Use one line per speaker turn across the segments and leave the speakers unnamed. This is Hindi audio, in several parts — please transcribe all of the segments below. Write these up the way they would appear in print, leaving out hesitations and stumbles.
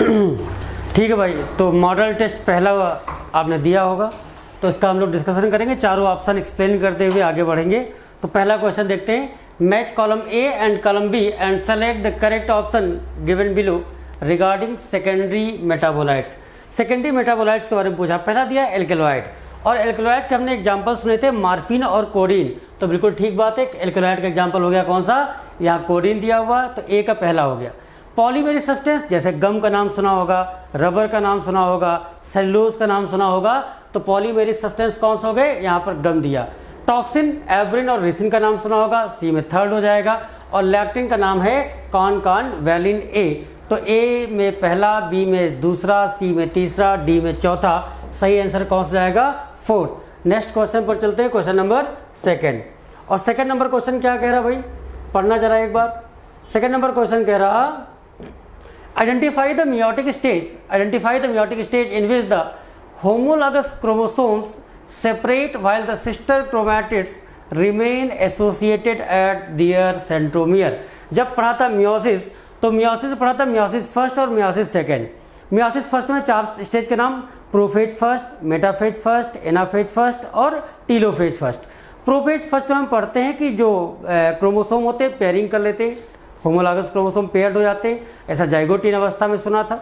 ठीक है भाई, तो मॉडल टेस्ट पहला आपने दिया होगा, तो इसका हम लोग डिस्कशन करेंगे, चारों ऑप्शन एक्सप्लेन करते हुए आगे बढ़ेंगे। तो पहला क्वेश्चन देखते हैं, match column A and column B and select the correct option given below regarding secondary metabolites. Secondary metabolites के बारे में पूछा, पहला दिया एल्केलॉइड, और एल्केलॉइड के हमने एग्जाम्पल सुने थे मार्फिन और कोडीन, तो बिल्कुल ठीक बात है। एल्केलॉइड का एग्जाम्पल हो गया कौन सा, यहाँ कोडीन दिया हुआ, तो ए का पहला हो गया। पॉलीमेरिक सब्सटेंस, जैसे गम का नाम सुना होगा, रबर का नाम सुना होगा, सेलुलोज का नाम सुना होगा, तो पॉलीमेरिक सब्सटेंस कौन से हो गए, यहाँ पर गम दिया। टॉक्सिन, एब्रिन और रिसिन का नाम सुना होगा, सी में थर्ड हो जाएगा। और लैक्टिन का नाम है कॉन वैलिन ए, तो ए में पहला, बी में दूसरा, सी में तीसरा, डी में चौथा, सही आंसर कौन सा जाएगा, फोर्थ। नेक्स्ट क्वेश्चन पर चलते हैं, क्वेश्चन नंबर सेकंड। और सेकंड नंबर क्वेश्चन क्या कह रहा भाई, पढ़ना जरा एक बार। सेकंड नंबर क्वेश्चन कह रहा, identify the meiotic stage in which the homologous chromosomes separate while the sister chromatids remain associated at their centromere. जब पढ़ा था मियोसिस, तो मियोसिस पढ़ा था मियोसिस फर्स्ट और मियोसिस सेकेंड। मियोसिस फर्स्ट में 4 स्टेज के नाम, prophase first, metaphase first, anaphase first और टीलोफेज फर्स्ट। प्रोफेज फर्स्ट में हम पढ़ते हैं कि जो क्रोमोसोम होते हैं पेयरिंग कर लेते हैं, होमोलॉगस क्रोमोसोम पेयर्ड हो जाते हैं, ऐसा जाइगोटिन अवस्था में सुना था।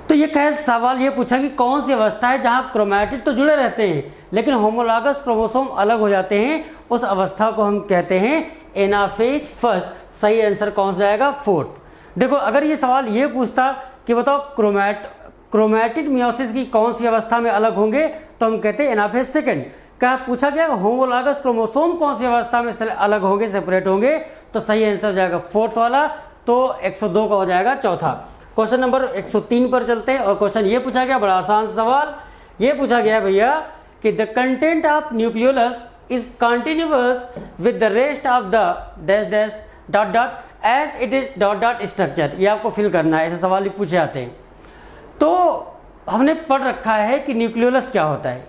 तो ये खैर सवाल ये पूछा कि कौन सी अवस्था है जहाँ क्रोमैटिड तो जुड़े रहते हैं लेकिन होमोलॉगस क्रोमोसोम अलग हो जाते हैं, उस अवस्था को हम कहते हैं एनाफेज फर्स्ट। सही आंसर कौन सा आएगा, फोर्थ। देखो अगर ये सवाल ये पूछता कि बताओ क्रोमैटिड मियोसिस की कौन सी अवस्था में अलग होंगे, तो हम कहते हैं एनाफेज सेकेंड। क्या पूछा गया होमोलॉगस क्रोमोसोम कौन सी अवस्था में अलग होंगे, सेपरेट होंगे, तो सही आंसर हो जाएगा फोर्थ वाला, तो 102 का हो जाएगा चौथा। क्वेश्चन नंबर 103 पर चलते हैं, और क्वेश्चन ये पूछा गया, बड़ा आसान सवाल ये पूछा गया भैया कि the content of nucleolus is continuous with the rest of the dash dash dot dot as it is dot dot structure. ये आपको फिल करना है, ऐसे सवाल ही पूछे जाते हैं। तो हमने पढ़ रखा है कि न्यूक्लियोलस क्या होता है।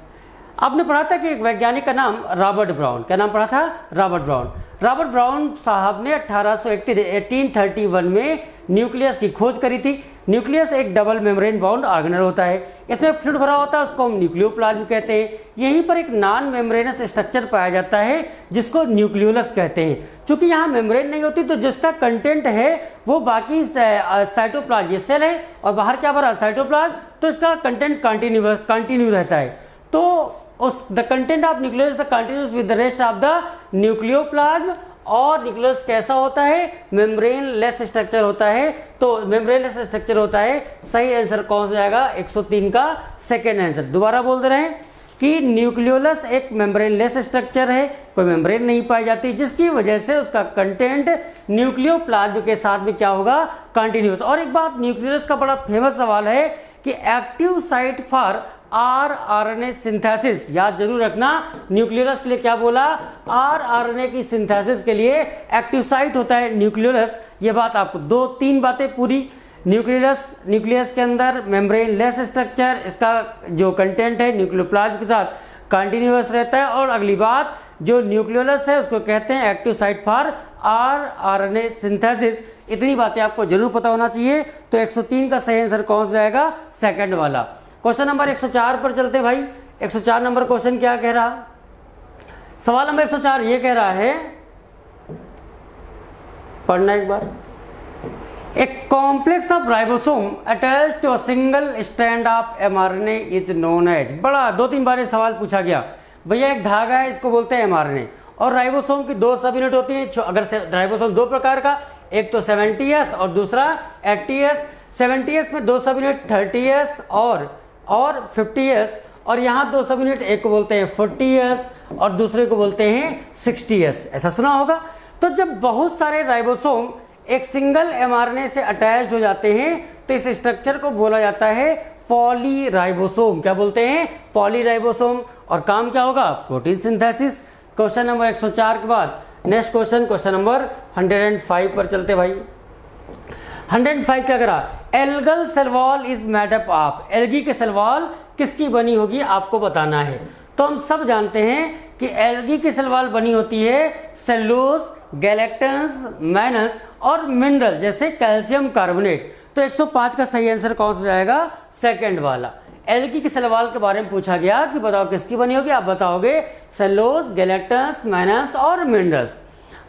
आपने पढ़ा था कि एक वैज्ञानिक का नाम रॉबर्ट ब्राउन, क्या नाम पढ़ा था, रॉबर्ट ब्राउन। रॉबर्ट ब्राउन साहब ने 1831 में न्यूक्लियस की खोज करी थी। न्यूक्लियस एक डबल मेम्ब्रेन बाउंड ऑर्गेनल होता है, इसमें फ्लूइड भरा होता है, उसको हम न्यूक्लियोप्लाज्म कहते हैं। यहीं पर एक नॉन मेम्ब्रेनस स्ट्रक्चर पाया जाता है जिसको न्यूक्लियोलस कहते हैं। चूंकि यहाँ मेम्ब्रेन नहीं होती तो जिसका कंटेंट है वो बाकी साइटोप्लाज्म, ये सेल है और बाहर क्या भरा, साइटोप्लाज्म, तो इसका कंटेंट कंटिन्यू रहता है। तो उस the content of nucleus the continuous with the rest of the nucleoplasm. और न्यूक्लियस कैसा होता है, मेम्ब्रेन लेस स्ट्रक्चर होता है, तो मेम्ब्रेन लेस स्ट्रक्चर होता है। सही आंसर कौन सा जाएगा, 103 का सेकेंड आंसर। दोबारा बोल दे रहे हैं कि न्यूक्लियोलस एक मेम्ब्रेन लेस स्ट्रक्चर है, कोई मेम्ब्रेन नहीं पाई जाती, जिसकी वजह से उसका कंटेंट न्यूक्लियोप्लाज्म के साथ में क्या होगा, कंटिन्यूस। और एक बात, न्यूक्लियोलस का बड़ा फेमस सवाल है कि active site for RNA synthesis, याद जरूर रखना, न्यूक्लियोलस के लिए क्या बोला, आरएनए की सिंथेसिस के लिए एक्टिव साइट होता है न्यूक्लियोलस। ये बात आपको 2-3 बातें पूरी। न्यूक्लियस के अंदर मेम्ब्रेन लेस स्ट्रक्चर, इसका जो कंटेंट है न्यूक्लियोप्लाज्म के साथ कंटिन्यूअस रहता है। और अगली बात, जो न्यूक्लियोलस है उसको कहते हैं active site for RNA synthesis. इतनी बातें आपको जरूर पता होना चाहिए। तो 103 का सही आंसर कौन सा जाएगा, सेकंड वाला। क्वेश्चन नंबर 104 पर चलते भाई। 104 नंबर क्वेश्चन क्या कह रहा, सवाल नंबर 104 ये कह रहा है, पढ़ना एक बार। एक complex of ribosome attached to a single strand of mRNA is known as. बड़ा 2-3 बार ये सवाल पूछा गया भैया, एक धागा है इसको बोलते हैं एमआरएनए, और राइबोसोम की 2 सब यूनिट होती हैं। अगर राइबोसोम 2 प्रकार का, एक तो 70S और दूसरा 80S। 70S में 2 सब यूनिट 30S और 50S, और यहाँ 2 सब यूनिट, एक को बोलते हैं 40S और दूसरे को बोलते हैं 60S, ऐसा सुना होगा। तो जब बहुत सारे राइबोसोम एक सिंगल एमआरएनए से अटैच्ड हो जाते हैं तो इस स्ट्रक्चर को बोला जाता है पॉलीराइबोसोम। क्या बोलते हैं, पॉलीराइबोसोम। और काम क्या होगा, प्रोटीन सिंथेसिस। क्वेश्चन नंबर 104 के बाद नेक्स्ट क्वेश्चन नंबर 105 पर चलते भाई। 105 क्या करा, algal cell wall is made up of. Algae के सेल वॉल किसकी बनी होगी आपको बताना है। तो हम सब जानते हैं कि एल्गी की सेल वॉल बनी होती है सेलुलोज, गैलेक्टन्स, मैनस और मिनरल जैसे कैल्शियम कार्बोनेट। तो 105 का सही आंसर कौन सा हो जाएगा? सेकंड वाला। एल्गी के सलवाल के बारे में पूछा गया कि बताओ किसकी बनी होगी, आप बताओगे सेलुलोज, गैलेक्टन्स, मैनस और मिनरल्स।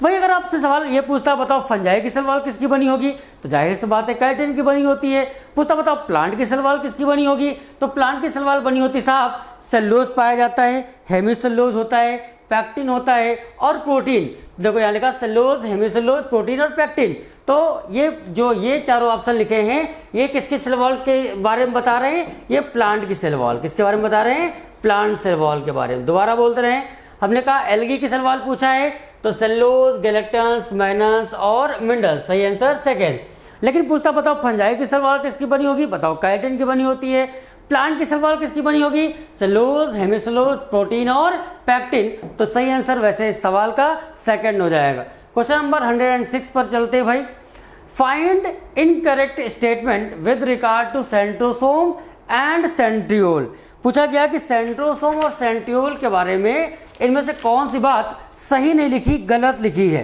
वही अगर आपसे सवाल ये पूछता बताओ फंजाई की सलवाल किसकी बनी होगी, तो जाहिर सी बात है काइटिन की बनी होती है। पूछता बताओ प्लांट की सलवाल किसकी बनी होगी, तो प्लांट की सलवाल बनी होती साहब सेलुलोज पाया जाता है, हेमिसेलुलोज होता है, पैक्टिन होता है और प्रोटीन। देखो यहाँ लिखा सेलुलोज, हेमिसेलुलोज, प्रोटीन और पैक्टिन। तो ये चारों ऑप्शन लिखे हैं ये किसकी सेल वॉल के बारे में बता रहे हैं? ये प्लांट की सेल वॉल। किसके बारे में बता रहे हैं? प्लांट सेल वॉल के बारे में। दोबारा बोलते रहे, हमने कहा एल्गी की सेल वॉल पूछा है तो सेलुलोज, गैलेक्टन्स, मैनस और मिनरल, सही आंसर सेकेंड। लेकिन पूछता बताओ फंजाई की सेल वॉल किसकी बनी होगी, बताओ काइटिन की बनी होती है। प्लांट की सेल वॉल किसकी बनी होगी? सेलुलोज, हेमिसेलुलोज, प्रोटीन और पैक्टिन। तो सही आंसर वैसे इस सवाल का सेकंड हो जाएगा। क्वेश्चन नंबर 106 पर चलते हैं भाई। Find incorrect statement with regard to centrosome and centriole. पूछा गया कि सेंट्रोसोम और सेंट्रियोल के बारे में इनमें से कौन सी बात सही नहीं लिखी, गलत लिखी है।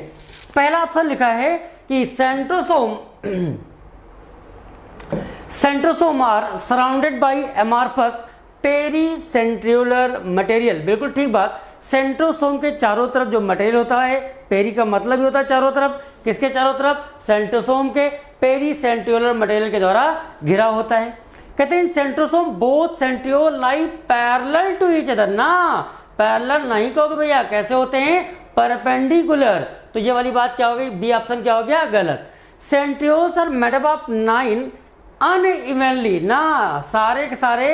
पहला ऑप्शन लिखा है कि centrosome are surrounded by amorphous pericentriolar material. बिल्कुल ठीक बात। सेंट्रोसोम के चारों तरफ जो मटेरियल होता है, पेरी का मतलब ही होता है चारों तरफ, किसके चारों तरफ? सेंट्रोसोम के पेरीसेंट्रियोलर मटेरियल के द्वारा घिरा होता है। कहते हैं centrosome both centriole lie parallel to each other. ना पैरेलल नहीं कहोगे भैया, कैसे होते हैं? परपेंडिकुलर। तो ये वाली बात क्या हो गई? बी ऑप्शन क्या हो गया? गलत। Centrioles are made up of 9 unevenly. ना सारे के सारे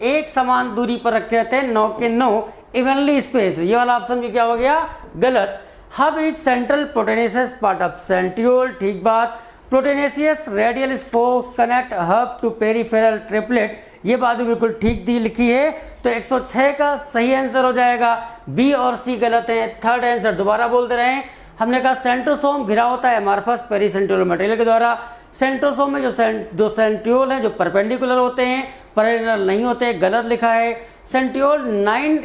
एक समान दूरी पर रखे रहते हैं, 9 के 9 इवनली स्पेस। ये वाला ऑप्शन भी क्या हो गया? गलत। Hub is central proteinaceous part of centriole, ठीक बात। Proteinaceous radial spokes connect hub to peripheral triplet, ये बात भी बिल्कुल ठीक दी लिखी है। तो 106 का सही आंसर हो जाएगा। बी और सी गलत है। थर्ड आंसर दोबारा बोलते रहे, हमने कहा सेंट्रोसोम घिरा होता है एमार्फस पेरीसेंट्रियोलर मटेरियल के द्वारा। सेंट्रोसोम में जो सेंट्रियोल है जो परपेंडिकुलर होते हैं, पैरेलल नहीं होते, गलत लिखा है। सेंट्रियोल 9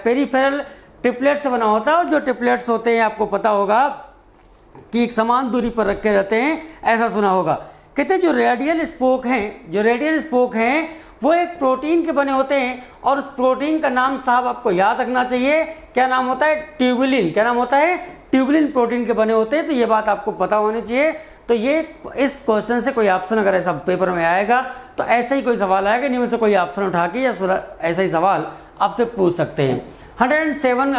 पेरीफेरल ट्रिपलेट से बना होता है और जो ट्रिपलेट्स होते हैं आपको पता होगा कि एक समान दूरी पर रखे रहते हैं, ऐसा सुना होगा। कहते हैं जो रेडियल स्पोक हैं वो एक प्रोटीन के बने होते हैं और उस प्रोटीन का नाम साहब आपको याद रखना चाहिए, क्या नाम होता है? ट्यूबुलिन। क्या नाम होता है? ट्यूबुलिन प्रोटीन के बने होते हैं। तो ये बात आपको पता होनी चाहिए। तो ये इस क्वेश्चन से कोई ऑप्शन अगर ऐसा पेपर में आएगा तो ऐसा ही कोई सवाल आएगा, नहीं से कोई ऑप्शन उठा के या ऐसा ही सवाल आपसे पूछ सकते हैं। 107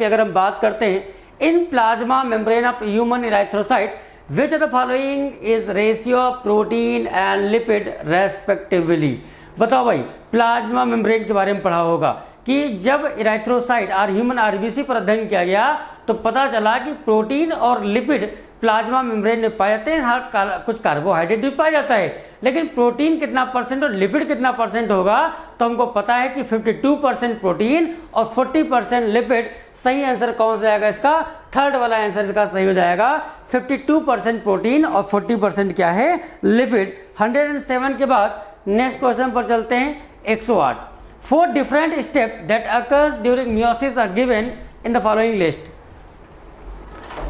अगर हम बात करते हैं, in plasma membrane of human erythrocyte which of the following is ratio of protein and lipid respectively. बताओ भाई, प्लाज्मा मेम्ब्रेन के बारे में पढ़ा होगा कि जब इराइथ्रोसाइट और ह्यूमन आरबीसी पर अध्ययन किया गया तो पता चला कि प्रोटीन और लिपिड प्लाज्मा मेम्ब्रेन में पाए जाते हैं। कुछ कार्बोहाइड्रेट भी पाया जाता है, लेकिन प्रोटीन कितना परसेंट और लिपिड कितना परसेंट होगा तो हमको पता है कि 52% प्रोटीन और 40% लिपिड। सही आंसर कौन सा आएगा इसका? थर्ड वाला आंसर इसका सही हो जाएगा। 52% प्रोटीन और 40% क्या है? लिपिड। 107 के बाद नेक्स्ट क्वेश्चन पर चलते हैं। 108 4 different step that occurs during meiosis are given in the following list.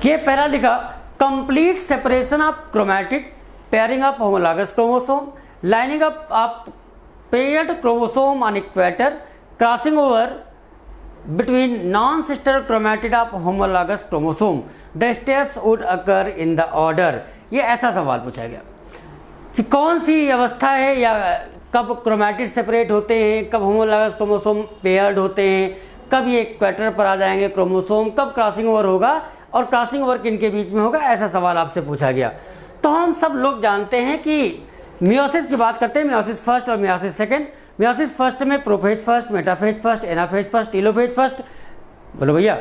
ये पहला लिखा complete separation of chromatid, pairing of homologous chromosome, lining up of paired chromosome on equator, crossing over between non sister chromatid of homologous chromosome. The steps would occur in the order. ये ऐसा सवाल पूछा गया कि कौन सी अवस्था है या कब क्रोमैटिड सेपरेट होते हैं, कब होमोलॉगस क्रोमोसोम पेयर्ड होते हैं, कब ये इक्वेटर पर आ जाएंगे क्रोमोसोम, कब क्रॉसिंग ओवर होगा और क्रॉसिंग ओवर किन के बीच में होगा, ऐसा सवाल आपसे पूछा गया। तो हम सब लोग जानते हैं कि मियोसिस की बात करते हैं, मियोसिस फर्स्ट और मियोसिस सेकंड। मियोसिस फर्स्ट में prophase first, metaphase first, anaphase first, telophase first. बोलो भैया,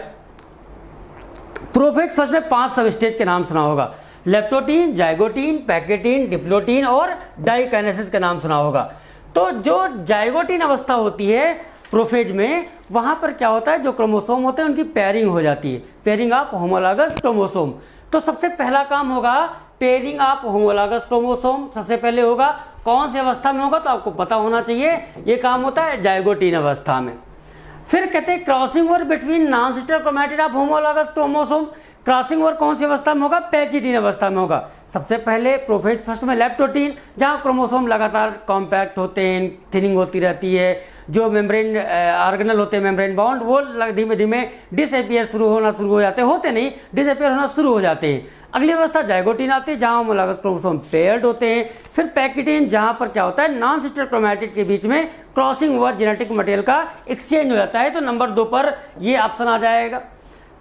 प्रोफेज फर्स्ट में 5 सब स्टेज के नाम सुना होगा। लेप्टोटीन, जाइगोटीन, पैकेटीन, डिप्लोटीन और डाइकाइनेसिस का नाम सुना होगा। तो जो जाइगोटीन अवस्था होती है प्रोफेज में, वहां पर क्या होता है, जो क्रोमोसोम होते हैं उनकी पेयरिंग हो जाती है, पेयरिंग ऑफ होमोलॉगस क्रोमोसोम। तो सबसे पहला काम होगा पेयरिंग ऑफ होमोलॉगस क्रोमोसोम, सबसे पहले होगा। कौन सी अवस्था में होगा तो आपको पता होना चाहिए, ये काम होता है जाइगोटीन अवस्था में। फिर कहते हैं crossing over between non sister chromatid of homologous chromosome. Crossing over कौन सी अवस्था में होगा? पैचिटिन अवस्था में होगा। सबसे पहले प्रोफेज फर्स्ट में लेप्टोटीन, जहाँ क्रोमोसोम लगातार कॉम्पैक्ट होते हैं, थिनिंग होती रहती है, जो मेम्ब्रेन ऑर्गेनल होते हैं मेम्ब्रेन बाउंड वो धीमे धीमे डिसअपियर शुरू हो जाते हैं, होते नहीं डिसअपियर होना शुरू हो जाते हैं। अगली अवस्था जाइगोटीन आती है, जहाँ होमोलॉगस क्रोमोसोम पेयर्ड होते हैं। फिर पैकिटीन, जहाँ पर क्या होता है नॉन सिस्टर क्रोमैटिड के बीच में क्रॉसिंग ओवर जेनेटिक मटेरियल का एक्सचेंज हो जाता है। तो नंबर 2 पर ये ऑप्शन आ जाएगा।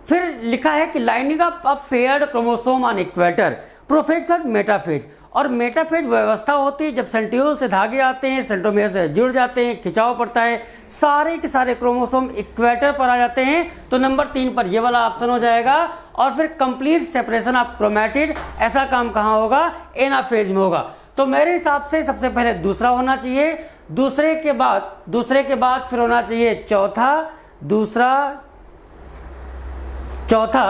फिर लिखा है कि lining of paired chromosome on equator. Prophase का मेटाफेज, और मेटाफेज व्यवस्था होती है जब सेंट्रियोल से धागे आते हैं, सेंट्रोमियर से जुड़ जाते हैं, खिंचाव पड़ता है, सारे के सारे क्रोमोसोम इक्वेटर पर आ जाते हैं। तो नंबर 3 पर ये वाला ऑप्शन हो जाएगा। और फिर कंप्लीट सेपरेशन ऑफ क्रोमैटिड, ऐसा काम कहाँ होगा? एनाफेज में होगा। तो मेरे हिसाब से सबसे पहले दूसरा होना चाहिए, दूसरे के बाद फिर होना चाहिए चौथा,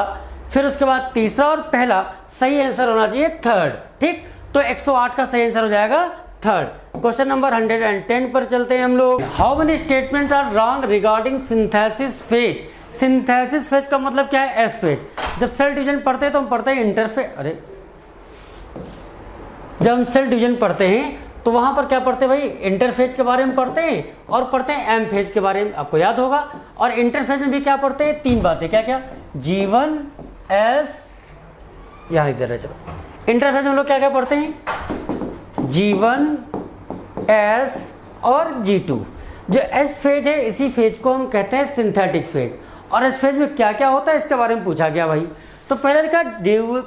फिर उसके बाद तीसरा, और पहला सही आंसर होना चाहिए थर्ड। ठीक, तो 108 का सही आंसर हो जाएगा थर्ड। क्वेश्चन नंबर 110 पर चलते हैं हम लोग। How many statement are wrong regarding synthesis phase? Synthesis phase का मतलब क्या है? S phase. जब सेल डिवीजन पढ़ते हैं तो हम पढ़ते हैं जब हम सेल डिवीजन पढ़ते हैं तो वहां पर क्या पढ़ते हैं भाई? इंटरफेज के बारे में पढ़ते हैं, और पढ़ते हैं एम फेज के बारे में, आपको याद होगा। और इंटरफेज में भी क्या पढ़ते हैं? 3 बातें, क्या क्या? G1 S, यहाँ इधर है, चलो इंटरफेज में हम लोग क्या क्या पढ़ते हैं? G1 S और G2। जो एस फेज है इसी फेज को हम कहते हैं सिंथेटिक फेज। और इस फेज में क्या क्या होता है इसके बारे में पूछा गया भाई। तो पहले लिखा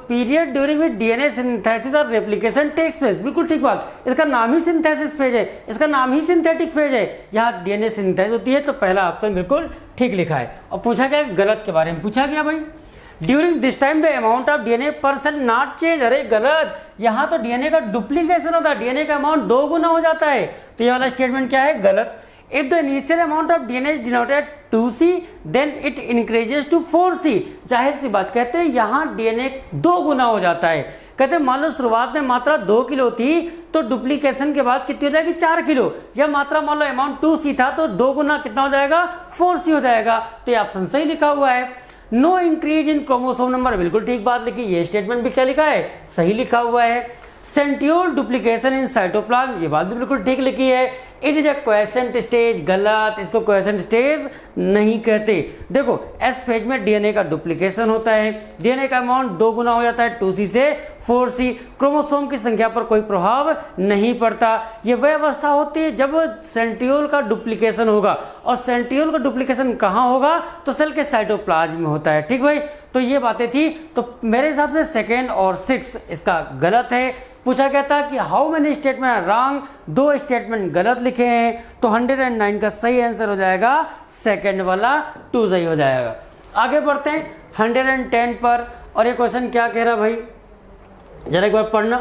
period during which DNA synthesis और रेप्लिकेशन टेक्स प्लेस। बिल्कुल ठीक बात, इसका नाम ही सिंथेसिस फेज है, इसका नाम ही सिंथेटिक फेज है। यहाँ डीएनए सिंथेसिस होती है, तो पहला ऑप्शन बिल्कुल ठीक लिखा है। और पूछा गया गलत के बारे में पूछा गया भाई। During this time the amount of DNA पर सेल नॉट चेंज। अरे गलत, यहाँ तो डीएनए का डुप्लीकेशन होता है, डीएनए का अमाउंट 2 गुना हो जाता है। तो ये वाला स्टेटमेंट क्या है? गलत। If the initial amount of DNA is denoted 2C, then it increases to 4C। जाहिर सी बात, कहते हैं यहाँ DNA 2 गुना हो जाता है। कहते हैं मान लो शुरुआत में मात्रा 2 किलो थी, तो डुप्लीकेशन के बाद कितनी हो जाएगी? 4 किलो। या मात्रा मान लो अमाउंट 2C था, तो 2 गुना कितना हो जाएगा? 4C हो जाएगा। तो ये ऑप्शन सही लिखा हुआ है। No increase in chromosome number, बिल्कुल ठीक बात लिखी। ये स्टेटमेंट भी क्या लिखा है? सही लिखा हुआ है। सेंट्रियोल डुप्लीकेशन इन साइटोप्लाज्म, ये बात भी बिल्कुल ठीक लिखी है। It is a quiescent stage, गलत, इसको क्वेसेंट स्टेज नहीं कहते। देखो एस फेज में डीएनए का डुप्लीकेशन होता है, डीएनए का अमाउंट 2 गुना हो जाता है 2C से 4C। क्रोमोसोम की संख्या पर कोई प्रभाव नहीं पड़ता। ये वह अवस्था होती है जब सेंट्रियोल का डुप्लीकेशन होगा। और सेंट्रियोल का डुप्लीकेशन कहाँ होगा? तो सेल के साइटोप्लाज्म में होता है। ठीक भाई, तो ये बातें थी। तो मेरे हिसाब से 2 और 6 इसका गलत है। पूछा गया था कि how many statement wrong, 2 statement गलत लिखे हैं। तो 109 का सही आंसर हो जाएगा सेकंड वाला 2 सही हो जाएगा। आगे बढ़ते हैं 110 पर। और ये क्वेश्चन क्या कह रहा भाई, जरा एक बार पढ़ना।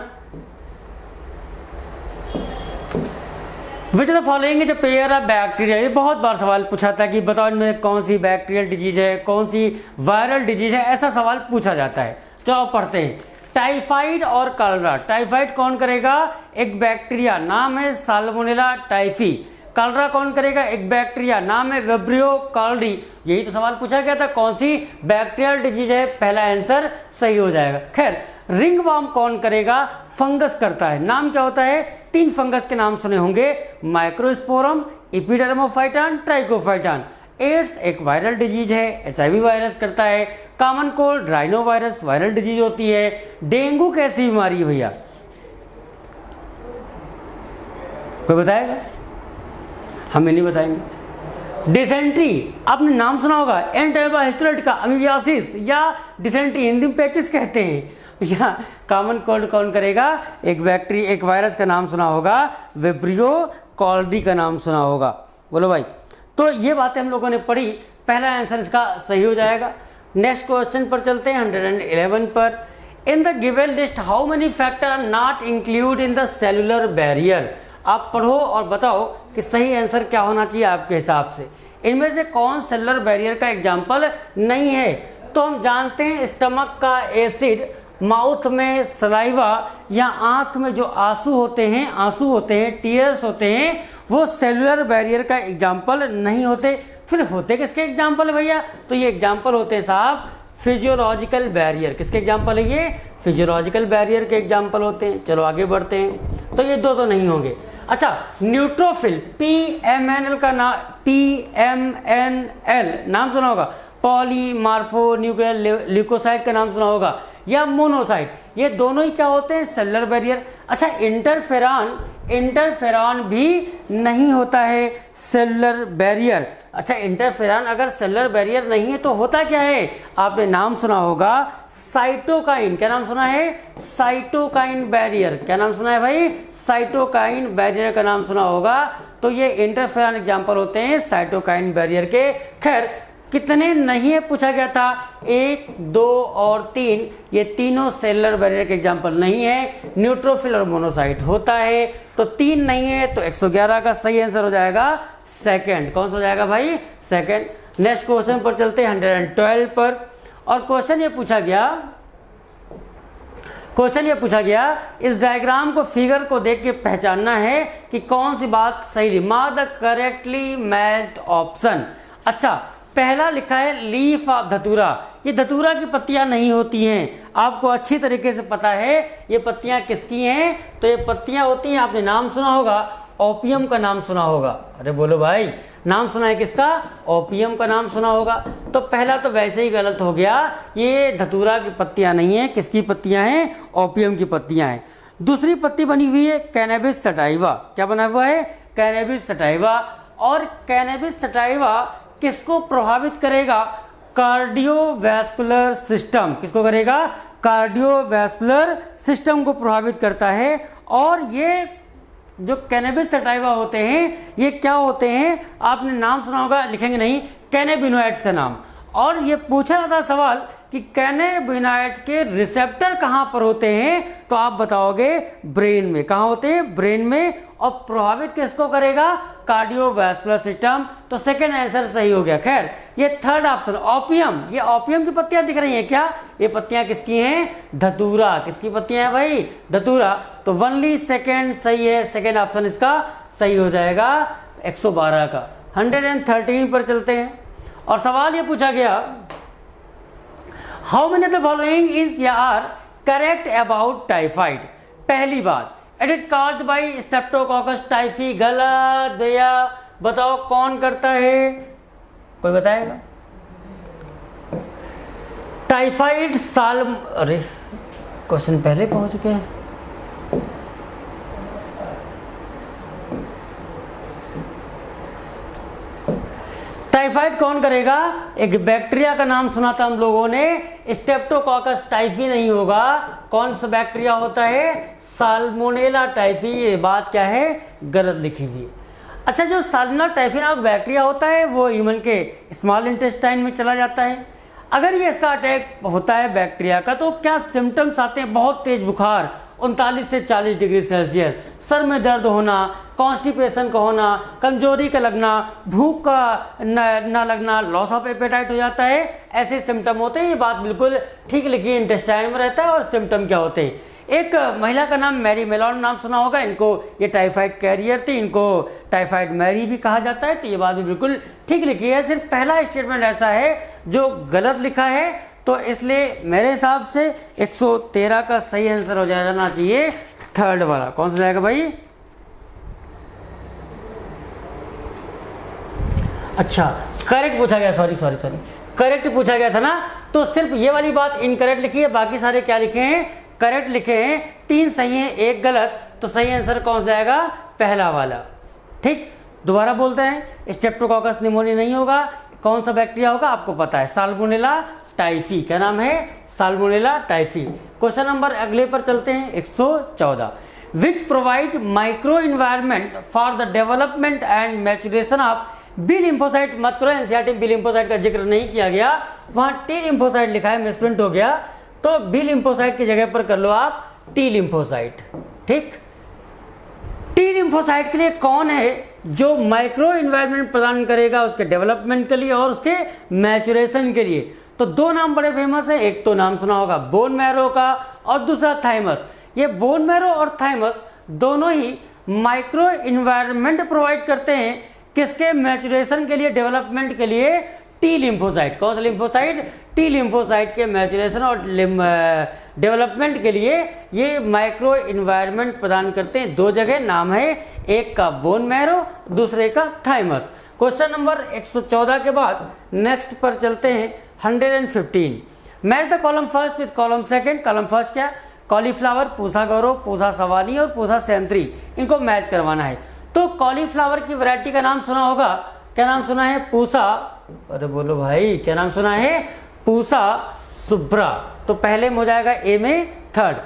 विच the following is a pair of bacteria. ये बहुत बार सवाल पूछा था कि बताओ इनमें कौन सी बैक्टीरियल डिजीज है, कौन सी वायरल डिजीज है, ऐसा सवाल पूछा जाता है। तो आप पढ़ते हैं टाइफाइड और कॉलरा। टाइफाइड कौन करेगा? एक बैक्टीरिया, नाम है साल्मोनेला टाइफी। कॉलरा कौन करेगा? एक बैक्टीरिया, नाम है विब्रियो कॉलरी। यही तो सवाल पूछा गया था, कौन सी बैक्टीरियल डिजीज है? पहला आंसर सही हो जाएगा। खैर, रिंगवॉर्म कौन करेगा? फंगस करता है। नाम क्या होता है? 3 फंगस के नाम सुने होंगे, माइक्रोस्पोरम, इपिडर्मोफाइटन, ट्राइकोफाइटन। एड्स एक वायरल डिजीज है, HIV वायरस करता है। Common cold rhino virus viral disease होती है। डेंगू कैसी बीमारी है भैया? कोई बताएगा? हमें नहीं बताएंगे। डिसेंट्री, आपने नाम सुना होगा, एंटाइबा हिस्टोरेट का अमीबियासिस या डिसेंट्री, हिंदी में पेचिस कहते हैं। या कॉमन कोल्ड कौन करेगा? एक वायरस का नाम सुना होगा, विब्रियो कॉलरी का नाम सुना होगा। बोलो भाई। तो ये बातें हम लोगों ने पढ़ी, पहला आंसर इसका सही हो जाएगा। नेक्स्ट क्वेश्चन पर चलते हैं 111 पर। In the given list how many factor are not include in the cellular barrier. आप पढ़ो और बताओ कि सही आंसर क्या होना चाहिए आपके हिसाब से। इनमें से कौन सेलुलर बैरियर का एग्जाम्पल नहीं है? तो हम जानते हैं स्टमक का एसिड, माउथ में सलाइवा या आंख में जो आंसू होते हैं, टीयर्स होते हैं, वो सेलुलर बैरियर का एग्जाम्पल नहीं होते। फिर होते किसके एग्जाम्पल है भैया? तो ये एग्जाम्पल होते हैं साहब फिजियोलॉजिकल बैरियर। किसके एग्जाम्पल है ये? फिजियोलॉजिकल बैरियर के एग्जाम्पल होते हैं। चलो आगे बढ़ते हैं। तो ये दो तो नहीं होंगे। अच्छा, न्यूट्रोफिल, PMNL का नाम, PMNL नाम सुना होगा, पॉलीमार्फो न्यूक्लियर ल्यूकोसाइड का नाम सुना होगा, या मोनोसाइट, ये दोनों ही क्या होते हैं? Cellular barrier. अच्छा, इंटरफेरॉन भी नहीं होता है सेलुलर बैरियर। अच्छा, इंटरफेरॉन अगर सेलुलर बैरियर नहीं है तो होता क्या है? आपने नाम सुना होगा साइटोकाइन। क्या नाम सुना है? Cytokine barrier. क्या नाम सुना है भाई? साइटोकाइन बैरियर का नाम सुना होगा। तो ये इंटरफेरॉन एग्जाम्पल होते हैं साइटोकाइन बैरियर के। खैर, कितने नहीं है पूछा गया था? 1, 2 और 3, ये तीनों सेलुलर बैरियर के एग्जाम्पल नहीं है। न्यूट्रोफिल और मोनोसाइट होता है। तो 3 नहीं है, तो 111 का सही आंसर हो जाएगा सेकंड। कौन सा हो जाएगा भाई? सेकंड। नेक्स्ट क्वेश्चन पर चलते हैं 112 पर। और क्वेश्चन ये पूछा गया इस डायग्राम को, फिगर को देख के पहचानना है कि कौन सी बात सही। Mark the correctly matched option. अच्छा, पहला लिखा है लीफ ऑफ धतूरा। ये धतूरा की पत्तियां नहीं होती हैं, आपको अच्छी तरीके से पता है ये पत्तियां किसकी हैं। तो ये पत्तियां होती हैं, आपने नाम सुना होगा, ओपियम का नाम सुना होगा। अरे बोलो भाई, नाम सुना है किसका? ओपियम का नाम सुना होगा। तो पहला तो वैसे ही गलत हो गया, ये धतूरा की पत्तियां नहीं है। किसकी पत्तियां हैं? ओपियम की पत्तियां हैं। दूसरी पत्ती बनी हुई है कैनबिस सटाइवा। क्या बना हुआ है? Cannabis sativa. और कैनबिस सटाइवा किसको प्रभावित करेगा? Cardiovascular system. किसको करेगा? कार्डियोवैस्कुलर सिस्टम को प्रभावित करता है। और ये जो कैनबिस सटाइवा होते हैं, ये क्या होते हैं? आपने नाम सुना होगा, लिखेंगे नहीं, कैनेबिनोइड्स का नाम। और ये पूछा जाता सवाल कि कैनेबिनोइड्स के रिसेप्टर कहाँ पर होते हैं, तो आप बताओगे ब्रेन में। कहाँ होते हैं? ब्रेन में। और प्रभावित किसको करेगा? Cardiovascular system. तो सेकंड आंसर सही हो गया। खैर, ये थर्ड ऑप्शन ओपियम, ये ओपियम की पत्तियां दिख रही हैं क्या? ये पत्तियां किसकी हैं? धतूरा। किसकी पत्तियां हैं भाई? धतूरा। तो ओनली सेकंड सही है, सेकंड ऑप्शन इसका सही हो जाएगा 112 का। 113 पर चलते हैं। और सवाल ये पूछा गया, how many of the following is या आर करेक्ट अबाउट टाइफाइड? पहली बात, it is caused by streptococcus typhi. गलत भैया, बताओ कौन करता है? कोई बताएगा? टाइफाइड साल, अरे क्वेश्चन पहले पहुंच गए। टाइफाइड कौन करेगा? एक बैक्टीरिया का नाम सुना था हम लोगों ने, स्ट्रेप्टोकोकस टाइफी नहीं होगा। कौन सा बैक्टीरिया होता है? Salmonella typhi. ये बात क्या है? गलत लिखी हुई। अच्छा, जो साल्मोनेला टाइफी नामक बैक्टीरिया होता है वो ह्यूमन के स्मॉल इंटेस्टाइन में चला जाता है। अगर ये इसका अटैक होता है बैक्टीरिया का, तो क्या सिम्टम्स आते हैं? बहुत तेज बुखार 39 से 40 डिग्री सेल्सियस, सर में दर्द होना, कॉन्स्टिपेशन का होना, कमजोरी का लगना, भूख का न लगना, लॉस ऑफ एपेटाइट हो जाता है, ऐसे सिम्टम होते हैं। ये बात बिल्कुल ठीक लिखी, इंटेस्टाइन में रहता है। और सिम्टम क्या होते हैं? एक महिला का नाम मैरी मेलॉन नाम सुना होगा, इनको ये टाइफाइड कैरियर थी, इनको टाइफाइड मैरी भी कहा जाता है। तो ये बात भी बिल्कुल ठीक लिखी है। सिर्फ पहला स्टेटमेंट ऐसा है जो गलत लिखा है, तो इसलिए मेरे हिसाब से 113 का सही आंसर हो जाना चाहिए थर्ड वाला। कौन सा जाएगा भाई? अच्छा, करेक्ट पूछा गया, सॉरी करेक्ट पूछा गया था ना। तो सिर्फ ये वाली बात इनकरेक्ट लिखी है, बाकी सारे क्या लिखे हैं? करेक्ट लिखे हैं। 3 सही हैं, 1 गलत। तो सही आंसर कौन सा आएगा? पहला वाला। ठीक, दोबारा बोलते हैं, स्ट्रेप्टोकोकस निमोनिया नहीं होगा। कौन सा बैक्टीरिया होगा? आपको पता है, साल्मोनेला टाइफी। क्या नाम है? Salmonella typhi. क्वेश्चन नंबर अगले पर चलते हैं, 114। Which provide micro environment for the development and maturation of B lymphocyte. मत करो, एनसीईआरटी बी लिम्फोसाइट का जिक्र नहीं किया गया, वहां टी लिम्फोसाइट लिखा है, मिसप्रिंट हो गया। तो बी लिम्फोसाइट की जगह पर कर लो आप टी लिम्फोसाइट। ठीक, टी लिम्फोसाइट के लिए कौन है जो माइक्रो इन्वायरमेंट प्रदान करेगा उसके डेवलपमेंट के लिए और उसके मैचुरेशन के लिए? तो 2 नाम बड़े फेमस है, एक तो नाम सुना होगा बोन मैरो का और दूसरा थाइमस। ये बोन मैरो और थाइमस दोनों ही माइक्रो इन्वायरमेंट प्रोवाइड करते हैं किसके मैचुरेशन के लिए, डेवलपमेंट के लिए टी लिम्फोसाइट, कौन सा लिम्फोसाइट, टी लिम्फोसाइट के मैचुरेशन और डेवलपमेंट के लिए ये माइक्रो इन्वायरमेंट प्रदान करते हैं। दो जगह नाम है, एक का बोन मैरो, दूसरे का थाइमस। क्वेश्चन नंबर 114 के बाद नेक्स्ट पर चलते हैं 115। Match the column first with column second. Column first क्या, कॉलीफ्लावर, पूसा गौरव, पूसा सवानी और पूसा सेंतरी, इनको मैच करवाना है। तो कॉलीफ्लावर की वैरायटी का नाम सुना होगा, क्या नाम सुना है, पूसा, अरे बोलो भाई क्या नाम सुना है, पूसा सुब्रा। तो पहले में हो जाएगा ए में थर्ड।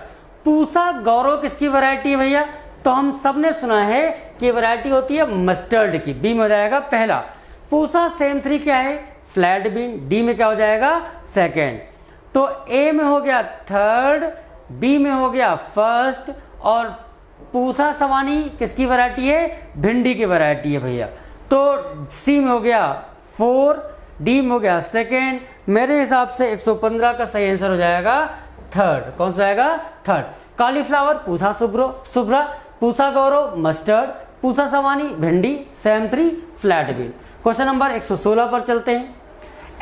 पूसा गौरव किसकी वैरायटी है भैया, तो हम सब ने सुना है कि वैरायटी होती है मस्टर्ड की, बी में हो जाएगा पहला। पूसा सेंथरी क्या है, फ्लैट बीन, डी में क्या हो जाएगा सेकेंड। तो ए में हो गया थर्ड, बी में हो गया फर्स्ट, और पूसा सवानी किसकी वैरायटी है, भिंडी की वैरायटी है भैया। तो सी में हो गया 4, डी में हो गया सेकेंड। मेरे हिसाब से 115 का सही आंसर हो जाएगा थर्ड। कौन सा आएगा, थर्ड। कॉलीफ्लावर पूसा सुब्रा, पूसा गौरव मस्टर्ड, पूसा सवानी भिंडी, सेंथरी फ्लैट बीन। क्वेश्चन नंबर 116 पर चलते हैं।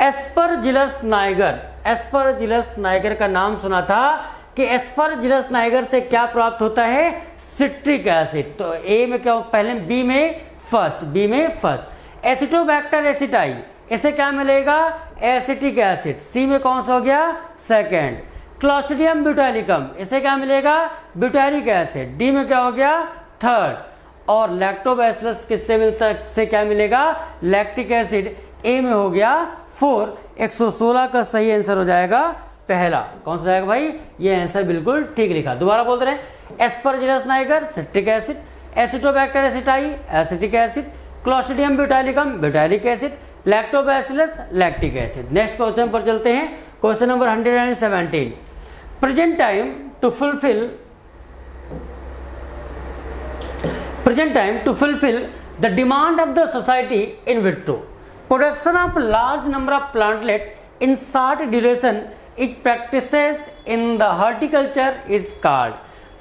एस्परजिलस नाइगर, एस्परजिलस नाइगर का नाम सुना था कि एस्परजिलस नाइगर से क्या प्राप्त होता है, सिट्रिक एसिड। तो ए में क्या, पहले बी में फर्स्ट, बी में फर्स्ट। एसिटोबैक्टर एसिटाई, इसे क्या मिलेगा, एसिटिक एसिड, सी में कौन सा हो गया सेकेंड। क्लॉस्ट्रिडियम ब्यूटाइलिकम, इसे क्या मिलेगा, ब्यूटाइलिक एसिड, डी में क्या हो गया थर्ड। और लैक्टोबैसिलस किससे मिलता, से क्या मिलेगा, लैक्टिक एसिड, ए में हो गया 4। 116 का सही आंसर हो जाएगा पहला। कौन सा जाएगा भाई, ये आंसर बिल्कुल ठीक लिखा। दोबारा बोलते रहे, Aspergillus niger citric acid, Acetobacter aceti acetic acid, Clostridium butylicum butylic acid, Lactobacillus lactic acid. Next question पर चलते हैं, question number 117। Present time to fulfill the demand of the society in vitro, production of large number of plantlet in short duration is practices in the horticulture is called.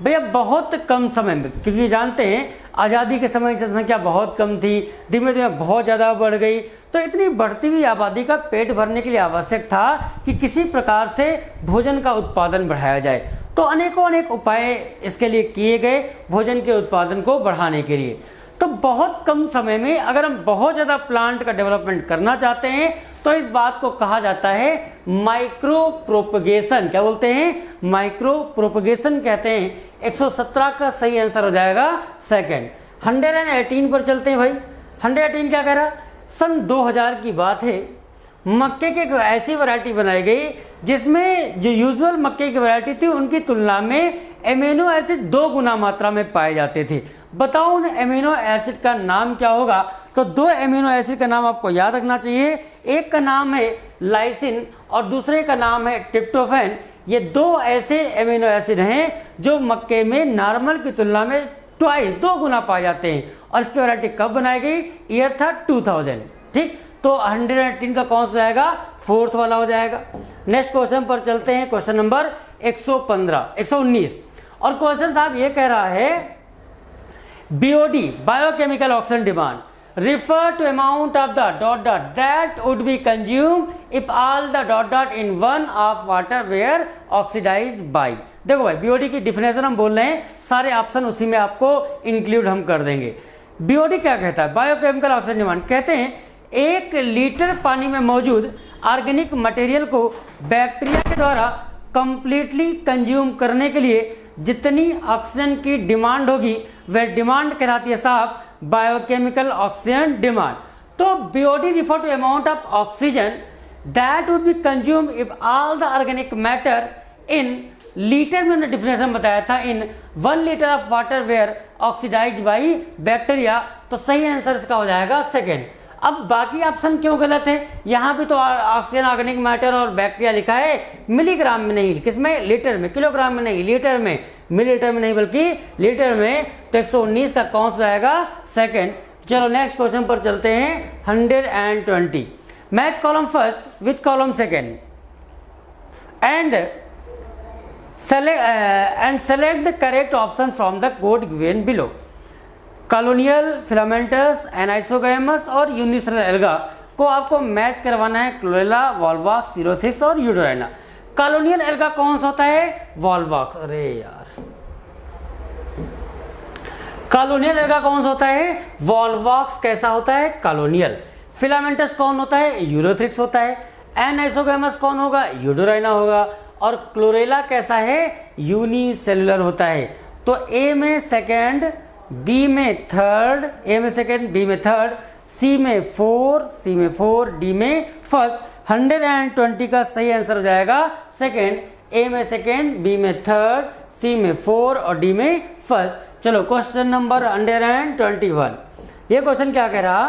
भैया बहुत कम समय में, क्योंकि जानते हैं आज़ादी के समय जनसंख्या बहुत कम थी, धीमे धीमे बहुत ज़्यादा बढ़ गई, तो इतनी बढ़ती हुई आबादी का पेट भरने के लिए आवश्यक था कि किसी प्रकार से भोजन का उत्पादन बढ़ाया जाए। तो अनेक उपाय इसके लिए किए गए भोजन के उत्पादन को बढ़ाने के लिए। तो बहुत कम समय में अगर हम बहुत ज़्यादा प्लांट का डेवलपमेंट करना चाहते हैं तो इस बात को कहा जाता है माइक्रो प्रोपगेशन। क्या बोलते हैं, माइक्रो प्रोपगेशन कहते हैं। 117 का सही आंसर हो जाएगा सेकंड। 118 पर चलते हैं भाई। 118 क्या कह रहा, सन 2000 की बात है, मक्के की एक ऐसी वैरायटी बनाई गई जिसमें जो यूजुअल मक्के की वैरायटी थी उनकी तुलना में एमिनो एसिड 2 गुना मात्रा में पाए जाते थे। बताओ उन एमिनो एसिड का नाम क्या होगा। तो 2 एमिनो एसिड का नाम आपको याद रखना चाहिए। एक का नाम है लाइसिन और दूसरे का नाम है ट्रिप्टोफैन। ये 2 ऐसे एमिनो एसिड हैं जो मक्के में नॉर्मल की तुलना में 2 गुना पाए जाते हैं। और इसकी वैरायटी कब बनाई गई, ईयर था 2000। ठीक, तो 118 का कौन सा आएगा, 4th वाला हो जाएगा। नेक्स्ट क्वेश्चन पर चलते हैं, क्वेश्चन नंबर 119। और क्वेश्चन साहब ये कह रहा है BOD biochemical oxygen demand refer to amount of the ... that would be consume if all the ... in 1 of water were oxidized by. देखो भाई BOD की डिफिनेशन हम बोल रहे हैं, सारे ऑप्शन उसी में आपको इंक्लूड हम कर देंगे। BOD क्या कहता है, बायोकेमिकल ऑक्सीजन डिमांड, कहते हैं 1 लीटर पानी में मौजूद ऑर्गेनिक मटेरियल को बैक्टीरिया के द्वारा कंप्लीटली कंज्यूम करने के लिए जितनी ऑक्सीजन की डिमांड होगी वह डिमांड कहलाती है साहब बायोकेमिकल ऑक्सीजन डिमांड। तो BOD refer to amount of oxygen that would be consume if all the organic matter in litre में उन्होंने डिफिनेशन बताया था in 1 litre of water were oxidize by bacteria. तो सही आंसर इसका हो जाएगा सेकेंड। अब बाकी ऑप्शन क्यों गलत है, यहाँ भी तो ऑक्सीजन ऑर्गेनिक मैटर और बैक्टीरिया लिखा है मिलीग्राम में नहीं, किसमें, लीटर में, किलोग्राम में नहीं, लीटर में, मिलीलीटर में नहीं बल्कि लीटर में। तो 119 का कौन सा आएगा, सेकंड। चलो नेक्स्ट क्वेश्चन पर चलते हैं 120। Match column first with column second and select the correct option from the code given below. Colonial, filamentous, anisogamous और यूनिसेलुलर एल्गा को आपको मैच करवाना है क्लोरेला, वॉल्वॉक्स, यूरोथिक्स और यूडोराइना। कॉलोनियल एल्गा कौन सा होता है? वॉल्वॉक्स। अरे यार, कॉलोनियल एल्गा कौन सा होता है? वॉल्वॉक्स। कैसा होता है? कॉलोनियल। फिलामेंटस कौन होता है? यूरोथिक्स होता है। एनाइसोगैमस कौन होगा? यूडोराइना होगा। और क्लोरेला कैसा है? यूनिसेलुलर होता है। तो ए में सेकेंड, बी में थर्ड, ए में सेकेंड, बी में थर्ड, सी में फोर, डी में फर्स्ट। 120 का सही आंसर हो जाएगा सेकेंड। ए में सेकेंड, बी में थर्ड, सी में फोर और डी में फर्स्ट। चलो क्वेश्चन नंबर 121। ये क्वेश्चन क्या कह रहा?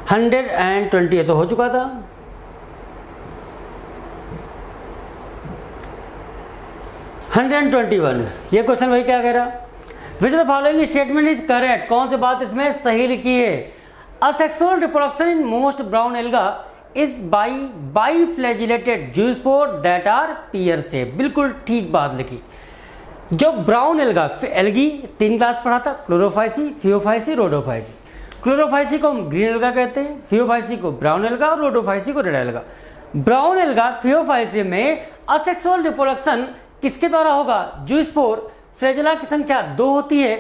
120 तो हो चुका था। 121 ये क्वेश्चन भाई क्या कह रहा? Which the following statement is correct. कौन सी बात इसमें सही लिखी है? Asexual reproduction in most brown alga is by flagellated zoospore that are pear shape. बिल्कुल ठीक बात लिखी। जो ब्राउन एल्गा, एल्गी 3 क्लास पढ़ा था, क्लोरोफाइसी, फियोफाइसी, रोडोफाइसी। क्लोरोफाइसी को हम ग्रीन एल्गा कहते हैं, फियोफाइसी को ब्राउन एल्गा और रोडोफाइसी को red alga. Brown alga Phaeophyceae में असेक्सुअल रिप्रोडक्शन किसके द्वारा होगा? जूस्पोर। फ्लैजेला की संख्या 2 होती है,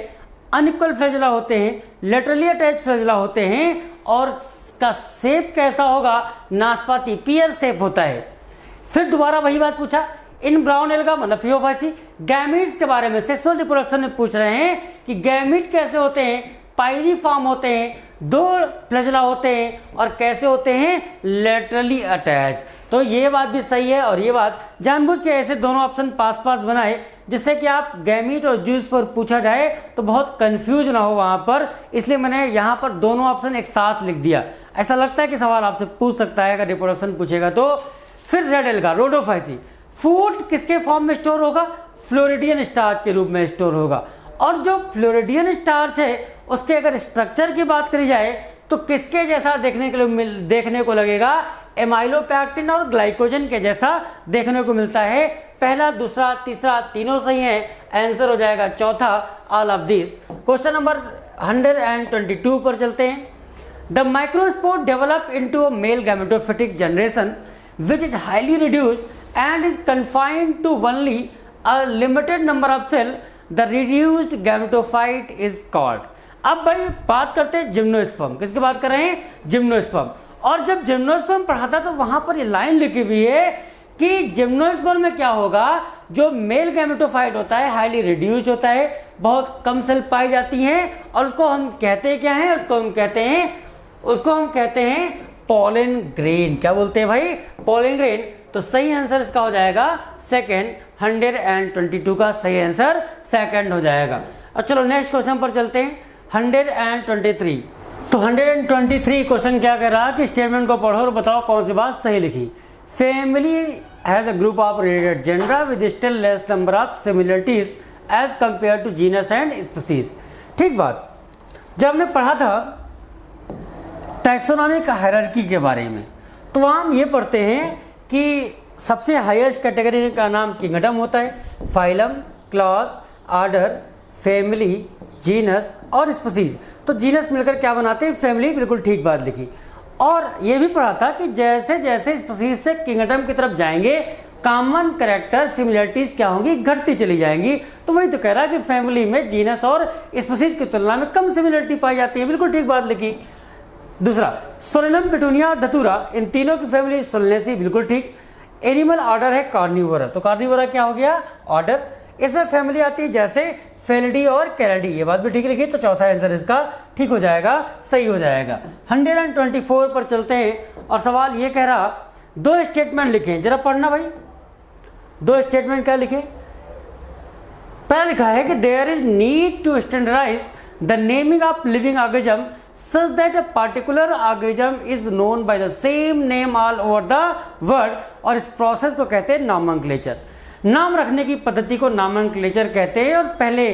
अनइक्वल फ्लैजेला होते हैं, लेटरली अटैच फ्लैजेला होते हैं और का शेप कैसा होगा? नाशपाती, पियर शेप होता है। फिर दोबारा वही बात पूछा, इन ब्राउन एल्गा मतलब फियोफाइसी गैमीट्स के बारे में सेक्सुअल रिप्रोडक्शन में पूछ रहे हैं कि गैमीट कैसे होते हैं? पायरीफॉर्म होते हैं, 2 फ्लैजेला होते हैं और कैसे होते हैं? Laterally attach. तो ये बात भी सही है और ये बात जानबूझ के ऐसे दोनों ऑप्शन पास पास बनाए जिससे कि आप गैमीट और जूस पर पूछा जाए तो बहुत कंफ्यूज ना हो वहां पर, इसलिए मैंने यहाँ पर दोनों ऑप्शन एक साथ लिख दिया। ऐसा लगता है कि सवाल आपसे पूछ सकता है अगर रिप्रोडक्शन पूछेगा तो। फिर रेड एल्गा, रोडोफाइसी। फूड किसके फॉर्म में स्टोर होगा? फ्लोरिडियन स्टार्च के रूप में स्टोर होगा। और जो फ्लोरिडियन स्टार्च है उसके अगर स्ट्रक्चर की बात करी जाए तो किसके जैसा देखने को लगेगा? एमाइलोपैक्टिन और ग्लाइकोजन के जैसा देखने को मिलता है। पहला, दूसरा, तीसरा तीनों सही है। आंसर हो जाएगा चौथा, all of this. Question number 122 पर चलते हैं। The microspore develop into a male gametophytic generation which is highly reduced and is confined to only a limited number of cell. The reduced gametophyte is called. अब भाई बात करते हैं जिम्नोस्पर्म। किसकी बात कर रहे हैं? जिम्नोस्पर्म। और जब जिम्नोस्पर्म पढ़ा था तो वहां पर ये लाइन लिखी हुई है कि जिम्नोस्पर्म में क्या होगा? जो मेल गैमेटोफाइट होता है हाईली रिड्यूस्ड होता है, बहुत कम सेल पाई जाती हैं और उसको हम कहते क्या हैं? उसको हम कहते हैं पोलन ग्रेन। क्या बोलते हैं भाई? Pollen grain. तो सही आंसर इसका हो जाएगा सेकेंड। 122 का सही आंसर सेकेंड हो जाएगा। और चलो नेक्स्ट क्वेश्चन पर चलते हैं। 123। तो 123 क्वेश्चन क्या कह रहा कि स्टेटमेंट को पढ़ो और बताओ कौन सी बात सही लिखी। Family has a group of related genera with still less number of similarities as compare to genus and species. ठीक बात। जब हमने पढ़ा था टैक्सोनॉमिक हायरार्की के बारे में तो वहाँ हम ये पढ़ते हैं कि सबसे हाईएस्ट कैटेगरी का नाम किंगडम होता है, phylum, class, order, family, genus और स्पीसीज। तो जीनस मिलकर क्या बनाते हैं? फैमिली। बिल्कुल ठीक बात लिखी। और ये भी पढ़ा था कि जैसे जैसे स्पीसीज से किंगडम की तरफ जाएंगे कॉमन कैरेक्टर सिमिलरिटीज क्या होंगी? घटती चली जाएंगी। तो वही तो कह रहा है कि फैमिली में जीनस और स्पीसीज की तुलना में कम सिमिलरिटी पाई जाती है। बिल्कुल ठीक बात लिखी। दूसरा, सोलेनम, पिटूनिया और धतूरा, इन तीनों की फैमिली सोलेनेसी। बिल्कुल ठीक। एनिमल ऑर्डर है कार्निवोरा। तो कार्निवोरा क्या हो गया? ऑर्डर। इसमें फैमिली आती है जैसे फेलिडी और कैरिडी। ये बात भी ठीक लिखी। तो चौथा आंसर इसका ठीक हो जाएगा, सही हो जाएगा। 124 पर चलते हैं और सवाल ये कह रहा 2 स्टेटमेंट लिखे। जरा पढ़ना भाई। 2 स्टेटमेंट क्या लिखे? पहला लिखा है कि there is need to standardize the naming of living organism such that a particular organism is known by the same name all over the world। और इस प्रोसेस को कहते हैं नॉमेनक्लेचर। नाम रखने की पद्धति को नॉमेनक्लेचर कहते हैं। और पहले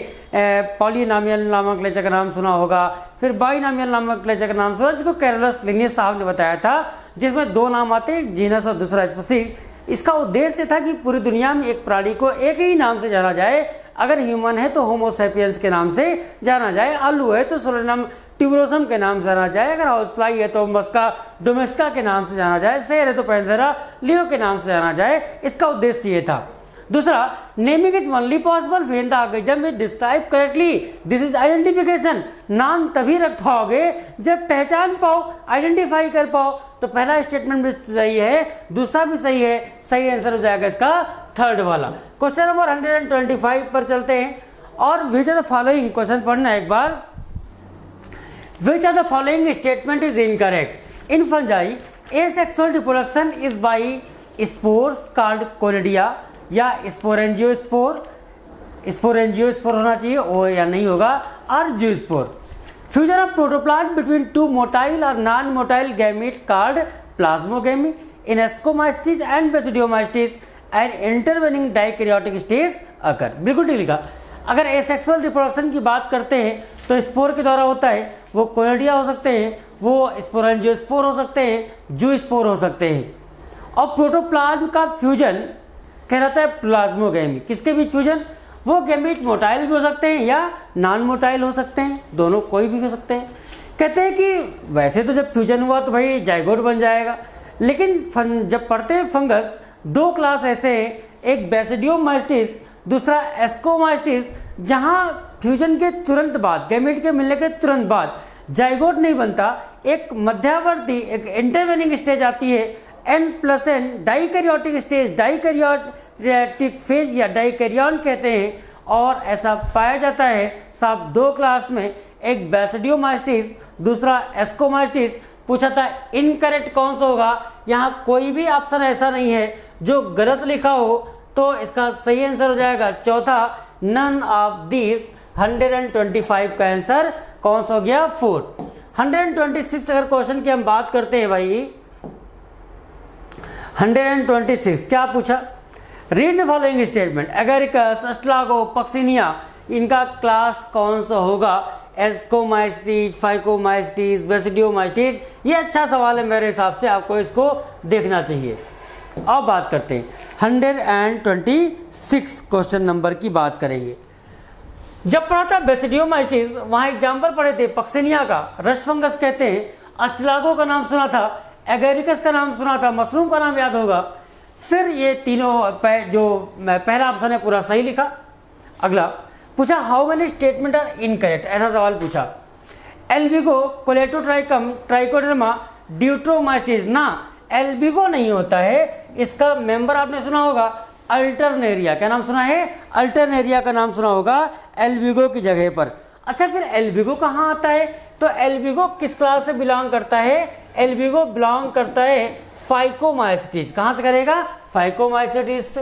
पॉलिनॉमियल नॉमेनक्लेचर का नाम सुना होगा, फिर बाइनॉमियल नॉमेनक्लेचर का नाम सुना जिसको कैरोलस लिनियस साहब ने बताया था, जिसमें 2 नाम आते हैं, जीनस और दूसरा स्पीसीज। इसका उद्देश्य था कि पूरी दुनिया में एक प्राणी को एक ही नाम से जाना जाए। अगर ह्यूमन है तो होमो सैपियंस के नाम से जाना जाए, आलू है तो सोलेनम ट्यूबरोसम के नाम से जाना जाए, अगर हाउस फ्लाई है तो मस्का डोमेस्टिका के नाम से जाना जाए, शेर है तो पैंथेरा लियो के नाम से जाना जाए। इसका उद्देश्य ये था। दूसरा, naming is only possible when the organism is describe correctly, this is identification. नाम तभी रख पाओगे जब पहचान पाओ, आइडेंटिफाई कर पाओ। तो पहला स्टेटमेंट भी सही है, दूसरा भी सही है, सही आंसर हो जाएगा इसका थर्ड वाला। क्वेश्चन नंबर 125 पर चलते हैं और which are the following, question पढ़ना एक बार। Which are the following statement is incorrect. In fungi asexual reproduction is by spores called conidia या स्पोरेंजियोस्पोर, स्पोरेंजियोस्पोर होना चाहिए, ओ या नहीं होगा, और zoospore. Fusion of protoplasm between two motile और non motile gamete called plasmogamy. In ascomycetes and basidiomycetes and intervening dikaryotic stage occur. बिल्कुल ठीक लिखा। अगर एसेक्सुअल रिप्रोडक्शन की बात करते हैं तो स्पोर के द्वारा होता है, वो कोलिडिया हो सकते हैं, वो स्पोरेंजियोस्पोर हो सकते हैं, जूस्पोर हो सकते हैं। और प्रोटोप्लाज्म का फ्यूजन कहलाता है प्लाज्मोगैमी। किसके बीच फ्यूजन? वो गैमीट मोटाइल भी हो सकते हैं या नॉन मोटाइल हो सकते हैं, दोनों कोई भी हो सकते हैं। कहते हैं कि वैसे तो जब फ्यूजन हुआ तो भाई जाइगोट बन जाएगा, लेकिन जब पढ़ते हैं फंगस, दो क्लास ऐसे हैं, एक बेसिडियोमाइस्टिस, दूसरा एस्कोमाइस्टिस, जहाँ फ्यूजन के तुरंत बाद, गैमीट के मिलने के तुरंत बाद जाइगोट नहीं बनता, एक मध्यावर्ती, एक इंटरवेनिंग स्टेज आती है, N+N dikaryotic stage, dikaryotic phase या डाइकैरियन कहते हैं। और ऐसा पाया जाता है साहब दो क्लास में, एक बेसिडियोमाइस्टिस, दूसरा एस्कोमाइस्टिस। पूछा था इनकरेक्ट कौन सा होगा, यहाँ कोई भी ऑप्शन ऐसा नहीं है जो गलत लिखा हो, तो इसका सही आंसर हो जाएगा चौथा, नन ऑफ दिस। 125 का आंसर कौन सा हो गया? 4। 126 अगर क्वेश्चन की हम बात करते हैं भाई, 126 क्या पूछा? Read the following statement. Agaricus, Ustilago, Puccinia, इनका क्लास कौन सा होगा? Ascomycetes, phycomycetes, basidiomycetes. ये अच्छा सवाल है मेरे हिसाब से, आपको इसको देखना चाहिए। अब बात करते हैं 126 क्वेश्चन नंबर की बात करेंगे। जब पढ़ा था बेसिडियोमाइस्टिस, वहाँ एग्जाम्पल पढ़े थे पक्सिनिया का, रस्ट फंगस कहते हैं, अस्ट्रागो का नाम सुना था, एगरिकस का नाम सुना था, मशरूम का नाम याद होगा। फिर ये तीनों जो पहला ऑप्शन है पूरा सही लिखा। अगला पूछा how many statement are incorrect, ऐसा सवाल पूछा। एल्बिगो, कोलेटोट्राइकम, ट्राइकोडर्मा, ड्यूट्रोमाइस्टिस, ना एल्बिगो नहीं होता है, इसका मेंबर आपने सुना होगा अल्टरनेरिया। क्या नाम सुना है? अल्टरनेरिया का नाम सुना होगा एल्बिगो की जगह पर। अच्छा, फिर एल्बिगो कहाँ आता है? तो एल्बिगो किस क्लास से बिलोंग करता है? एल्बिगो बिलोंग करता है फाइकोमाइस्टिस। कहाँ से करेगा? फाइकोमाइस्टिस से।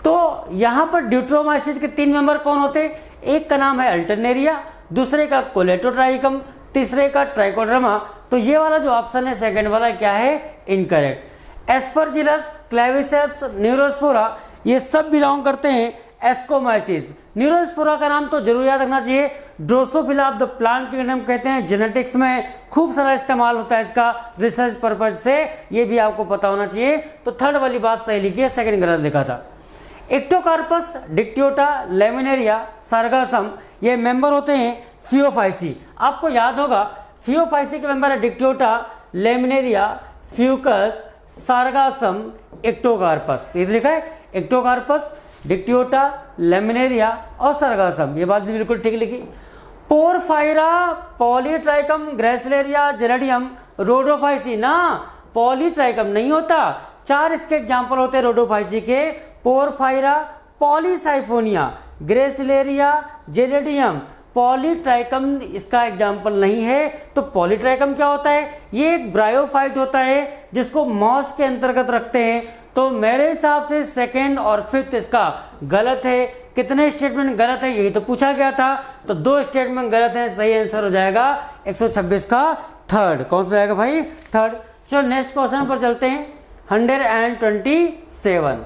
तो यहाँ पर ड्यूट्रोमाइस्टिस के 3 मेंबर कौन होते हैं? एक का नाम है अल्टरनेरिया, दूसरे का कोलेटोट्राइकम, तीसरे का ट्राइकोडर्मा। तो ये वाला जो ऑप्शन है सेकंड वाला क्या है? इनकरेक्ट। एस्परजिलस, क्लेविसेप्स, न्यूरोस्पोरा, ये सब बिलोंग करते हैं एस्कोमाइस्टिस। न्यूरोस्पोरा का नाम तो जरूर याद रखना चाहिए, Drosophila of the plant kingdom कहते हैं। जेनेटिक्स में खूब सारा इस्तेमाल होता है इसका रिसर्च पर्पज से, ये भी आपको पता होना चाहिए। तो थर्ड वाली बात सही लिखी है, सेकंड गलत लिखा था। एक्टोकार्पस, डिक्टियोटा, लेमिनेरिया, सार्गासम, ये मेंबर होते हैं फियोफाइसी। आपको याद होगा फियोफाइसी के मेंबर है डिक्टियोटा, लेमिनेरिया, फ्यूकस, सार्गासम, एक्टोकार्पस। तो लिखा है एक्टोकार्पस, डिक्टियोटा, लेमिनेरिया और सार्गासम, ये बात भी बिल्कुल ठीक लिखी। पोरफायरा, पॉलीट्राइकम, ग्रेसिलेरिया, जेरेडियम, रोडोफाइसी, ना पॉलीट्राइकम नहीं होता। 4 इसके एग्जाम्पल होते हैं रोडोफाइसी के, पोरफायरा, पॉलीसाइफोनिया, ग्रेसिलेरिया, जेरेडियम। पॉलीट्राइकम इसका एग्जाम्पल नहीं है। तो पॉलीट्राइकम क्या होता है? ये एक ब्रायोफाइट होता है जिसको मॉस के अंतर्गत रखते हैं। तो मेरे हिसाब से सेकेंड और फिफ्थ इसका गलत है। कितने स्टेटमेंट गलत है यही तो पूछा गया था, तो 2 स्टेटमेंट गलत है। सही आंसर हो जाएगा 126 का थर्ड। कौन सा जाएगा भाई? थर्ड। चलो नेक्स्ट क्वेश्चन पर चलते हैं। 127।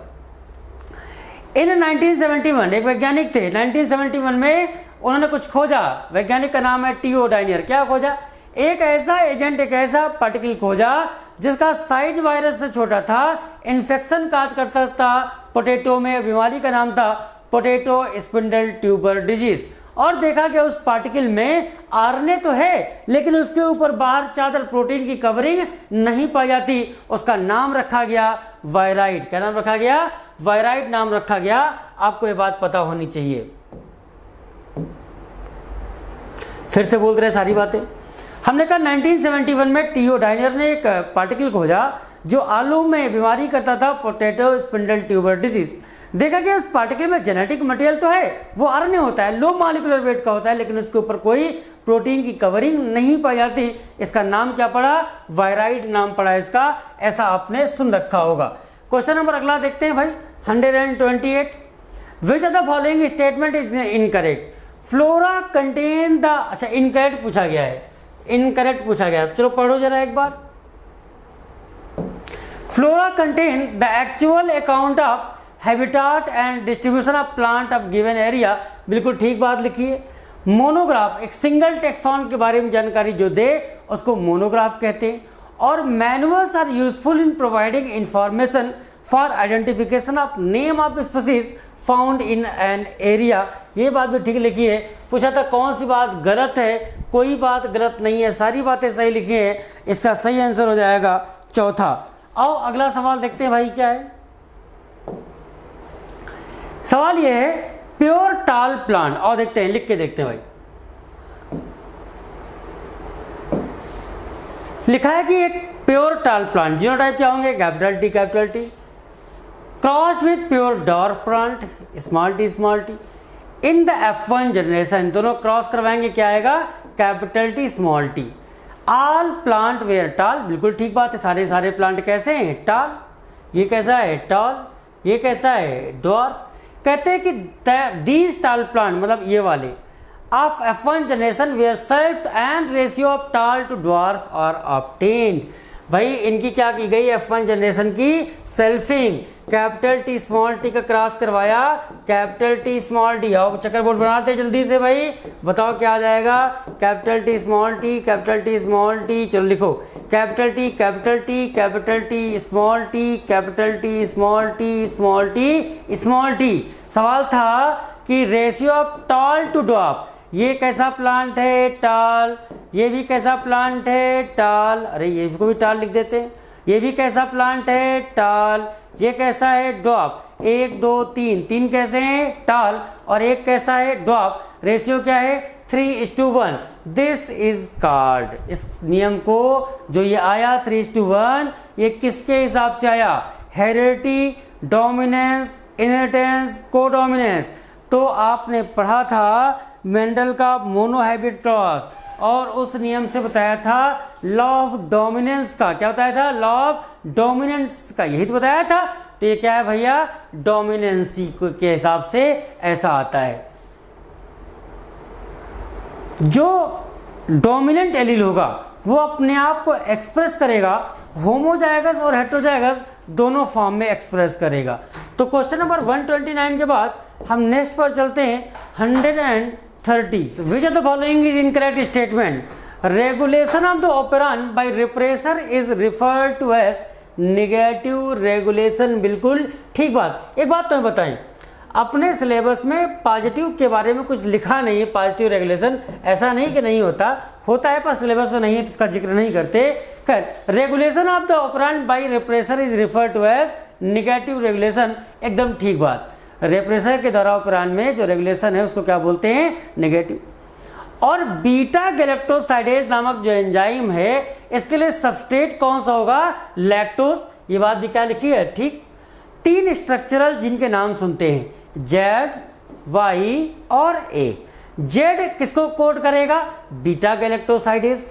इन 1971 एक वैज्ञानिक थे, 1971 में उन्होंने कुछ खोजा। वैज्ञानिक का नाम है टीओ डाइनियर। क्या खोजा? एक ऐसा एजेंट, एक ऐसा पार्टिकल खोजा जिसका साइज वायरस से छोटा था, इन्फेक्शन काज करता था पोटैटो में, बीमारी का नाम था पोटैटो स्पिंडल ट्यूबर डिजीज। और देखा गया उस पार्टिकल में आरएनए तो है लेकिन उसके ऊपर बाहर चादर प्रोटीन की कवरिंग नहीं पाई जाती, उसका नाम रखा गया वायराइड। क्या नाम रखा गया? वायराइड नाम रखा गया। आपको ये बात पता होनी चाहिए। फिर से बोल रहे सारी बातें। हमने कहा 1971 में टीओ डाइनर ने एक पार्टिकल खोजा जो आलू में बीमारी करता था, पोटैटो स्पिंडल ट्यूबर डिजीज। देखा कि उस पार्टिकल में जेनेटिक मटेरियल तो है, वो आरएनए होता है, लो मॉलिक्यूलर वेट का होता है, लेकिन उसके ऊपर कोई प्रोटीन की कवरिंग नहीं पाई जाती। इसका नाम क्या पड़ा? वायराइड नाम पड़ा इसका। ऐसा आपने सुन रखा होगा। क्वेश्चन नंबर अगला देखते हैं भाई, 128। विच of the following statement is incorrect? Flora contain the, अच्छा इनकरेक्ट पूछा गया है, इनकरेक्ट पूछा गया है। चलो पढ़ो जरा एक बार। Flora contain the actual account of habitat and distribution of plant of given area. बिल्कुल ठीक बात लिखी है। मोनोग्राफ, एक सिंगल टेक्सॉन के बारे में जानकारी जो दे उसको मोनोग्राफ कहते हैं। और manuals are useful in providing information for identification of name of species found in an area. ये बात भी ठीक लिखी है। पूछा था कौन सी बात गलत है? कोई बात गलत नहीं है, सारी बातें सही लिखी हैं। इसका सही आंसर हो जाएगा चौथा। आओ अगला सवाल देखते हैं भाई, क्या है सवाल? ये है प्योर टाल प्लांट। और देखते हैं, लिख के देखते हैं भाई। लिखा है कि एक प्योर टाल प्लांट, जीनोटाइप क्या होंगे? Capital T capital T, cross with pure dwarf plant small T, in the F1 generation. दोनों क्रॉस करवाएंगे, क्या आएगा? Capital T small T. All plant were tall. बिल्कुल ठीक बात है। सारे प्लांट कैसे हैं? टाल। ये कैसा है? टॉल। ये कैसा है? डॉर्फ। कहते हैं कि दीज टाल प्लांट, मतलब ये वाले, of F1 generation were self and ratio of tall to dwarf are obtained. भाई इनकी क्या की गई? F1 जनरेशन की selfing. Capital T small T का क्रॉस करवाया, कैपिटल टी स्मॉल टी। आओ चक्कर बोर्ड बनाते हैं जल्दी से भाई, बताओ क्या आ जाएगा? Capital T small T, capital T small T. चलो लिखो, capital T capital T, capital T small T, capital T small T, small T small T. सवाल था कि ratio of tall to dwarf. ये कैसा प्लांट है? टाल। ये भी कैसा प्लांट है? टाल। अरे ये इसको भी टाल लिख देते हैं। ये भी कैसा प्लांट है? टाल। ये कैसा है? डॉर्फ। 1 2 3, 3 कैसे हैं? टाल। और एक कैसा है? डॉर्फ। रेशियो क्या है? 3:1। दिस इज कॉल्ड, इस नियम को जो ये आया 3:1, ये किसके हिसाब से आया? Heredity, dominance, inheritance, codominance. तो आपने पढ़ा था मेंडल का मोनोहाइब्रिड क्रॉस, और उस नियम से बताया था लॉ ऑफ डोमिनेंस का। क्या बताया था? लॉ ऑफ डोमिनेंस का, यही तो बताया था। तो ये क्या है भैया? डोमिनेंसी के हिसाब से ऐसा आता है। जो डोमिनेंट एलील होगा वो अपने आप को एक्सप्रेस करेगा, होमोजाइगस और हेटेरोजाइगस दोनों फॉर्म में एक्सप्रेस करेगा। तो क्वेश्चन नंबर 129 के बाद हम नेक्स्ट पर चलते हैं 130। Which of the following is incorrect statement? Regulation of the operon by repressor is referred to as negative regulation. बिल्कुल ठीक बात। एक बात तो बताएं, अपने सिलेबस में पॉजिटिव के बारे में कुछ लिखा नहीं है। पॉजिटिव रेगुलेशन ऐसा नहीं कि नहीं होता, होता है, पर सिलेबस में नहीं है तो इसका जिक्र नहीं करते। खैर, regulation of the operon by repressor is referred to as negative regulation. एकदम ठीक बात। रेप्रेसर के द्वारा ऑपरेंड में जो रेगुलेशन है उसको क्या बोलते हैं? नेगेटिव। और बीटा गैलेक्टोसाइडेज नामक जो एंजाइम है, इसके लिए सबस्ट्रेट कौन सा होगा? लैक्टोज। ये बात भी क्या लिखी है? ठीक। 3 स्ट्रक्चरल जिनके नाम सुनते हैं, जेड, वाई और ए। जेड किसको कोड करेगा? Beta galactosidase.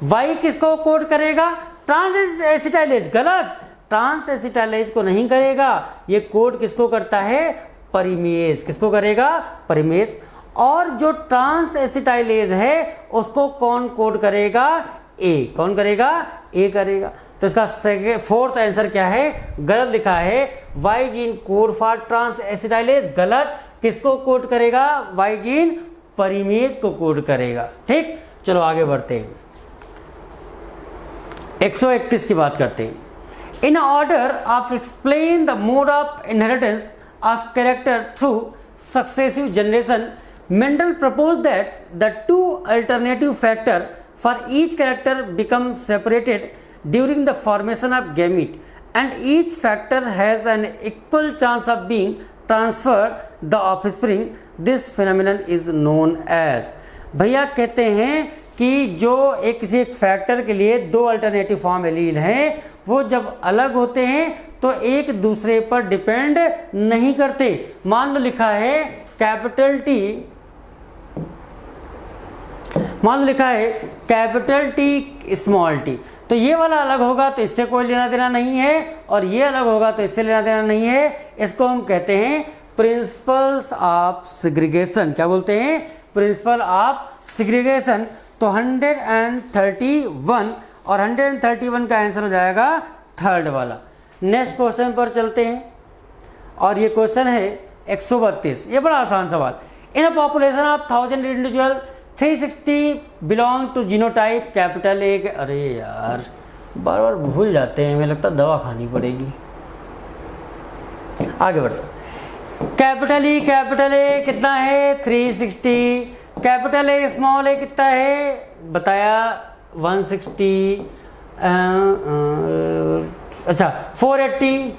वाई किसको कोड करेगा? Transacetylase. गलत, ट्रांस एसिटाइलेज को नहीं करेगा। ये कोड किसको करता है? परिमेज। किसको करेगा? परिमेज। और जो ट्रांस एसिटाइलेज है उसको कौन कोड करेगा? ए। कौन करेगा? ए करेगा। तो इसका फोर्थ आंसर क्या है? गलत लिखा है। Y gene code for transacetylase. गलत। किसको कोड करेगा? वाई जीन परिमेज को कोड करेगा। ठीक, चलो आगे बढ़ते हैं। 131 की बात करते हैं। In order of explain the mode of inheritance of character through successive generation, Mendel proposed that the two alternative factor for each character become separated during the formation of gamete, and each factor has an equal chance of being transferred the offspring. This phenomenon is known as, भैया कहते हैं कि जो किसी एक फैक्टर के लिए दो अल्टरनेटिव फॉर्म एलील हैं वो जब अलग होते हैं तो एक दूसरे पर डिपेंड नहीं करते। मान लो लिखा है कैपिटल टी, मान लो लिखा है कैपिटल टी स्मॉल टी, तो ये वाला अलग होगा तो इससे कोई लेना देना नहीं है, और ये अलग होगा तो इससे लेना देना नहीं है। इसको हम कहते हैं प्रिंसिपल्स ऑफ सेग्रीगेशन। क्या बोलते हैं? Principle of segregation. तो 131 और 131 का आंसर हो जाएगा थर्ड वाला। नेक्स्ट क्वेश्चन पर चलते हैं, और ये क्वेश्चन है 132। ये बड़ा आसान सवाल। In a population of 1000 individual 360 belong to genotype capital A. अरे यार बार बार भूल जाते हैं, हमें लगता है दवा खानी पड़ेगी। आगे बढ़ते। कैपिटल ए कितना है? 360। कैपिटल ए स्मॉल ए कितना है? बताया 160। अच्छा 480,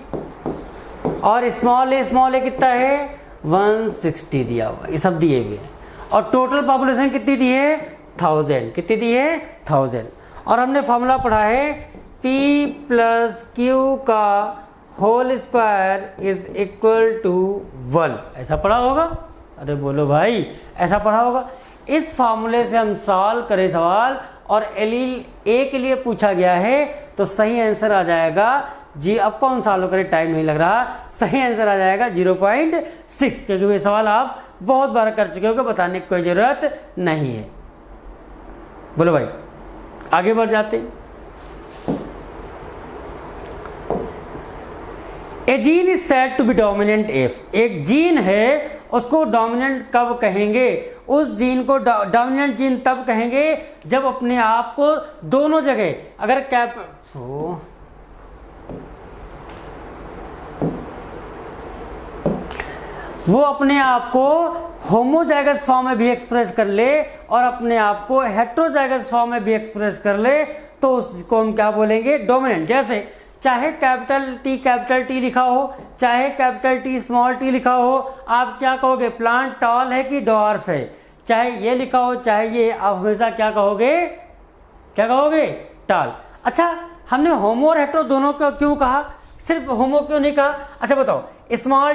और स्मॉल ए कितना है? 160 दिया हुआ। ये सब दिए हुए हैं, और टोटल पॉपुलेशन कितनी दी है? 1000। कितनी दी है? 1000। और हमने फॉर्मूला पढ़ा है P प्लस Q का whole square is equal to 1। ऐसा पढ़ा होगा? अरे बोलो भाई, ऐसा पढ़ा होगा। इस फार्मूले से हम सॉल्व करें सवाल, और एलील ए के लिए पूछा गया है, तो सही आंसर आ जाएगा जी। अब कौन सॉल्व करे, टाइम नहीं लग रहा। सही आंसर आ जाएगा 0.6, क्योंकि ये सवाल आप बहुत बार कर चुके हो, कि बताने की कोई जरूरत नहीं है। बोलो भाई, आगे बढ़ जाते हैं। A gene is said to be dominant if. एक जीन है, उसको डोमिनेंट कब कहेंगे? उस जीन को डोमिनेंट जीन तब कहेंगे जब अपने आप को दोनों जगह, अगर वो अपने आप को होमोजाइगस फॉर्म में भी एक्सप्रेस कर ले और अपने आप को हेट्रोजाइगस फॉर्म में भी एक्सप्रेस कर ले, तो उसको हम क्या बोलेंगे? डोमिनेंट। जैसे चाहे कैपिटल टी लिखा हो, चाहे कैपिटल टी स्मॉल टी लिखा हो, आप क्या कहोगे? प्लांट टॉल है कि डॉर्फ है? चाहे ये लिखा हो चाहे ये, आप हमेशा क्या कहोगे? क्या कहोगे? टॉल। अच्छा, हमने होमो और हेट्रो दोनों को क्यों कहा? सिर्फ होमो क्यों नहीं कहा? अच्छा बताओ, स्मॉल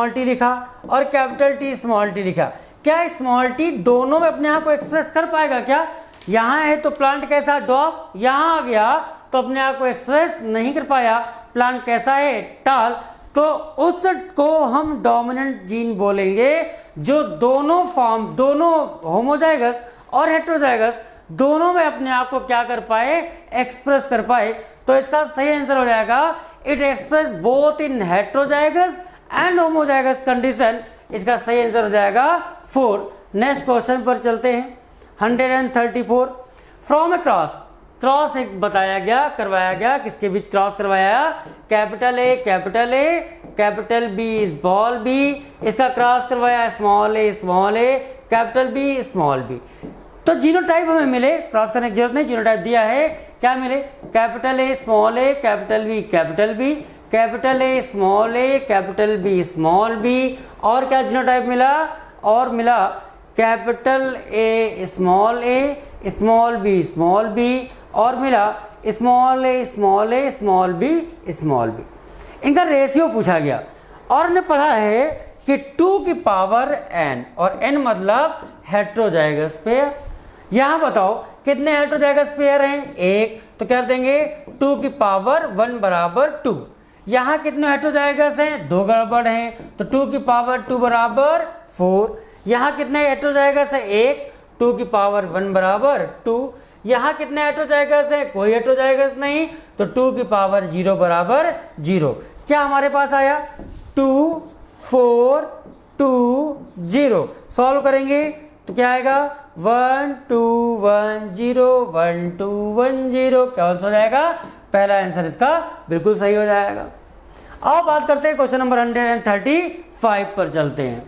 टी लिखा और कैपिटल टी स्मॉल टी लिखा, क्या स्मॉल टी दोनों में अपने आप को एक्सप्रेस कर पाएगा क्या? यहाँ है तो प्लांट कैसा? डॉर्फ। यहाँ आ गया तो अपने आप को एक्सप्रेस नहीं कर पाया। प्लांट कैसा है? टॉल। तो उसको हम डोमिनेंट जीन बोलेंगे जो दोनों फॉर्म, दोनों होमोजाइगस और हेट्रोजाइगस, दोनों में अपने आप को क्या कर पाए? एक्सप्रेस कर पाए। तो इसका सही आंसर हो जाएगा it express both in heterozygous and homozygous condition. इसका सही आंसर हो जाएगा 4। नेक्स्ट क्वेश्चन पर चलते हैं। 134 फ्रॉम ए क्रॉस एक बताया गया, करवाया गया, किसके बीच क्रॉस करवाया? Capital A capital B small B, इसका क्रॉस करवाया small A capital B small B. तो जीनोटाइप हमें मिले, क्रॉस करने की जरूरत नहीं, जीनोटाइप दिया है। क्या मिले? Capital A capital B capital A capital B small B. और क्या जीनोटाइप मिला? और मिला कैपिटल ए स्मॉल बी, और मिला स्मॉल ए स्मॉल बी। इनका रेशियो पूछा गया, और हमने पढ़ा है कि 2 की पावर n, और n मतलब हेट्रोजाइगस पेयर। यहां बताओ कितने हेट्रोजाइगस पेयर हैं? 1, तो क्या देंगे? 2 की पावर 1 बराबर 2। यहां कितने हेट्रोजाइगस हैं? 2 गड़बड़ हैं, तो 2 की पावर 2 बराबर 4। यहां कितने हेट्रोजाइगस है? 1, 2 की पावर 1 बराबर 2। यहां कितने हेट्रोजाइगस है? कोई हेट्रोजाइगस नहीं, तो 2 की पावर 0 बराबर 0। क्या हमारे पास आया? 2 4 2 0। सॉल्व करेंगे तो क्या आएगा? 1 2 1 0 1 2 1 0 क्या हो जाएगा? पहला आंसर इसका बिल्कुल सही हो जाएगा। अब बात करते हैं क्वेश्चन नंबर 135 पर चलते हैं।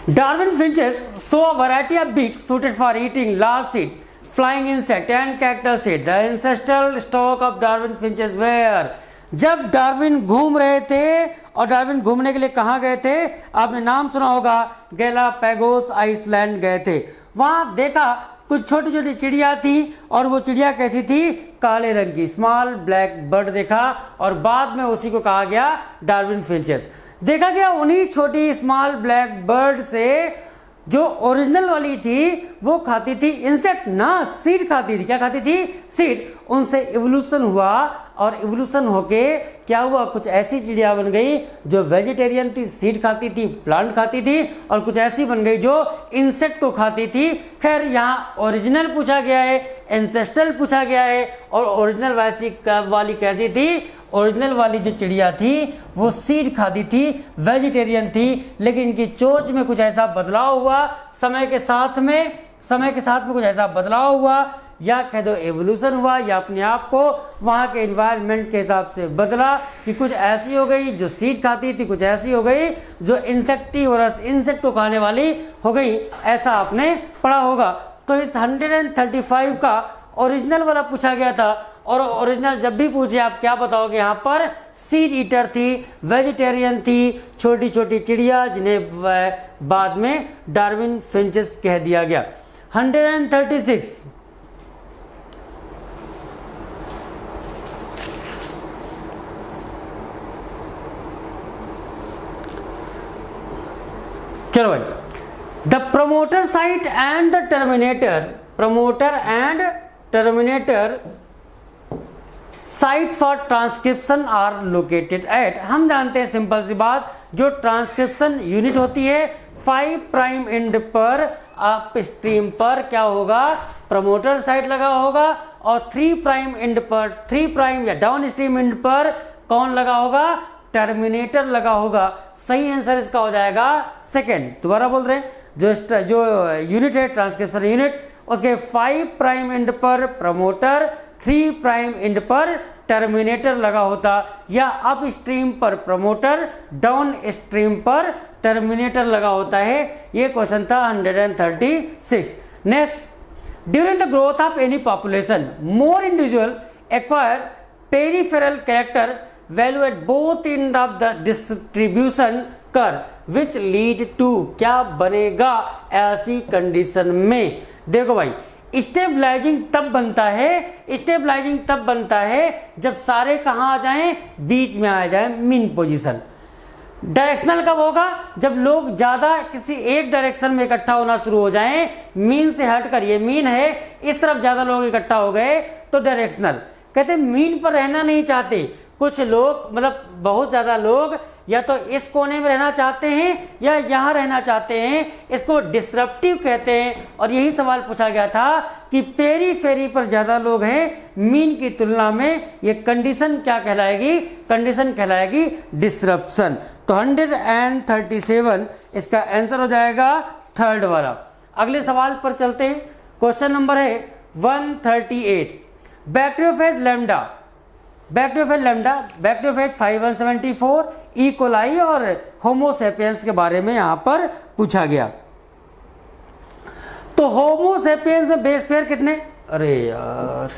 Darwin finches saw a variety of beaks suited for eating large seed, flying insect and cactus seed. The ancestral stock of Darwin finches were? जब डार्विन घूम रहे थे, और डार्विन घूमने के लिए कहाँ गए थे? आपने नाम सुना होगा, गैलापागोस आइसलैंड गए थे। वहाँ देखा कुछ छोटी छोटी चिड़िया थी, और वो चिड़िया कैसी थी? काले रंग की, स्मॉल ब्लैक बर्ड देखा, और बाद में उसी को कहा गया डार्विन फिंचेस। देखा गया उन्हीं छोटी स्मॉल ब्लैक बर्ड से जो ओरिजिनल वाली थी वो खाती थी इंसेक्ट ना, सीड खाती थी। क्या खाती थी? सीड। उनसे इवोल्यूशन हुआ, और इवोल्यूशन होके क्या हुआ? कुछ ऐसी चिड़िया बन गई जो वेजिटेरियन थी, सीड खाती थी, प्लांट खाती थी, और कुछ ऐसी बन गई जो इंसेक्ट को खाती थी। खैर यहाँ ओरिजिनल पूछा गया है, एंसेस्ट्रल पूछा गया है, और ओरिजिनल वाली कैसी थी? ओरिजिनल वाली जो चिड़िया थी वो सीड खाती थी, वेजिटेरियन थी, लेकिन इनकी चोंच में कुछ ऐसा बदलाव हुआ समय के साथ में कुछ ऐसा बदलाव हुआ, या कह दो एवोल्यूशन हुआ, या अपने आप को वहाँ के एनवायरनमेंट के हिसाब से बदला कि कुछ ऐसी हो गई जो सीड खाती थी, कुछ ऐसी हो गई जो इंसेक्टिवोरस, इंसेक्ट को खाने वाली हो गई। ऐसा आपने पढ़ा होगा। तो इस 135 का ओरिजिनल वाला पूछा गया था, और ओरिजिनल जब भी पूछे आप क्या बताओगे? यहाँ पर सीड ईटर थी, वेजिटेरियन थी, छोटी छोटी चिड़िया, जिन्हें बाद में डार्विन फिंचेस कह दिया गया। 136 चलो भाई, the promoter site and the terminator site for transcription are located at. हम जानते हैं सिंपल सी बात, जो ट्रांसक्रिप्शन यूनिट होती है 5 प्राइम एंड पर अप स्ट्रीम पर क्या होगा? प्रमोटर साइट लगा होगा, और 3 प्राइम एंड पर, 3 प्राइम या डाउन स्ट्रीम एंड पर कौन लगा होगा? टर्मिनेटर लगा होगा। सही आंसर इसका हो जाएगा सेकेंड। दोबारा बोल रहे हैं, जो यूनिट है ट्रांसक्रिप्शन यूनिट, उसके 5 प्राइम एंड पर प्रमोटर, 3 प्राइम एंड पर टर्मिनेटर लगा होता, या अप स्ट्रीम पर प्रमोटर, डाउन स्ट्रीम पर टर्मिनेटर लगा होता है। ये क्वेश्चन था 136। Next, during the growth of any population more individual acquire peripheral character value at both end of the distribution कर विच लीड टू। क्या बनेगा ऐसी कंडीशन में? देखो भाई, स्टेबलाइजिंग तब बनता है जब सारे कहाँ आ जाएं? बीच में आ जाएं, मीन पोजीशन। डायरेक्शनल कब होगा? जब लोग ज्यादा किसी एक डायरेक्शन में इकट्ठा होना शुरू हो जाएं, मीन से हटकर, ये मीन है, इस तरफ ज्यादा लोग इकट्ठा हो गए तो डायरेक्शनल। कहते मीन पर रहना नहीं चाहते कुछ लोग, मतलब बहुत ज्यादा लोग या तो इस कोने में रहना चाहते हैं या यहाँ रहना चाहते हैं, इसको डिसरप्टिव कहते हैं। और यही सवाल पूछा गया था कि पेरीफेरी पर ज़्यादा लोग हैं मीन की तुलना में, ये कंडीशन क्या कहलाएगी? कंडीशन कहलाएगी डिसरप्शन। तो 137 इसका आंसर हो जाएगा थर्ड वाला। अगले सवाल पर चलते हैं। क्वेश्चन नंबर है 138। Bacteriophage lambda, bacteriophage 5174, E coli और होमोसेपियंस के बारे में यहां पर पूछा गया। तो होमोसेपियंस में बेस पेयर कितने? अरे यार,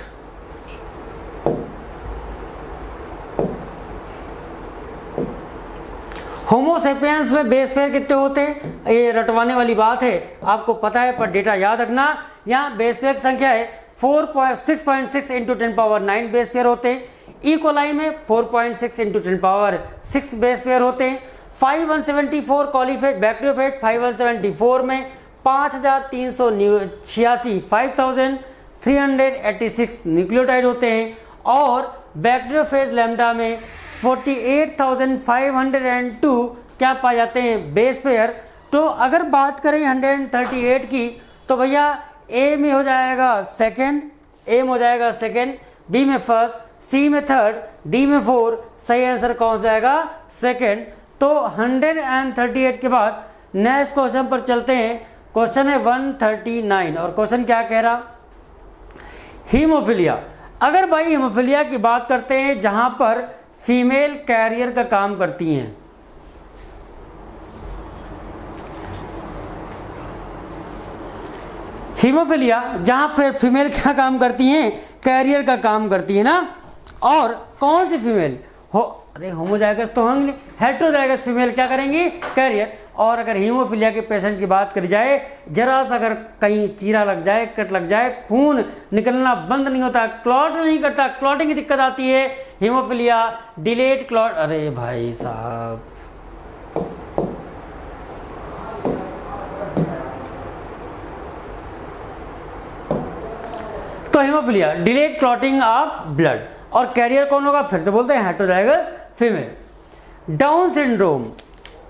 होमोसेपियंस में बेस पेयर कितने होते हैं? ये रटवाने वाली बात है, आपको पता है, पर डेटा याद रखना। यहाँ बेस पेयर की संख्या है 6.6 इंटू 10 पावर 9 बेस पेयर होते हैं। ई कोलाई में 4.6 इंटू 10 पावर 6 बेस पेयर होते हैं। 5174 कॉलीफेज बैक्टीरियोफेज 5174 में 5386 5386 न्यूक्लियोटाइड होते हैं, और बैक्टीरियोफेज लैम्डा में 48,502 क्या पाए जाते हैं? Base pair. तो अगर बात करें 138 की, तो भैया ए में हो जाएगा सेकेंड, बी में फर्स्ट, सी में थर्ड, डी में फोर। सही आंसर कौन सा जाएगा? सेकेंड। तो 138 के बाद नेक्स्ट क्वेश्चन पर चलते हैं। क्वेश्चन है 139 और क्वेश्चन क्या कह रहा, हीमोफीलिया। अगर भाई हीमोफीलिया की बात करते हैं जहां पर फीमेल कैरियर का काम करती हैं, हीमोफीलिया जहां पर फीमेल क्या काम करती हैं, कैरियर का काम करती है ना। और कौन सी फीमेल हो, अरे होमोजाइगस तो होंगे, हेटेरोजाइगस फीमेल क्या करेंगी, कैरियर। और अगर हीमोफीलिया के पेशेंट की बात करी जाए, जरा सा अगर कहीं चीरा लग जाए, कट लग जाए, खून निकलना बंद नहीं होता, क्लॉट नहीं करता, क्लॉटिंग की दिक्कत आती है, हीमोफीलिया डिलेड क्लॉट। अरे भाई साहब, तो haemophilia delayed clotting of blood. और कैरियर कौन होगा, फिर से बोलते हैं heterozygous female. Down syndrome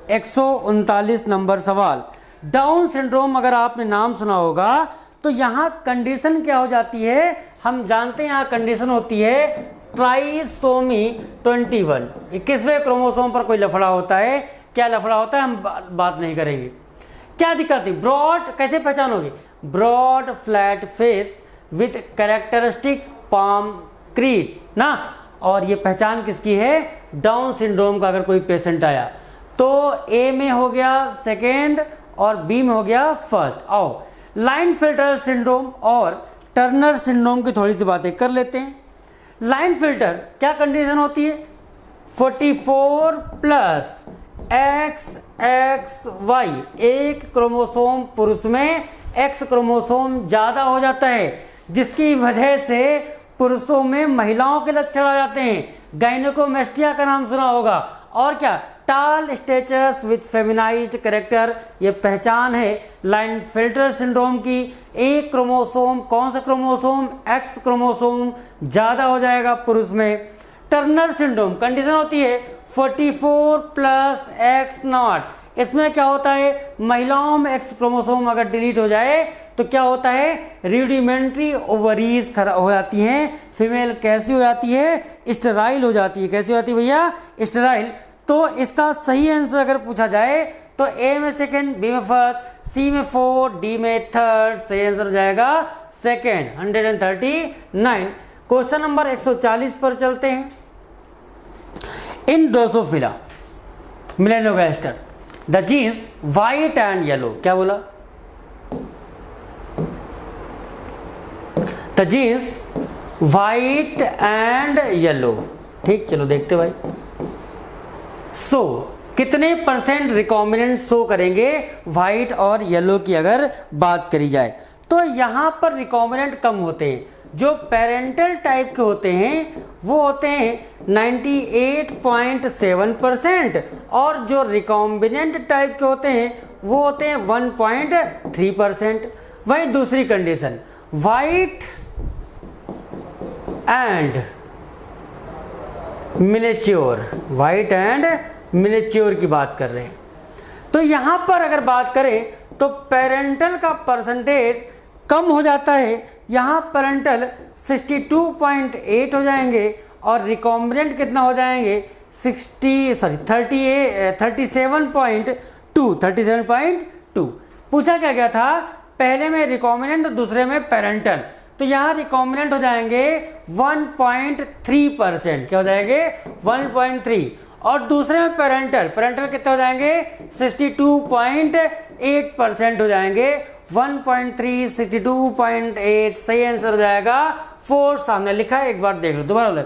139 number सवाल। डाउन सिंड्रोम अगर आपने नाम सुना होगा तो यहाँ कंडीशन क्या हो जाती है, हम जानते हैं यहाँ कंडीशन होती है ट्राइसोमी 21, 21वें क्रोमोसोम पर कोई लफड़ा होता है। क्या लफड़ा होता है हम बात नहीं करेंगे। क्या दिक्कत है, ब्रॉड कैसे पहचानोगे, broad flat face with characteristic palm crease ना। और ये पहचान किसकी है, डाउन सिंड्रोम का। अगर कोई पेशेंट आया तो ए में हो गया सेकेंड और बी में हो गया फर्स्ट। आओ लाइन फिल्टर सिंड्रोम और टर्नर सिंड्रोम की थोड़ी सी बातें कर लेते हैं। लाइन फिल्टर क्या कंडीशन होती है, 44 प्लस XXY, एक क्रोमोसोम पुरुष में X क्रोमोसोम ज्यादा हो जाता है, जिसकी वजह से पुरुषों में महिलाओं के लक्षण आ जाते हैं। गाइनेकोमेस्टिया का नाम सुना होगा। और क्या, टाल स्टेचर्स विथ फेमिनाइज्ड कैरेक्टर, ये पहचान है लाइन फिल्टर सिंड्रोम की। एक क्रोमोसोम, कौन सा क्रोमोसोम, X क्रोमोसोम ज्यादा हो जाएगा पुरुष में। टर्नर सिंड्रोम कंडीशन होती है 44 प्लस X0। इसमें क्या होता है, महिलाओं में X क्रोमोसोम अगर डिलीट हो जाए तो क्या होता है, रूडिमेंट्री ओवरीज हो जाती हैं। फीमेल कैसी हो जाती है, स्टेराइल हो जाती है। कैसी हो जाती है भैया, स्टेराइल। तो इसका सही आंसर अगर पूछा जाए तो ए में सेकेंड, बी में फर्स्ट, सी में 4, डी में थर्ड। सही आंसर हो जाएगा सेकेंड, 139। क्वेश्चन नंबर 140 पर चलते हैं। In Drosophila melanogaster the genes white and yellow, क्या बोला, the genes white and yellow. ठीक, चलो देखते भाई। सो कितने परसेंट रिकॉम्बिनेंट शो करेंगे व्हाइट और येलो की अगर बात करी जाए, तो यहां पर रिकॉम्बिनेंट कम होते हैं। जो पेरेंटल टाइप के होते हैं वो होते हैं 98.7%, और जो रिकॉम्बिनेंट टाइप के होते हैं वो होते हैं 1.3%। वही दूसरी condition, white and miniature, white and miniature की बात कर रहे हैं। तो यहां पर अगर बात करें तो पेरेंटल का परसेंटेज कम हो जाता है। यहां पेरेंटल 62.8 हो जाएंगे और रिकॉम्बिनेंट कितना हो जाएंगे 37.2। पूछा क्या गया था, पहले में रिकॉम्बिनेंट और दूसरे में पेरेंटल। तो यहाँ रिकॉम्बिनेंट हो जाएंगे 1.3%। क्या हो जाएंगे 1.3, और दूसरे में पेरेंटल कितने हो जाएंगे 62.8% हो जाएंगे। 1.3 62.8 सही आंसर हो जाएगा 4, सामने लिखा है, एक बार देख लो दोबारा बोले।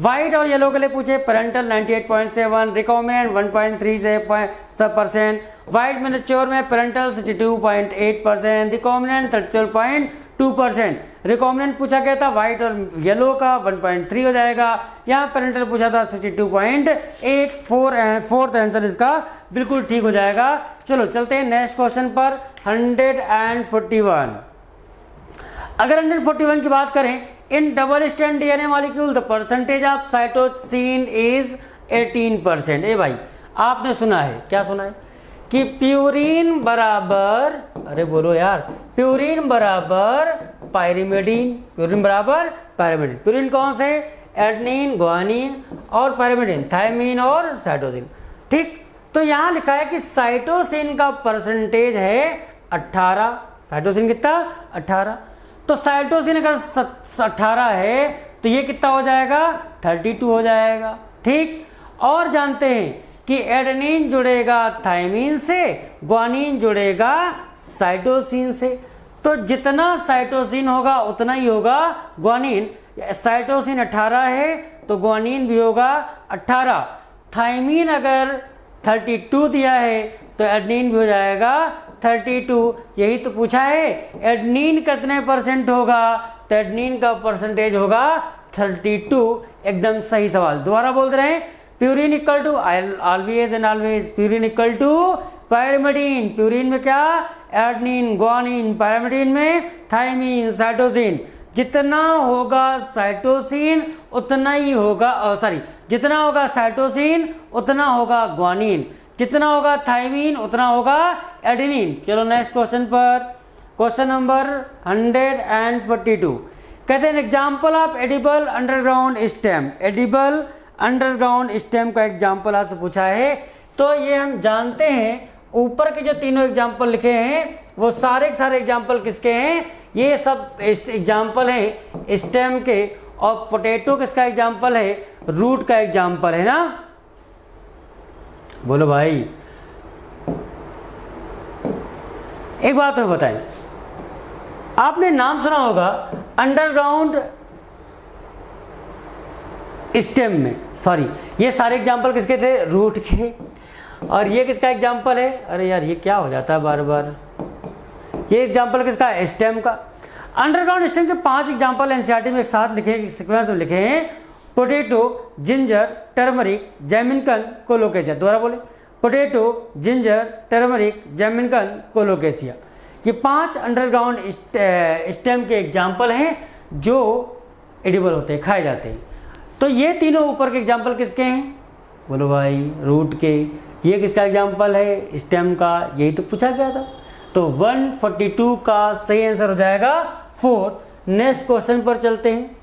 व्हाइट और येलो के लिए पूछे, पेरेंटल 98.7, रिकॉम्बिनेंट 1.3%, व्हाइट मिनिच्योर में पेरेंटल 62.8%, रिकॉम्बिनेंट 37.2%। रिकॉम्बिनेंट पूछा गया था व्हाइट और येलो का 1.3 हो जाएगा। यहाँ पेरेंटल पूछा था 62.8। फोर्थ आंसर इसका बिल्कुल ठीक हो जाएगा। चलो चलते हैं नेक्स्ट क्वेश्चन पर, 141। अगर 141 की बात करें, in double strand DNA molecule the percentage of cytosine is 18%। ए भाई आपने सुना है, क्या सुना है कि प्यूरिन बराबर, अरे बोलो यार, प्यूरिन बराबर पायरिमिडीन, प्यूरिन बराबर पायरिमिडीन। प्यूरिन कौन से, एडेनिन, ग्वानिन, और पायरिमिडीन थायमिन और साइटोसिन। ठीक, तो यहां लिखा है कि साइटोसिन का परसेंटेज है 18, साइटोसिन कितना 18। तो साइटोसिन अगर 18 है तो ये कितना हो जाएगा 32 हो जाएगा। ठीक, और जानते हैं कि एडेनिन जुड़ेगा थायमिन से, ग्वानिन जुड़ेगा साइटोसिन से। तो जितना साइटोसिन होगा उतना ही होगा ग्वानिन। साइटोसिन 18 है तो ग्वानिन भी होगा 18। थायमिन अगर 32 दिया है तो एडेनिन भी हो जाएगा 32। यही तो पूछा है, एडेनिन कितने परसेंट होगा, तो एडेनिन का परसेंटेज होगा 32। एकदम सही सवाल। दोबारा बोल रहे हैं, purine equal to always and always purine equal to pyrimidine. Purine में क्या एडेनिन, ग्वानिन, पायरिमिडीन में थायमिन, साइटोसिन। जितना होगा साइटोसिन उतना ही होगा जितना होगा साइटोसिन उतना होगा ग्वानिन, जितना होगा थायमिन उतना होगा एडेनिन। चलो नेक्स्ट क्वेश्चन पर, क्वेश्चन नंबर 142। कहते हैं example of edible underground stem. Edible underground stem का एग्जाम्पल आपसे पूछा है। तो ये हम जानते हैं, ऊपर के जो तीनों एग्जाम्पल लिखे हैं वो सारे के सारे एग्जाम्पल किसके हैं, ये सब एग्जाम्पल हैं स्टेम के। और पोटैटो किसका एग्जाम्पल है, रूट का एग्जाम्पल है ना। बोलो भाई, एक बात तो बताएं, आपने नाम सुना होगा अंडरग्राउंड स्टेम में, सॉरी ये सारे एग्जाम्पल किसके थे, रूट के। और ये किसका एग्जाम्पल है, अरे यार ये क्या हो जाता है बार बार, ये एग्जाम्पल किसका, स्टेम का। अंडरग्राउंड स्टेम के 5 एग्जाम्पल एनसीईआरटी में एक साथ लिखे, सीक्वेंस में लिखे हैं। पोटैटो, जिंजर, टर्मरिक, जैमिनकन, कोलोकेशिया। दोबारा बोले, पोटैटो, जिंजर, टर्मरिक, जैमिनकन, कोलोकेशिया। ये 5 अंडरग्राउंड स्टेम के एग्जाम्पल हैं जो एडिबल होते हैं, खाए जाते हैं। तो ये तीनों ऊपर के एग्जाम्पल किसके हैं, बोलो भाई, रूट के। ये किसका एग्जाम्पल है, स्टेम का। यही तो पूछा गया था। तो 142 का सही आंसर हो जाएगा 4। नेक्स्ट क्वेश्चन पर चलते हैं,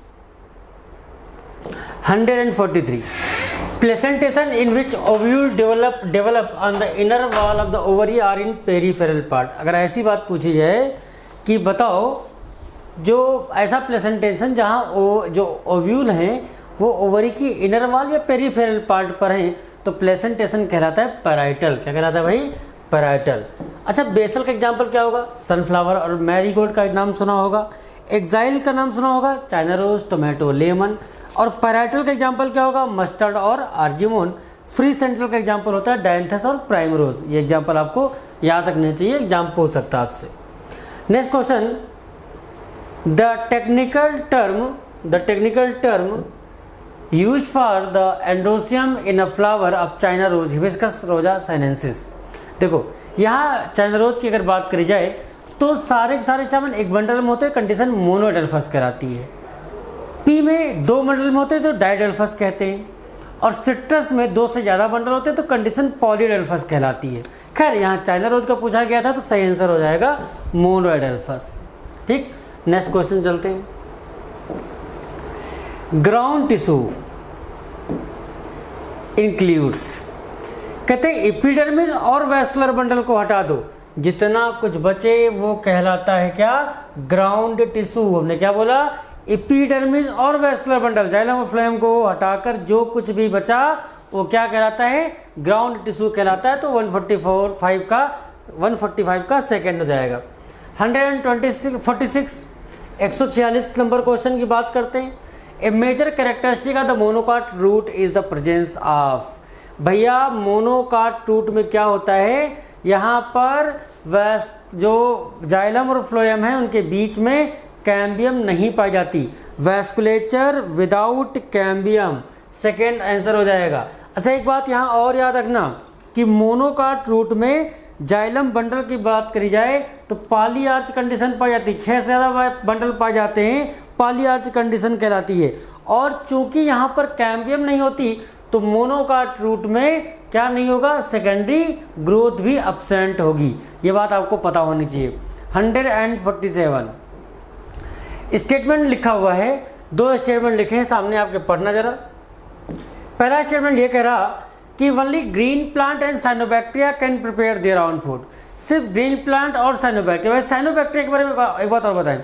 143। Placentation in which ovule develop on the inner wall of the ovary or in peripheral part. अगर ऐसी बात पूछी जाए कि बताओ जो ऐसा प्लेसेंटेशन जहाँ जो ओव्यूल हैं वो ओवरी की इनर वॉल या पेरीफेरल पार्ट पर हैं, तो प्लेसेंटेशन कहलाता है पैराइटल। क्या कहलाता है भाई, पैराइटल। अच्छा, बेसल का एग्जाम्पल क्या होगा, सनफ्लावर और मैरीगोल्ड का नाम सुना होगा। एक्साइल का नाम सुना होगा, चाइना रोज, टोमेटो, लेमन। और पैराइटल का एग्जाम्पल क्या होगा, मस्टर्ड और आर्जिमोन। फ्री सेंट्रल का एग्जाम्पल होता है डायंथस और प्राइमरोज। ये एग्जाम्पल आपको याद रखने चाहिए, एग्जाम पूछ सकता है आपसे। Next question, the technical term use for the androecium in a flower of China rose, hibiscus rosa sinensis. देखो यहाँ चाइना रोज की अगर बात करी जाए तो सारे के सारे स्टामेन एक बंडल में होते हैं, कंडीशन मोनोडेल्फस कहलाती है। पी में 2 बंडल में होते हैं तो डाइडेल्फस कहते हैं। और सिट्रस में 2 से ज़्यादा बंडल होते हैं तो कंडीशन पॉलीडेल्फस कहलाती है। खैर यहाँ चाइना रोज का पूछा गया था तो सही आंसर हो जाएगा मोनोडेल्फस। ठीक, नेक्स्ट क्वेश्चन चलते हैं। ग्राउंड टिश्यू इंक्लूड्स, कहते हैं एपिडर्मिस और वैस्कुलर बंडल को हटा दो, जितना कुछ बचे वो कहलाता है क्या, ग्राउंड टिश्यू। हमने क्या बोला, एपिडर्मिस और वैस्कुलर बंडल, जाइलम और फ्लोएम को हटाकर जो कुछ भी बचा वो क्या कहलाता है, ग्राउंड टिश्यू कहलाता है। तो 145 का सेकेंड हो जाएगा। 146 नंबर क्वेश्चन की बात करते हैं। A major characteristic of the monocot root is the presence of. भैया मोनोकाट रूट में क्या होता है, यहाँ पर जो जाइलम और फ्लोएम है उनके बीच में कैम्बियम नहीं पाई जाती। Vasculature without cambium, second answer हो जाएगा। अच्छा, एक बात यहाँ और याद रखना कि मोनोकाट रूट में जाइलम बंडल की बात करी जाए तो पॉली आर्च कंडीशन पाई जाती है। 6 से ज़्यादा बंडल पाए जाते हैं, पॉली आर्च कंडीशन कहलाती है। और चूंकि यहाँ पर कैम्बियम नहीं होती तो मोनोकाट रूट में क्या नहीं होगा, सेकेंडरी ग्रोथ भी अब्सेंट होगी। ये बात आपको पता होनी चाहिए। 147 स्टेटमेंट लिखा हुआ है, 2 स्टेटमेंट लिखे हैं सामने आपके, पढ़ना जरा। पहला स्टेटमेंट ये कह रहा कि only green plant and cyanobacteria can prepare their own food. सिर्फ ग्रीन प्लांट और साइनोबैक्टीरिया। वैसे साइनोबैक्टीरिया के बारे में एक बात और बताएं,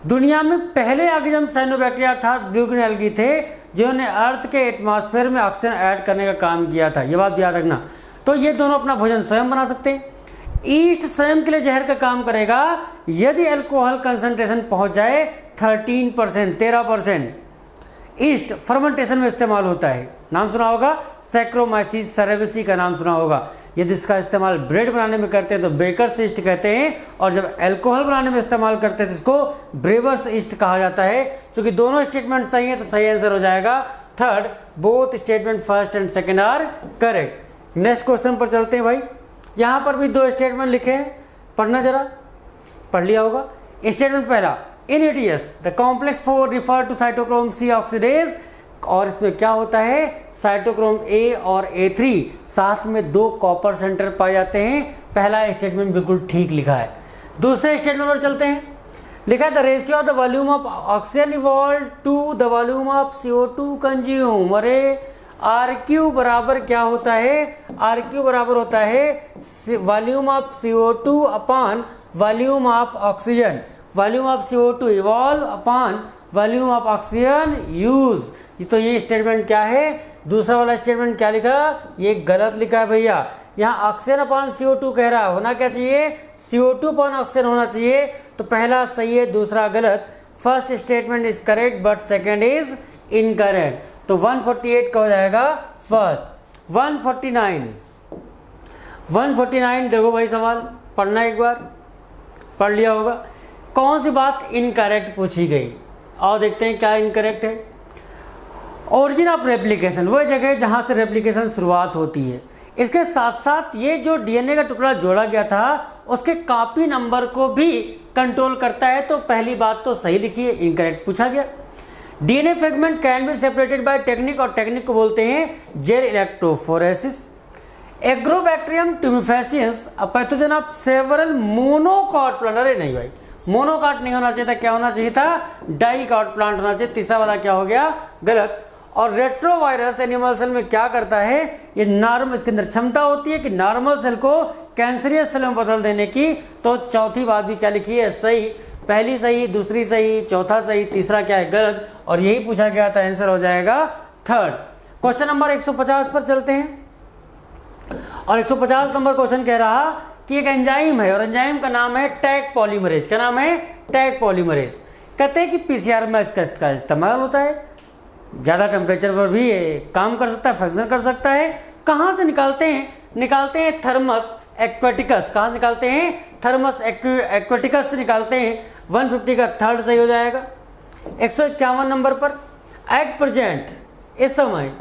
दुनिया में पहले ऑर्गेनिज्म साइनोबैक्टीरिया अर्थात ब्लू ग्रीन एल्गी थे जिन्होंने अर्थ के एटमॉस्फेयर में ऑक्सीजन ऐड करने का काम किया था, ये बात याद रखना। तो ये दोनों अपना भोजन स्वयं बना सकते हैं। ईस्ट स्वयं के लिए जहर का काम करेगा यदि अल्कोहल कंसंट्रेशन पहुंच जाए 13%। ईस्ट फर्मेंटेशन में इस्तेमाल होता है, नाम सुना होगा, सैक्रोमाइसिस सेरेविसी का नाम सुना होगा। यदि इसका इस्तेमाल ब्रेड बनाने में करते हैं तो बेकर्स ईस्ट कहते हैं, और जब अल्कोहल बनाने में इस्तेमाल करते हैं तो इसको ब्रेवर्स ईस्ट कहा जाता है। क्योंकि दोनों स्टेटमेंट सही है तो सही आंसर हो जाएगा third, both statement first and second are correct. Next question पर चलते हैं भाई। यहाँ पर भी दो स्टेटमेंट लिखे हैं, पढ़ना जरा, पढ़ लिया होगा। स्टेटमेंट पहला, in ETS the complex 4 refer to cytochrome c oxidase, और इसमें क्या होता है, साइटोक्रोम ए और A3 साथ में 2 कॉपर सेंटर पाए जाते हैं। पहला स्टेटमेंट बिल्कुल ठीक लिखा है। दूसरे स्टेटमेंट पर चलते हैं, लिखा है the ratio of the volume of oxygen evolve to the volume of CO2 consume. अरे RQ बराबर क्या होता है, RQ बराबर होता है volume of CO2 upon volume of oxygen. Volume of CO2 evolve upon volume of oxygen use. तो ये स्टेटमेंट क्या है, दूसरा वाला स्टेटमेंट क्या लिखा, ये गलत लिखा है भैया। यहाँ ऑक्सीजन अपॉन CO2 कह रहा है, होना क्या चाहिए, CO2 अपॉन ऑक्सीजन होना चाहिए। तो पहला सही है, दूसरा गलत। First statement is correct but second is incorrect. तो 148 का हो जाएगा फर्स्ट। 149 देखो भाई, सवाल पढ़ना एक बार, पढ़ लिया होगा। कौन सी बात इनकरेक्ट पूछी गई, और देखते हैं क्या इनकरेक्ट है। ओरिजिन ऑफ रेप्लिकेशन, वह जगह जहां से रेप्लिकेशन शुरुआत होती है। इसके साथ साथ ये जो डीएनए का टुकड़ा जोड़ा गया था उसके कॉपी नंबर को भी कंट्रोल करता है। तो पहली बात तो सही लिखी है, इनकरेक्ट पूछा गया। DNA fragment can be separated by technique, और टेक्निक को बोलते हैं gel electrophoresis. Agrobacterium tumefaciens a pathogen of several monocot plant. अरे नहीं भाई, मोनोकॉट नहीं होना चाहिए था, क्या होना चाहिए था, डाइकॉट प्लांट होना चाहिए। तीसरा वाला क्या हो गया, गलत। और रेट्रोवायरस एनिमल सेल में क्या करता है, ये नॉर्मल, इसके अंदर क्षमता होती है कि नॉर्मल सेल को कैंसरियस सेल में बदल देने की। तो चौथी बात भी क्या लिखी है, सही। पहली सही, दूसरी सही, चौथा सही, तीसरा क्या है, गलत। और यही पूछा गया था, आंसर हो जाएगा थर्ड। क्वेश्चन नंबर 150 पर चलते हैं। और 150 नंबर क्वेश्चन कह रहा कि एक एंजाइम है और एंजाइम का नाम है टैग पॉलीमरेज। क्या नाम है, टैग पॉलीमरेज। कहते हैं कि पीसीआर में इसका इस्तेमाल होता है, ज़्यादा टेम्परेचर पर भी काम कर सकता है, फंक्शन कर सकता है। कहाँ से निकालते हैं थर्मस एक्वेटिकस। कहाँ निकालते हैं, थर्मस एक्वेटिकस से निकालते हैं। 150 का थर्ड सही हो जाएगा। 151 नंबर पर, एट प्रेजेंट इस समय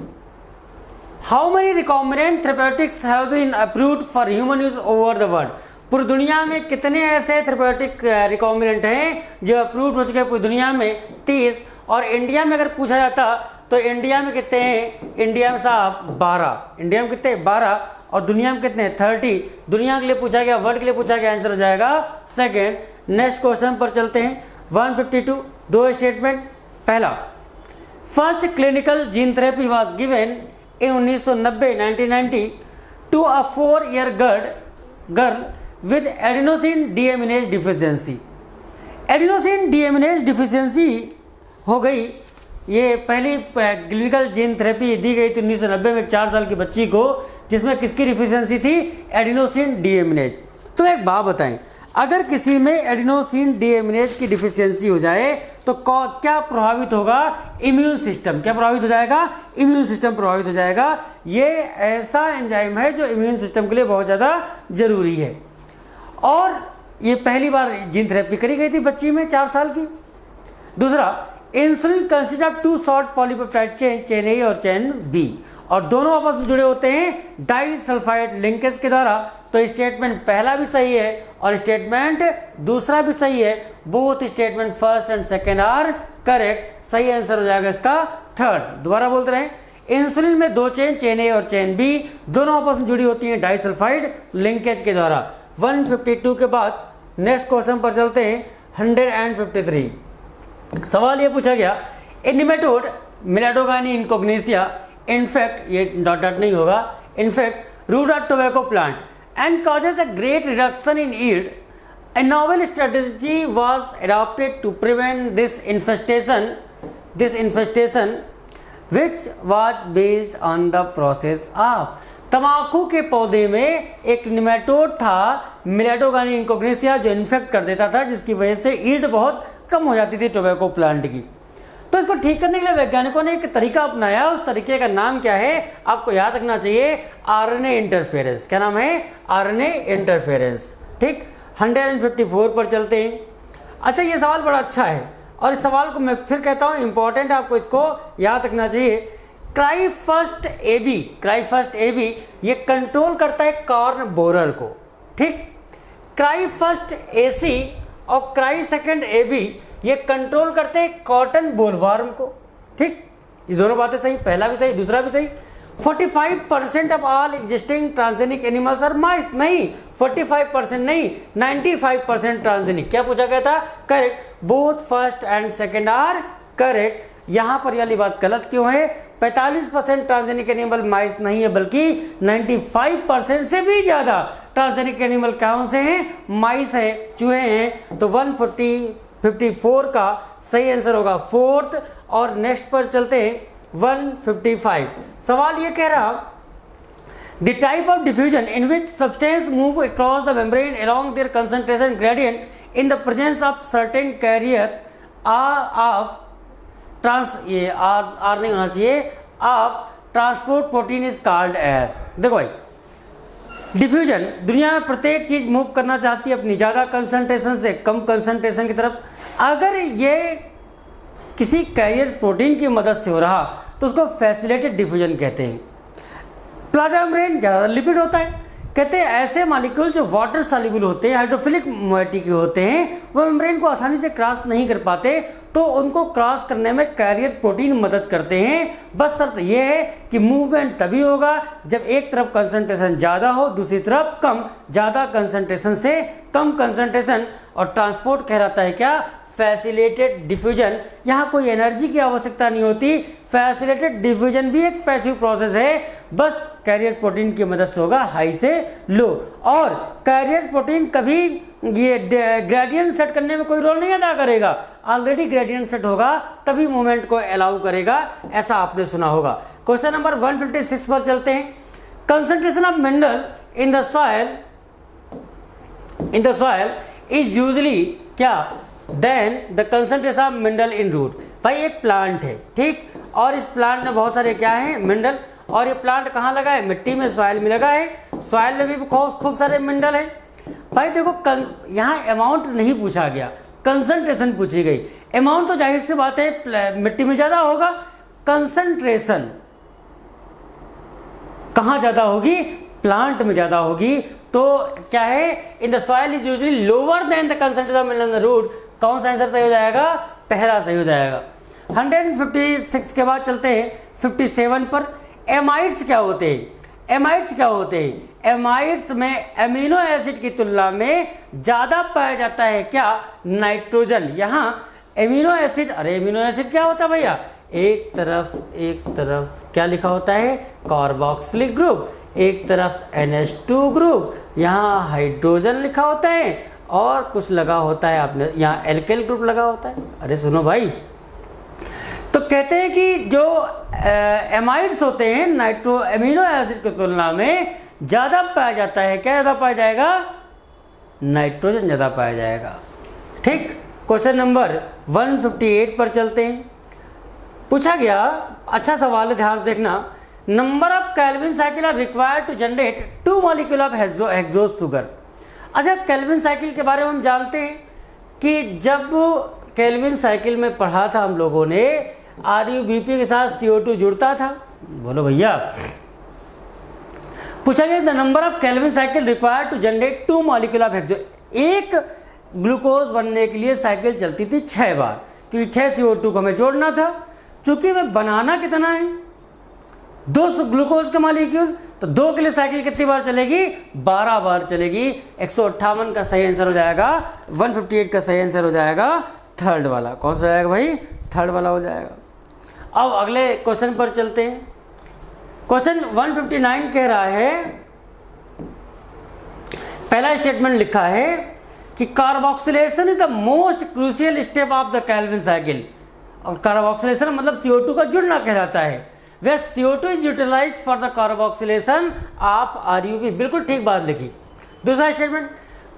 how many recombinant therapeutics have been approved for human use over the world. पूरी दुनिया में कितने ऐसे थेरेप्यूटिक रिकॉम्बिनेंट हैं जो अप्रूव्ड हो चुके हैं पूरी दुनिया में, 30। और इंडिया में अगर पूछा जाता तो इंडिया में कितने हैं, इंडिया में साहब 12। इंडिया में कितने, 12। और दुनिया में कितने, 30। दुनिया के लिए पूछा गया, वर्ल्ड के लिए पूछा गया, आंसर हो जाएगा सेकेंड। नेक्स्ट क्वेश्चन पर चलते हैं। 152, दो स्टेटमेंट। पहला, first clinical gene therapy was given in 1990 to a 4-year girl with adenosine deaminase deficiency। Adenosine deaminase deficiency हो गई, ये पहली क्लिनिकल जीन थेरेपी दी गई थी 1990 में 4 साल की बच्ची को, जिसमें किसकी डिफिशियंसी थी, एडिनोसिन डीएमिनेज। तो एक बात बताएं, अगर किसी में एडिनोसिन डीएमिनेज की डिफिशियंसी हो जाए तो क्या प्रभावित होगा, इम्यून सिस्टम। क्या प्रभावित हो जाएगा, इम्यून सिस्टम प्रभावित हो जाएगा। ये ऐसा एंजाइम है जो इम्यून सिस्टम के लिए बहुत ज़्यादा जरूरी है। और ये पहली बार जीन थेरेपी करी गई थी बच्ची में 4 साल की। दूसरा, insulin consist of 2 short polypeptide chain A और चेन बी, और दोनों आपस में जुड़े होते हैं डाइसल्फाइड लिंकेज के द्वारा। तो स्टेटमेंट पहला भी सही है और स्टेटमेंट दूसरा भी सही है। Both statement first and second are correct. सही आंसर हो जाएगा इसका थर्ड। दोबारा बोलते रहे, इंसुलिन में 2 चेन ए और चेन बी, दोनों आपस में जुड़ी होती हैं डाइसल्फाइड लिंकेज के द्वारा। 152 के बाद नेक्स्ट क्वेश्चन पर चलते हैं। 153 सवाल ये पूछा गया, ए निमेटोड मिलाटोगानी इनकोग्नेसिया, इनफैक्ट ये डॉट डॉट नहीं होगा, infect root of tobacco plant and causes a great reduction in yield. A novel strategy was adopted to prevent this infestation, which was based on the process of. तंबाकू के पौधे में एक निमेटोड था, मिलेटोगानी इनकोग्नेसिया, जो इन्फेक्ट कर देता था, जिसकी वजह से ईल्ड बहुत कम हो जाती थी टोबैको प्लांट की। तो इसको ठीक करने के लिए वैज्ञानिकों ने एक तरीका अपनाया। उस तरीके का नाम क्या है, आपको याद रखना चाहिए, आरएनए इंटरफेरेंस। क्या नाम है? RNA interference. ठीक, 154 पर चलते हैं। अच्छा, ये सवाल बड़ा अच्छा है और इस सवाल को मैं फिर कहता हूँ इंपॉर्टेंट, आपको इसको याद रखना चाहिए। क्राइफर्स्ट एबी ये कंट्रोल करता है कॉर्न बोरर को। ठीक, क्राइफर्स्ट एसी और क्राई सेकंड एबी ये कंट्रोल करते हैं कॉटन बोलवर्म को। ठीक, ये दोनों बातें सही, पहला भी सही दूसरा भी सही। 45% of all existing transgenic animals are mice, नहीं 45% नहीं, 95% ट्रांसजेनिक। क्या पूछा गया था? Correct, both first and second are correct. यहां पर वाली बात गलत क्यों है? 45% ट्रांसजेनिक एनिमल माइस नहीं है, बल्कि 95% से भी ज्यादा ट्रांसजेनिक एनिमल कौन से हैं? माइस है, चूहे हैं। तो 154 का सही आंसर होगा फोर्थ। और नेक्स्ट पर चलते हैं 155। सवाल ये कह रहा, the type of diffusion in which substance move across the membrane along their concentration gradient in the presence of certain carrier of ये आर नहीं होना चाहिए, of transport protein is called as. देखो भाई, डिफ्यूजन, दुनिया में प्रत्येक चीज मूव करना चाहती है अपनी ज्यादा कंसंट्रेशन से कम कंसंट्रेशन की तरफ। अगर ये किसी कैरियर प्रोटीन की मदद से हो रहा तो उसको फैसिलिटेटेड डिफ्यूजन कहते हैं। प्लाज्मा मेम्ब्रेन ज्यादा लिपिड होता है, कहते हैं ऐसे मॉलिक्यूल जो वाटर सॉल्युबल होते हैं, हाइड्रोफिलिक मोइटी के होते हैं, वो मेम्ब्रेन को आसानी से क्रॉस नहीं कर पाते, तो उनको क्रॉस करने में कैरियर प्रोटीन मदद करते हैं। बस शर्त यह है कि मूवमेंट तभी होगा जब एक तरफ कंसंट्रेशन ज़्यादा हो, दूसरी तरफ कम। ज़्यादा कंसंट्रेशन से कम कंसंट्रेशन और ट्रांसपोर्ट कहलाता है क्या? Facilitated diffusion. यहाँ कोई एनर्जी की आवश्यकता नहीं होती। फैसिलिटेटेड डिफ्यूजन भी एक पैसिव प्रोसेस है, बस कैरियर प्रोटीन की मदद से होगा, हाई से लो। और कैरियर प्रोटीन कभी ये ग्रेडियंट सेट करने में कोई रोल नहीं अदा करेगा। ऑलरेडी ग्रेडियंट सेट होगा तभी मूवमेंट को अलाउ करेगा, ऐसा आपने सुना होगा। क्वेश्चन नंबर 156 पर चलते हैं। Concentration of mineral in the soil is usually क्या? Than the concentration of mineral in root. भाई एक प्लांट है, ठीक, और इस प्लांट में बहुत सारे क्या है? मिनरल। और ये प्लांट कहाँ लगा है? मिट्टी में, सॉइल में लगा है। सॉइल में भी खूब सारे मिनरल है। भाई देखो, यहाँ अमाउंट नहीं पूछा गया, कंसंट्रेशन पूछी गई। अमाउंट तो जाहिर सी बात है मिट्टी में ज्यादा होगा, कंसंट्रेशन कहाँ ज्यादा होगी? प्लांट में ज्यादा होगी। तो क्या है? In the soil is usually lower than the concentration of mineral in the root. कौन सा आंसर सही हो जाएगा? पहला सही हो जाएगा। 156 के बाद चलते हैं 57 पर। एमाइड्स क्या होते हैं? एमाइड्स में एमिनो एसिड की तुलना में ज्यादा पाया जाता है क्या? नाइट्रोजन। यहाँ एमिनो एसिड, अरे एमिनो एसिड क्या होता है भैया? एक तरफ क्या लिखा होता है? कार्बोक्सिलिक ग्रुप, एक तरफ NH2 ग्रुप, यहाँ हाइड्रोजन लिखा होता है और कुछ लगा होता है, आपने यहाँ एल्केल ग्रुप लगा होता है। अरे सुनो भाई, तो कहते हैं कि जो एमाइड्स होते हैं एमिनो एसिड की तुलना में ज्यादा पाया जाता है। क्या ज्यादा पाया जाएगा? नाइट्रोजन ज्यादा पाया जाएगा। ठीक, क्वेश्चन नंबर 158 पर चलते हैं। पूछा गया, अच्छा सवाल है, ध्यान से देखना। Number of Calvin cycle are required to generate 2 molecule of hexose sugar. अच्छा, केल्विन साइकिल के बारे में हम जानते हैं कि जब केल्विन साइकिल में पढ़ा था हम लोगों ने, RuBp के साथ CO2 जुड़ता था। बोलो भैया, पूछा गया the number of Calvin cycle required to generate 2 molecule of hexose. एक ग्लूकोज बनने के लिए साइकिल चलती थी 6 बार, क्योंकि 6 CO2 को हमें जोड़ना था। चूंकि हमें बनाना कितना है? 2 ग्लूकोज का मॉलिक्यूल, तो 2 के लिए साइकिल कितनी बार चलेगी? 12 बार चलेगी। 158 का सही आंसर हो जाएगा। 158 का सही आंसर हो जाएगा थर्ड वाला। कौन सा जाएगा भाई? थर्ड वाला हो जाएगा। अब अगले क्वेश्चन पर चलते हैं। क्वेश्चन 159 कह रहा है, पहला स्टेटमेंट लिखा है कि carboxylation is the most crucial step of the Calvin cycle. और कार्बोक्सिलेशन मतलब CO2 का जुड़ना कहलाता है। वे CO2 is utilised for the carboxylation of RUB। बिल्कुल ठीक बात लिखी। दूसरा statement,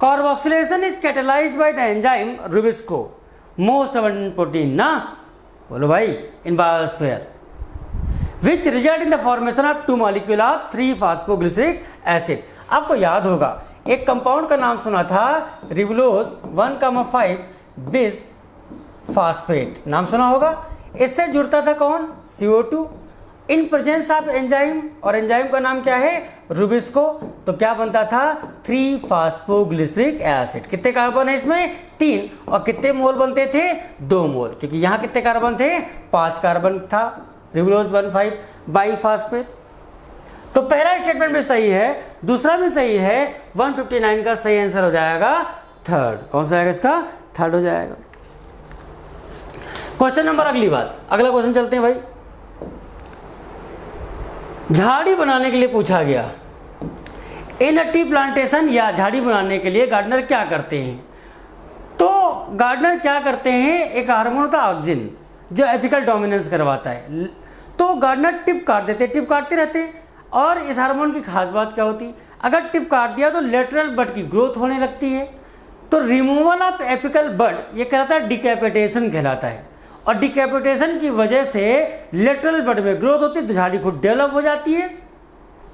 carboxylation is catalysed by the enzyme Rubisco, most abundant protein ना, बोलो भाई, in biosphere, which result in the formation of 2 molecule of three phosphoglyceric acid. आपको याद होगा एक कंपाउंड का नाम सुना था रिबुलोज 1,5 बिस फास्फेट, नाम सुना होगा। इससे जुड़ता था कौन? CO2 in presence of enzyme, और एंजाइम का नाम क्या है? रुबिस्को। तो क्या बनता था? 3-फॉस्फोग्लिसरिक एसिड। कितने कार्बन है इसमें? 3। और कितने मोल बनते थे? 2 मोल, क्योंकि यहाँ कितने कार्बन थे? 5 कार्बन था रिबुलोज 1,5 बाईफॉस्फेट। तो पहला स्टेटमेंट भी सही है, दूसरा भी सही है। 159 का सही आंसर हो जाएगा थर्ड। कौन सा आएगा इसका? थर्ड हो जाएगा। क्वेश्चन नंबर, अगली बात, अगला क्वेश्चन चलते हैं भाई। झाड़ी बनाने के लिए पूछा गया, इन टी प्लांटेशन या झाड़ी बनाने के लिए गार्डनर क्या करते हैं? तो गार्डनर क्या करते हैं, एक हार्मोन होता है ऑक्सिन जो एपिकल डोमिनेंस करवाता है। तो गार्डनर टिप काट देते, टिप काटते रहते। और इस हार्मोन की खास बात क्या होती? अगर टिप काट दिया तो लेटरल बड की ग्रोथ होने लगती है। तो रिमूवल ऑफ एपिकल बड ये कहलाता है डिकैपिटेशन कहलाता है। और डिकैपिटेशन की वजह से लेटरल बड में ग्रोथ होती है, तो झाड़ी खुद डेवलप हो जाती है।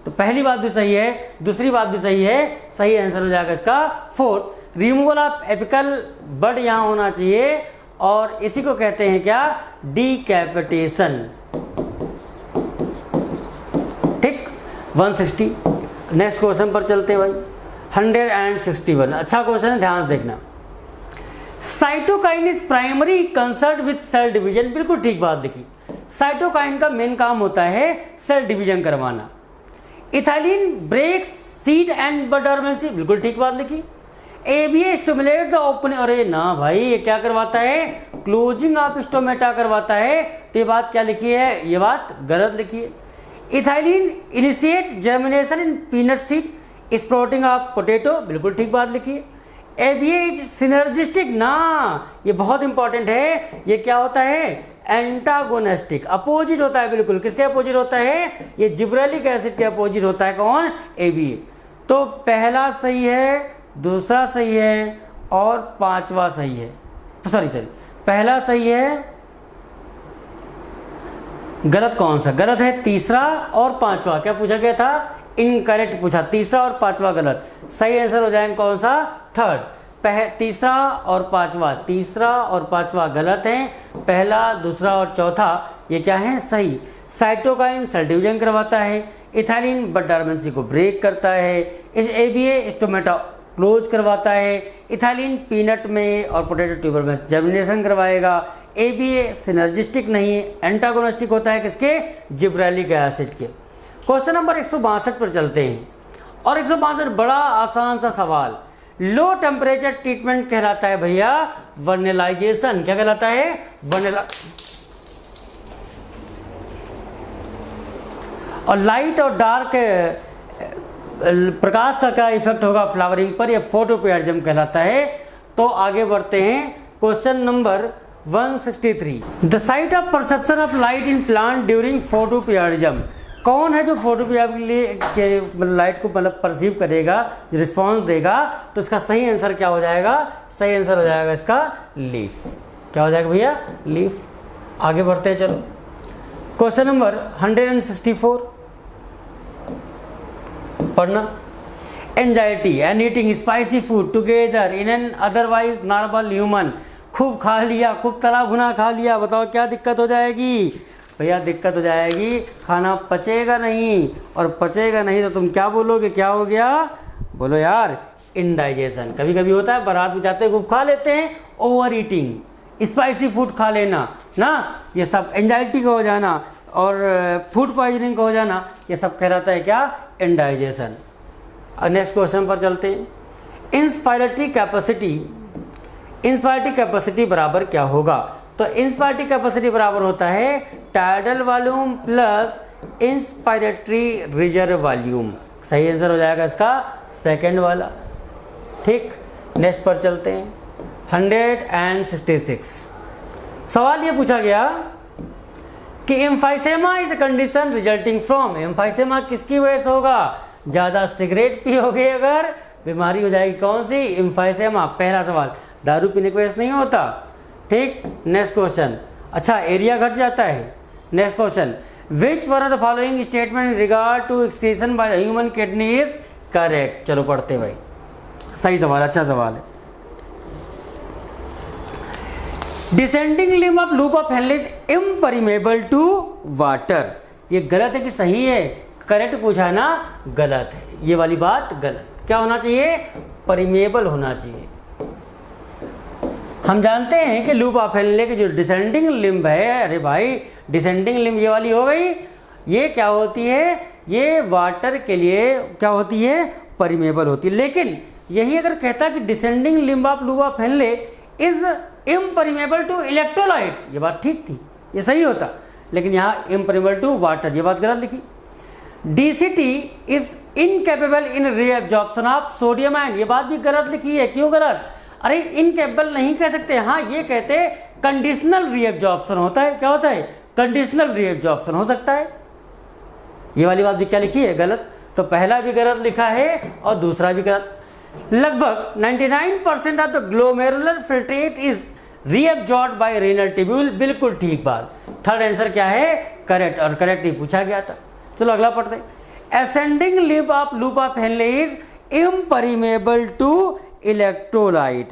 तो पहली बात भी सही है, दूसरी बात भी सही है। सही आंसर हो जाएगा इसका 4, रिमूवल ऑफ एपिकल बड यहाँ होना चाहिए। और इसी को कहते हैं क्या? डिकैपिटेशन। ठीक, 160। नेक्स्ट क्वेश्चन पर चलते हैं भाई, 161। अच्छा क्वेश्चन है, ध्यान से देखना। Cytokine is primary concern with cell division. बिल्कुल ठीक बात लिखी। साइटोकाइन का मेन काम होता है सेल डिवीजन करवाना। इथाइलिन ब्रेक्स सीड एंड बड डोर्मेंसी। बिल्कुल ठीक बात लिखी। ABA स्टिमुलेट द ओपनिंग, अरे ना भाई, ये क्या करवाता है? क्लोजिंग ऑफ स्टोमेटा करवाता है। तो ये बात क्या लिखी है? ये बात गलत लिखी है। Ethylene initiate germination in peanut seed, sprouting of potato. बिल्कुल ठीक बात लिखी है। ABA इज सिनर्जिस्टिक ना, ये बहुत इंपॉर्टेंट है। ये क्या होता है? एंटागोनिस्टिक, अपोजिट होता है। बिल्कुल किसके अपोजिट होता है? ये जिब्रेलिक एसिड के अपोजिट होता है। कौन? ABA। तो पहला सही है, दूसरा सही है और पांचवा सही है। सॉरी, पहला सही है, गलत कौन सा? गलत है तीसरा और पांचवा। क्या पूछा गया था? इनकरेक्ट पूछा, तीसरा और पांचवा गलत। सही आंसर हो जाएगा कौन सा? थर्ड। तीसरा और पांचवा, तीसरा और पांचवा गलत हैं। पहला, दूसरा और चौथा ये क्या है? सही। साइटोकाइन सेल डिवीजन करवाता है। इथाइलिन बड डोर्मेंसी को ब्रेक करता है। इस ABA स्टोमेटा क्लोज करवाता है। इथाइलिन पीनट में और पोटैटो ट्यूबर में जर्मिनेशन करवाएगा। ABA सिनर्जिस्टिक नहीं है, एंटागोनिस्टिक होता है किसके? जिब्रेलिक एसिड के। क्वेश्चन नंबर 162 पर चलते हैं। और 162 बड़ा आसान सा सवाल, लो टेम्परेचर ट्रीटमेंट कहलाता है भैया वर्नेलाइजेशन। क्या कहलाता है? और लाइट और डार्क प्रकाश का क्या इफेक्ट होगा फ्लावरिंग पर? यह फोटोपियरिज्म कहलाता है। तो आगे बढ़ते हैं। Question number 163, the site of perception of light in plant during photoperiodism. कौन है जो फोटोपियर के लाइट को मतलब परसीव करेगा, रिस्पॉन्स देगा? तो इसका सही आंसर क्या हो जाएगा? सही आंसर हो जाएगा इसका लीफ। क्या हो जाएगा भैया? लीफ। आगे बढ़ते हैं, चलो। क्वेश्चन नंबर 164 पढ़ना। Anxiety and eating spicy food together in an otherwise normal human. खूब खा लिया, खूब तला भुना खा लिया, बताओ क्या दिक्कत हो जाएगी? भैया दिक्कत हो जाएगी, खाना पचेगा नहीं। और पचेगा नहीं तो तुम क्या बोलोगे? क्या हो गया? बोलो यार, इनडाइजेशन। कभी कभी होता है, बारात में जाते खूब खा लेते हैं, ओवर ईटिंग, स्पाइसी फूड खा लेना ना, ये सब एंजाइटी का हो जाना और फूड पॉइजनिंग का हो जाना, ये सब कहलाता है क्या? इनडाइजेशन। नेक्स्ट क्वेश्चन पर चलते हैं। इंस्पायरेटरी कैपेसिटी बराबर क्या होगा? तो इंस्पायरेटरी कैपेसिटी बराबर होता है tidal volume plus inspiratory reserve volume. सही आंसर हो जाएगा इसका सेकंड वाला। ठीक, नेक्स्ट पर चलते हैं। 166 सवाल ये पूछा गया कि emphysema is condition resulting from. Emphysema किसकी वजह से होगा? ज़्यादा सिगरेट पियोगे अगर बीमारी हो जाएगी। कौन सी? एम्फाइसेमा। पहला सवाल, दारू पीने की वजह से नहीं होता। ठीक, नेक्स्ट क्वेश्चन। अच्छा, एरिया घट जाता है। Next question, which one of the following statement in regard to excretion by the human kidney is correct. चलो पढ़ते भाई, सही सवाल, अच्छा सवाल है। Descending limb of loop of Henle is impermeable to water. ये गलत है कि सही है? करेक्ट पूछा ना, गलत है ये वाली बात, गलत। क्या होना चाहिए? परिमेबल होना चाहिए। हम जानते हैं कि लूप ऑफ हेनले की जो डिसेंडिंग लिम्ब है, अरे भाई डिसेंडिंग लिम्ब ये वाली हो गई, ये क्या होती है? ये वाटर के लिए क्या होती है? परिमेबल होती है। लेकिन यही अगर कहता कि descending limb of loop of Henle is impermeable to electrolyte, ये बात ठीक थी, ये सही होता। लेकिन यहाँ इम्परिमेबल टू वाटर, ये बात गलत लिखी। DCT is incapable in reabsorption of sodium ion, ये बात भी गलत लिखी है। क्यों गलत? अरे इनकेपेबल नहीं कह सकते, हाँ ये कहते कंडीशनल रीएब्जॉर्प्शन होता है। क्या होता है? कंडीशनल रीएब्जॉर्प्शन हो सकता है। ये वाली बात भी क्या लिखी है? गलत। तो पहला भी गलत लिखा है और दूसरा भी गलत। लगभग 99% of the glomerular filtrate is reabsorbed by renal tubule, बिल्कुल ठीक बात। थर्ड आंसर क्या है? करेक्ट, और करेक्ट ही पूछा गया था। चलो अगला पढ़ते हैं। Ascending limb of loop of Henle is impermeable to electrolyte.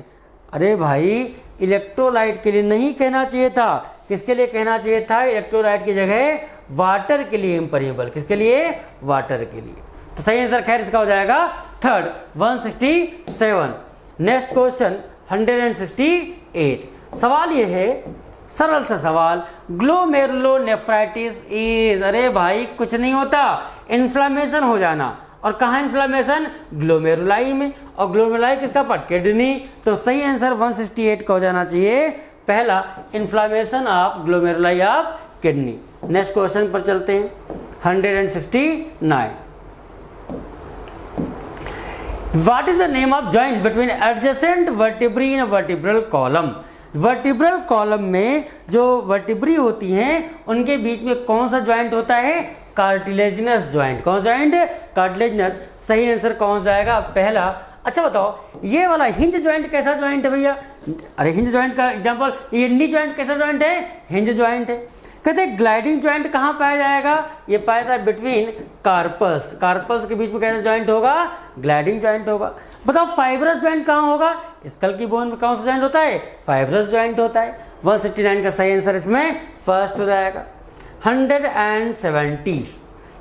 अरे भाई इलेक्ट्रोलाइट के लिए नहीं कहना चाहिए था, किसके लिए कहना चाहिए था? इलेक्ट्रोलाइट की जगह वाटर के लिए इम्परिमेबल। किसके लिए? वाटर के लिए। तो सही आंसर खैर इसका हो जाएगा थर्ड, 167। Next question 168। सवाल ये है, सरल सा सवाल, ग्लोमेरुलोनेफ्राइटिस इज। अरे भाई कुछ नहीं होता, इन्फ्लामेशन हो जाना। और कहाँ इन्फ्लामेशन? ग्लोमेरुलाई में। और ग्लोमेरुलाई किसका पार्ट? किडनी। तो सही आंसर 168 का हो जाना चाहिए पहला, inflammation of glomeruli of kidney. Next question पर चलते हैं। 169। What is the name of joint between adjacent vertebrae in a vertebral column? Vertebral column में जो वर्टिब्री होती हैं उनके बीच में कौन सा ज्वाइंट होता है? Cartilaginous joint. कौन सा ज्वाइंट? कार्टिलेजिनस। सही आंसर कौन सा आएगा? पहला। अच्छा बताओ, ये वाला हिंज ज्वाइंट कैसा ज्वाइंट है भैया? अरे हिंज ज्वाइंट का एग्जांपल, ये नी ज्वाइंट कैसा ज्वाइंट है? हिंज ज्वाइंट है। कहते हैं ग्लाइडिंग ज्वाइंट कहाँ पाया जाएगा? ये पाया जाता है बिटवीन कार्पस। कार्पस के बीच में कैसा ज्वाइंट होगा? ग्लाइडिंग ज्वाइंट होगा। बताओ फाइब्रस ज्वाइंट कहाँ होगा? स्कल की बोन में कौन सा ज्वाइंट होता है? फाइब्रस ज्वाइंट होता है। 169 का सही आंसर इसमें फर्स्ट हो जाएगा। 170,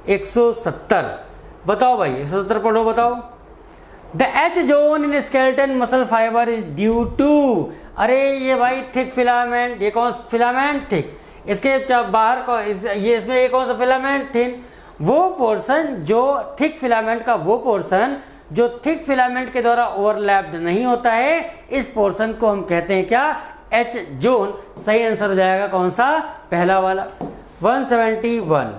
170। बताओ भाई 170 पढ़ो, बताओ। The H zone in skeleton muscle fibre is due to. अरे ये भाई थिक फिलामेंट। ये कौन फिलामेंट? थिक। इसके बाहर को ये इसमें एक कौन सा फिलामेंट? थिन। वो पोर्शन जो थिक फिलामेंट का, वो पोर्शन जो थिक फिलामेंट के द्वारा ओवरलैप्ड नहीं होता है, इस पोर्शन को हम कहते हैं क्या? H zone. सही आंसर हो जाएगा कौन सा? पहला वाला। 171।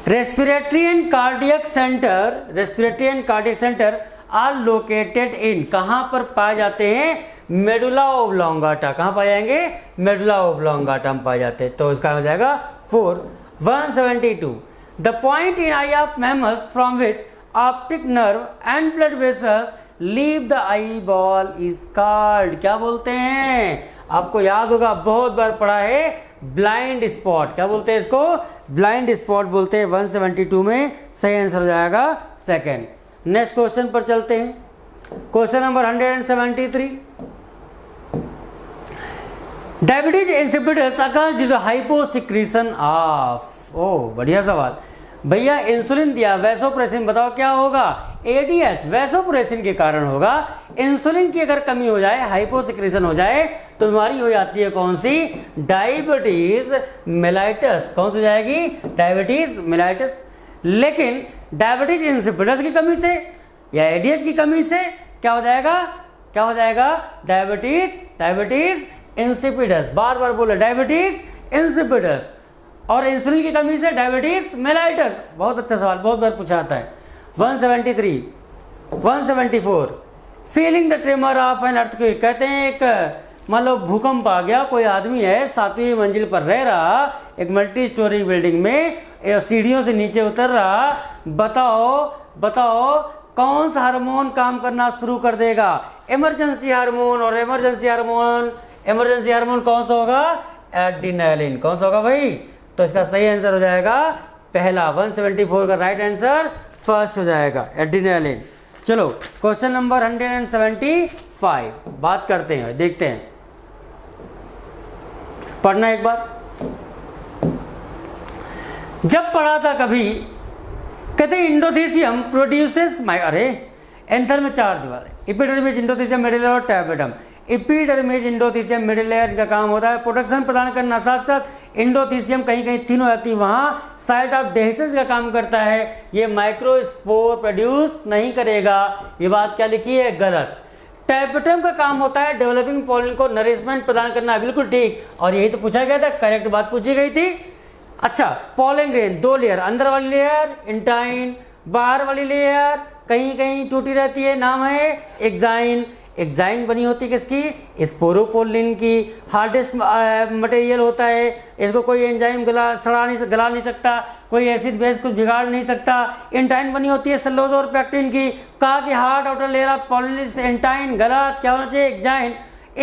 Respiratory and cardiac centre, respiratory and cardiac centre are located in. कहां पर पाए जाते हैं? Medulla oblongata. कहां पाए जाएंगे? मेडुला ओब्लोंगाटा में पाए जाते हैं। तो इसका हो जाएगा 4। 172। The point in I of mammals from which optic nerve and blood vessels leave the eye ball is called. क्या बोलते हैं? आपको याद होगा, बहुत बार पढ़ा है, ब्लाइंड स्पॉट। क्या बोलते हैं इसको? ब्लाइंड स्पॉट बोलते हैं। 172 में सही आंसर हो जाएगा सेकेंड। नेक्स्ट क्वेश्चन पर चलते हैं। Question number 173। Diabetes insipidus occurs due to hyposecretion of. ओह बढ़िया सवाल भैया। इंसुलिन दिया, वैसोप्रेसिन, बताओ क्या होगा? एडीएच, वैसोप्रेसिन के कारण होगा। इंसुलिन की अगर कमी हो जाए, हाइपोसिक्रीशन हो जाए, तो बीमारी हो जाती है कौन सी? Diabetes mellitus. कौन सी जाएगी? Diabetes mellitus. लेकिन डायबिटीज इंसिपिडस की कमी से या एडीएच की कमी से क्या हो जाएगा? क्या हो जाएगा? Diabetes insipidus. बार बार बोला डायबिटीज इंसिपिडस। और इंसुलिन की कमी से डायबिटीज मेलाइटस, बहुत अच्छा सवाल, बहुत बार पूछा आता है। 173, 174, feeling the tremor of an earthquake, कहते हैं एक मान लो भूकंप आ गया, कोई आदमी है 7वीं मंजिल पर रह रहा, एक मल्टी स्टोरी बिल्डिंग में, सीढ़ियों से नीचे उतर रहा, बताओ कौन सा हार्मोन काम करना शुरू कर देगा? Emergency hormone. और इमरजेंसी हार्मोन कौन सा होगा? एड्रेनालिन। कौन सा होगा भाई? तो इसका सही आंसर हो जाएगा पहला, 174 का राइट आंसर फर्स्ट हो जाएगा, एड्रेनालिन। चलो क्वेश्चन नंबर 175 बात करते हैं, देखते हैं, पढ़ना एक बार। जब पढ़ा था कभी, कहते हैं इंडोथीसियम प्रोड्यूसेस अरे एंथर में 4 दीवार, एपिडर्मिस, इंडोथीसियम, मिडिल लेयर और टैपेटम। एपिडर्मिस, इंडोथीसियम, मिडिल लेयर का काम होता है प्रोटेक्शन प्रदान करना, साथ साथ इंडोथीसियम कहीं कहीं थिन हो जाती है, वहाँ साइट ऑफ डेहिसेंस का काम करता है, ये माइक्रोस्पोर प्रोड्यूस नहीं करेगा। ये बात क्या लिखी है? गलत। टैपेटम का काम होता है डेवलपिंग पॉलन को नरिशमेंट प्रदान करना, बिल्कुल ठीक, और यही तो पूछा गया था, करेक्ट बात पूछी गई थी। अच्छा, पॉलन ग्रेन 2 लेयर, अंदर वाली लेयर इंटाइन, बाहर वाली लेयर कहीं कहीं टूटी रहती है, नाम है एक्साइन। एक्साइन बनी होती है किसकी? स्पोरोपोलिन की। हार्डेस्ट मटेरियल होता है, इसको कोई एंजाइम गला नहीं सकता, कोई एसिड बेस कुछ बिगाड़ नहीं सकता। इंटाइन बनी होती है सेलुलोज और पेक्टिन की। कहा कि hard outer layer of pollen intine, गलत। क्या होना चाहिए? एक्साइन।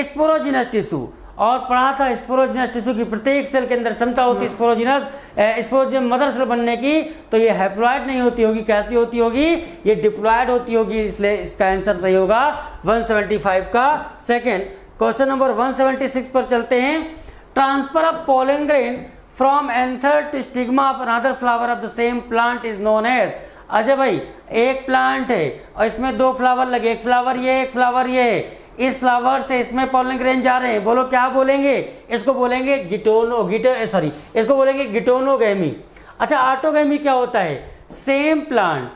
स्पोरोजिनस टिश्यू, और पढ़ा था स्पोरोजिनस टिश्यू की प्रत्येक सेल के अंदर क्षमता होती है स्पोरोजिनस मदर सेल बनने की, तो ये हैप्लॉइड नहीं होती होगी, कैसी होती होगी? ये डिप्लॉयड होती होगी, इसलिए इसका आंसर सही होगा 175 का सेकंड। क्वेश्चन नंबर 176 पर चलते हैं। Transfer of pollen grain from anther to stigma of another flower of the same plant is known as. Ajay भाई, एक प्लांट है और इसमें 2 फ्लावर लगे, एक फ्लावर ये, एक फ्लावर ये, इस फ्लावर से इसमें पोलन ग्रेन जा रहे हैं, बोलो क्या बोलेंगे? इसको बोलेंगे इसको बोलेंगे गिटोनोगैमी। अच्छा, ऑटोगैमी क्या होता है? Same plant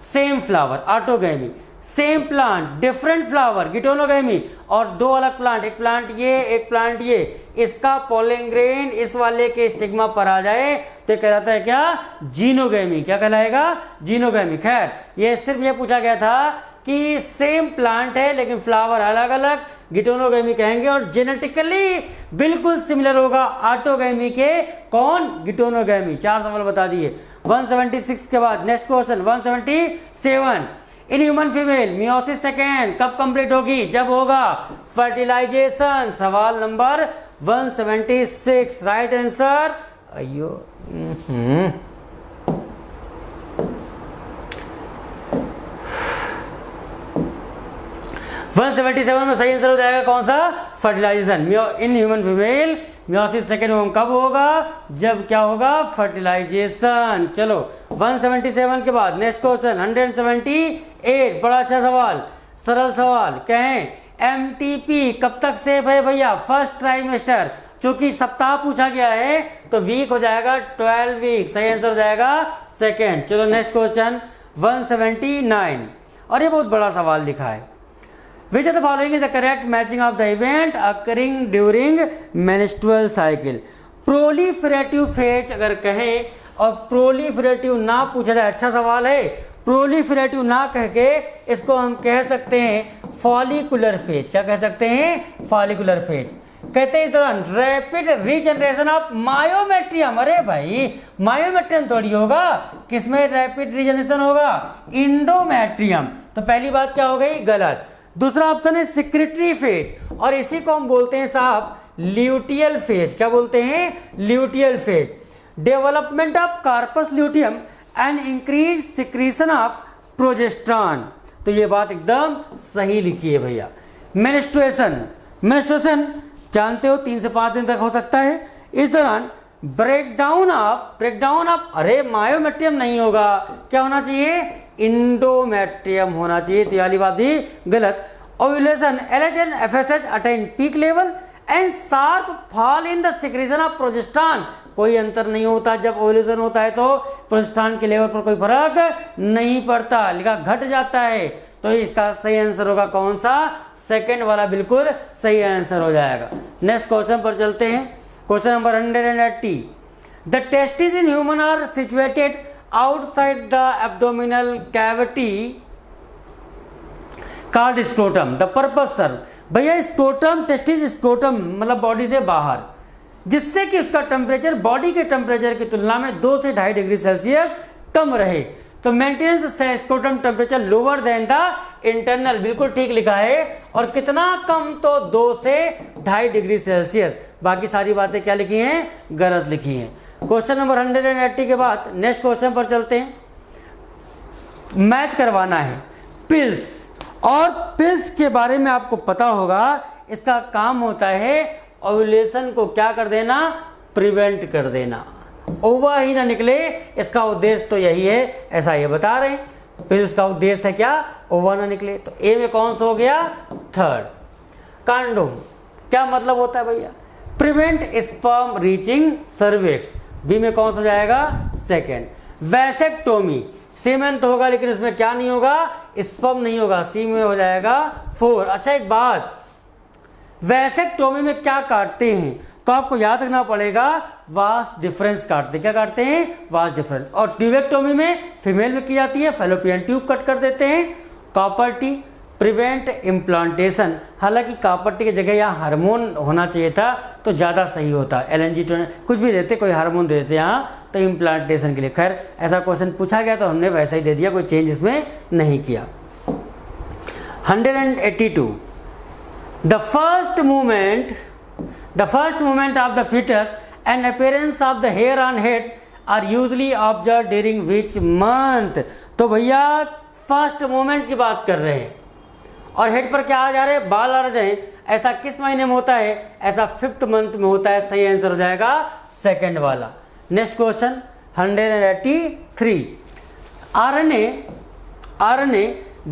same flower, autogamy. Same plant different flower, geitonogamy. और 2 अलग प्लांट, एक प्लांट ये, एक प्लांट ये, इसका पोलन ग्रेन इस वाले के स्टिग्मा पर आ जाए तो कहलाता है क्या? जीनोगैमी। क्या कहलाएगा? जीनोगैमी। खैर, ये सिर्फ ये पूछा गया था कि सेम प्लांट है लेकिन फ्लावर अलग अलग, गिटोनोगैमी कहेंगे, और जेनेटिकली बिल्कुल सिमिलर होगा ऑटोगैमी के। कौन? गिटोनोगैमी। 4 सवाल बता दिए। 176 के बाद नेक्स्ट क्वेश्चन 177। इन ह्यूमन फीमेल मियोसिस सेकेंड कब कंप्लीट होगी? जब होगा फर्टिलाइजेशन। सवाल नंबर 176 राइट आंसर। अयो 177 में सही आंसर हो जाएगा कौन सा? Fertilization. In human female meiosis second कब होगा? जब क्या होगा? फर्टिलाइजेशन। चलो 177 के बाद नेक्स्ट क्वेश्चन 178। बड़ा अच्छा सवाल, सरल सवाल। कहें एमटीपी कब तक सेफ है भैया? First trimester. चूंकि सप्ताह पूछा गया है तो वीक हो जाएगा 12 वीक, सही आंसर हो जाएगा सेकेंड। चलो नेक्स्ट क्वेश्चन 179, और ये बहुत बड़ा सवाल लिखा है। Which of the following is the correct matching of the event occurring during menstrual cycle? Proliferative phase अगर कहें और प्रोलिफरेटिव ना पूछा जाए, अच्छा सवाल है, प्रोलिफरेटिव ना कह के इसको हम कह सकते हैं फॉलिकुलर फेज। क्या कह सकते हैं? Follicular phase. कहते हैं इस दौरान रैपिड रीजनरेशन ऑफ मायोमेट्रियम। अरे भाई, मायोमेट्रियम थोड़ी होगा, किसमें रैपिड रीजनरेशन होगा? इंडोमेट्रियम। तो पहली बात क्या हो गई? गलत। दूसरा ऑप्शन है सिक्रेटरी फेज, और इसी को हम बोलते हैं साहब ल्यूटियल फेज। क्या बोलते हैं? Luteal phase. Development of corpus luteum and increase secretion of progesterone. तो ये बात एकदम सही लिखी है भैया। मेंस्ट्रुएशन जानते हो 3 से 5 दिन तक हो सकता है। इस दौरान ब्रेकडाउन ऑफ अरे मायोमेट्रियम नहीं होगा, क्या होना चाहिए? इंडोमेट्रियम होना चाहिए। तो वाली बात भी गलत। Ovulation LH and FSH attain peak level and sharp fall in the secretion of progesterone. कोई अंतर नहीं होता, जब ओव्यूलेशन होता है तो प्रोजेस्टेरॉन के लेवल पर कोई फर्क नहीं पड़ता, लिखा घट जाता है। तो इसका सही आंसर होगा कौन सा? सेकंड वाला बिल्कुल सही आंसर हो जाएगा। नेक्स्ट क्वेश्चन पर चलते हैं, question number 180। The testis in human are situated outside the abdominal cavity called scrotum. The purpose sir, भैया स्क्रोटम, टेस्टिस स्क्रोटम मतलब बॉडी से बाहर, जिससे कि उसका टेम्परेचर बॉडी के टेम्परेचर की तुलना में 2 से 2.5 डिग्री सेल्सियस कम रहे। तो maintenance scrotum temperature lower than the internal, बिल्कुल ठीक लिखा है। और कितना कम, तो 2 से 2.5 डिग्री सेल्सियस। बाकी सारी बातें क्या लिखी हैं, गलत लिखी हैं। क्वेश्चन नंबर 180 के बाद नेक्स्ट क्वेश्चन पर चलते हैं। मैच करवाना है पिल्स, और पिल्स के बारे में आपको पता होगा, इसका काम होता है ओव्यूलेशन को क्या कर देना, प्रिवेंट कर देना, ओवा ही ना निकले, इसका उद्देश्य तो यही है, ऐसा ये बता रहे हैं। पिल्स का उद्देश्य है क्या, ओवा ना निकले। तो ए में कौन सा हो गया, थर्ड। कंडोम क्या मतलब होता है भैया, prevent sperm reaching cervix. B में कौन सा जाएगा, सेकेंड। वैसेक्टोमी, सीमेन तो होगा लेकिन उसमें क्या नहीं होगा, स्पर्म नहीं होगा, सी में हो जाएगा 4। अच्छा एक बात, वैसेक्टोमी में क्या काटते हैं, तो आपको याद रखना पड़ेगा वास डिफरेंस काटते, क्या काटते हैं, वास डिफरेंस। और ट्यूबेक्टोमी में फीमेल में की जाती है, फैलोपियन ट्यूब कट कर देते हैं। कॉपर टी प्रिवेंट इम्प्लांटेशन, हालांकि कॉपर टी की जगह यहाँ हार्मोन होना चाहिए था तो ज़्यादा सही होता, LNG कुछ भी देते, कोई हार्मोन दे देते यहाँ तो इम्प्लांटेशन के लिए। खैर ऐसा क्वेश्चन पूछा गया तो हमने वैसा ही दे दिया, कोई चेंज इसमें नहीं किया। 182 The first movement of the fetus and appearance of the hair on head are usually observed during which month। तो भैया फर्स्ट मूवमेंट की बात कर रहे हैं और हेड पर क्या आ जा रहे हैं, बाल आ रहे हैं, ऐसा किस महीने में होता है, ऐसा 5th मंथ में होता है। सही आंसर हो जाएगा सेकंड वाला। Next question 183 RNA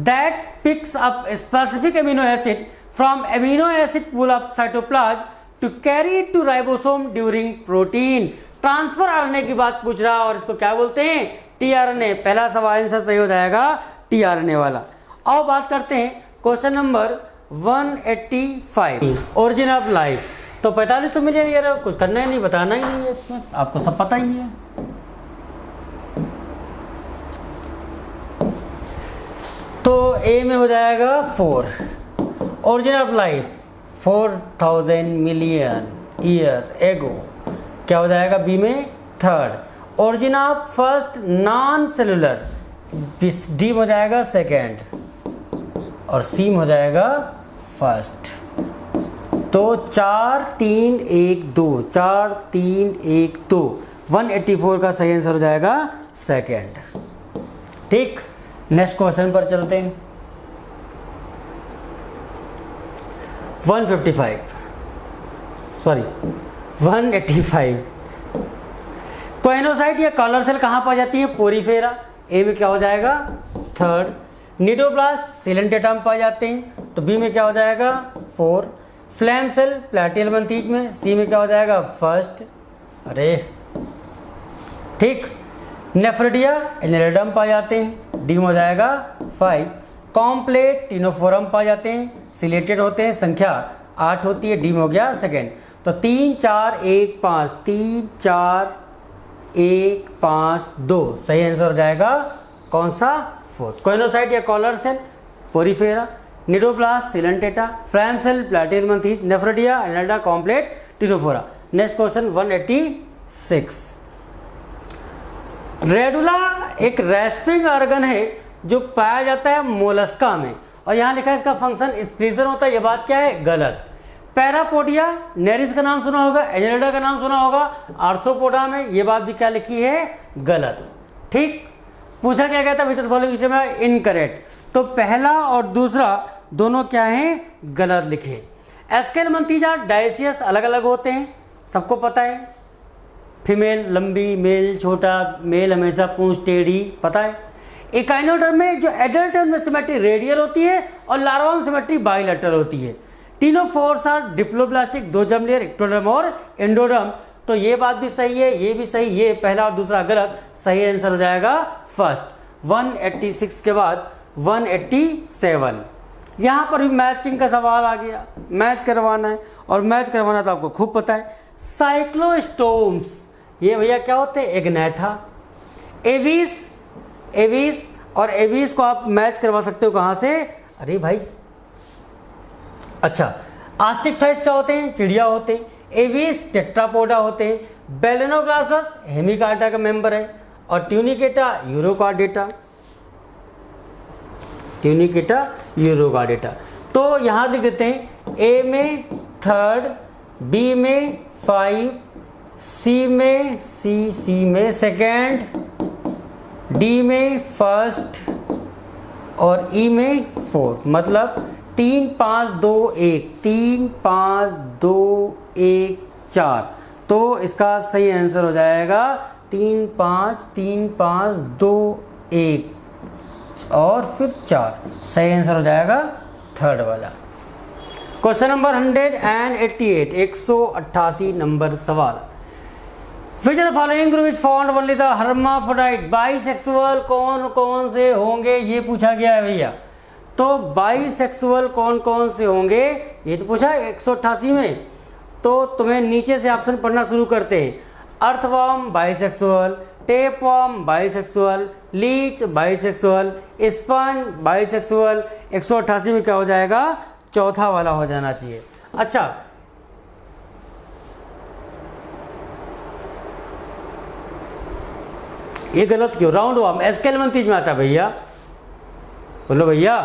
that picks up specific amino acid from amino acid pool of cytoplasm to carry it to ribosome during protein transfer RNA की बात पूछ रहा और इसको क्या बोलते हैं, tRNA। पहला सवाल आंसर सही हो जाएगा tRNA वाला। आओ बात करते हैं question number 185 origin of life. तो 4500 मिलियन ईयर, कुछ करना ही नहीं, बताना ही नहीं है, इसमें आपको सब पता ही है। तो ए में हो जाएगा 4, origin of life 4000 million year ago, क्या हो जाएगा बी में third. Origin of first non cellular, D हो जाएगा सेकेंड और सी हो जाएगा फर्स्ट। तो 4 3 1 2, 4 3 1 2, 184 का सही आंसर हो जाएगा सेकेंड। ठीक, नेक्स्ट क्वेश्चन पर चलते हैं। 185 कोइनोसाइट या कॉलर सेल कहाँ पाई जाती है, पोरीफेरा। ए में क्या हो जाएगा थर्ड। निडोब्लास्ट सिलेंटेटम पाए जाते हैं, तो बी में क्या हो जाएगा 4। फ्लैम सेल प्लैटियल मंथीज में, सी में क्या हो जाएगा फर्स्ट। अरे ठीक, नेफ्रेडिया एनेलिडम पाए जाते हैं, डी में हो जाएगा 5। कॉम्प्लेट टिनोफोरम पाए जाते हैं, सिलेटेड होते हैं, संख्या 8 होती है, डी में हो गया सेकेंड। तो 3 4 1 5, 3 4 1 5 2, सही आंसर हो जाएगा कौन सा, फोर्थ। कोइनोसाइट या collar cell Porifera, cnidoblast Coelenterata, flame cell Platyhelminthes, nephridia Annelida, comb plate Ctenophora. Next question 186 radula एक रेस्पिंग ऑर्गन है जो पाया जाता है मोलस्का में, और यहाँ लिखा है इसका फंक्शन एक्सक्रीशन होता है, ये बात क्या है गलत। पैरापोडिया नेरिस का नाम सुना होगा, एनेलिडा का नाम सुना होगा, आर्थ्रोपोडा में ये बात भी क्या लिखी है गलत। ठीक, पूछा क्या गया था विच फॉलोइंग में इनकरेक्ट, तो पहला और दूसरा दोनों क्या हैं गलत लिखे। एस्केल मंथीजा डायसियस अलग अलग होते हैं, सबको पता है। फीमेल लंबी, मेल छोटा, मेल हमेशा पूंछ टेढ़ी, पता है। इकाइनोडर्म में जो एडल्ट में सिमेट्री रेडियल होती है और लार्वा में सिमेट्री बाइलेटरल होती है। Ctenophores are diploblastic, 2 germ layer, ectoderm और एंडोडर्म। तो ये बात भी सही है, ये भी सही, ये पहला और दूसरा गलत, सही आंसर हो जाएगा फर्स्ट। 186 के बाद 187, यहाँ पर भी मैचिंग का सवाल आ गया, मैच करवाना है, और मैच करवाना तो आपको खूब पता है। साइक्लोस्टोम्स ये भैया क्या होते हैं, एग्नैथा। एवीस और एवीस को आप मैच करवा सकते हो कहाँ से, अरे भाई अच्छा, आस्टिक्टाइस क्या होते हैं, चिड़िया होते हैं। एवीस टेट्रापोडा होते हैं। बेलेनोग्रासस हेमिकार्टा का मेंबर है। और ट्यूनिकेटा यूरोकार्डेटा। तो यहाँ देख देते हैं, ए में 3rd, बी में 5, सी में 2nd, डी में 1st और ई में 4th। मतलब 3 5 2 1, 3 5 2 1 4। तो इसका सही आंसर हो जाएगा 3 5 2 1 और फिर 4। सही आंसर हो जाएगा 3rd वाला। क्वेश्चन नंबर 188, 188 नंबर सवाल। Which of the following group is found only the hermaphrodite? Bisexual कौन कौन से होंगे, ये पूछा गया है भैया। तो बाइसेक्सुअल कौन कौन से होंगे ये तो पूछा 188 में। तो तुम्हें नीचे से ऑप्शन पढ़ना शुरू करते हैं। Earthworm bisexual, tapeworm bisexual, leech bisexual, sponge bisexual. 188 में क्या हो जाएगा, चौथा वाला हो जाना चाहिए। अच्छा, ये गलत क्यों, राउंड वर्म एस्केलमंथीज में आता भैया, बोलो भैया।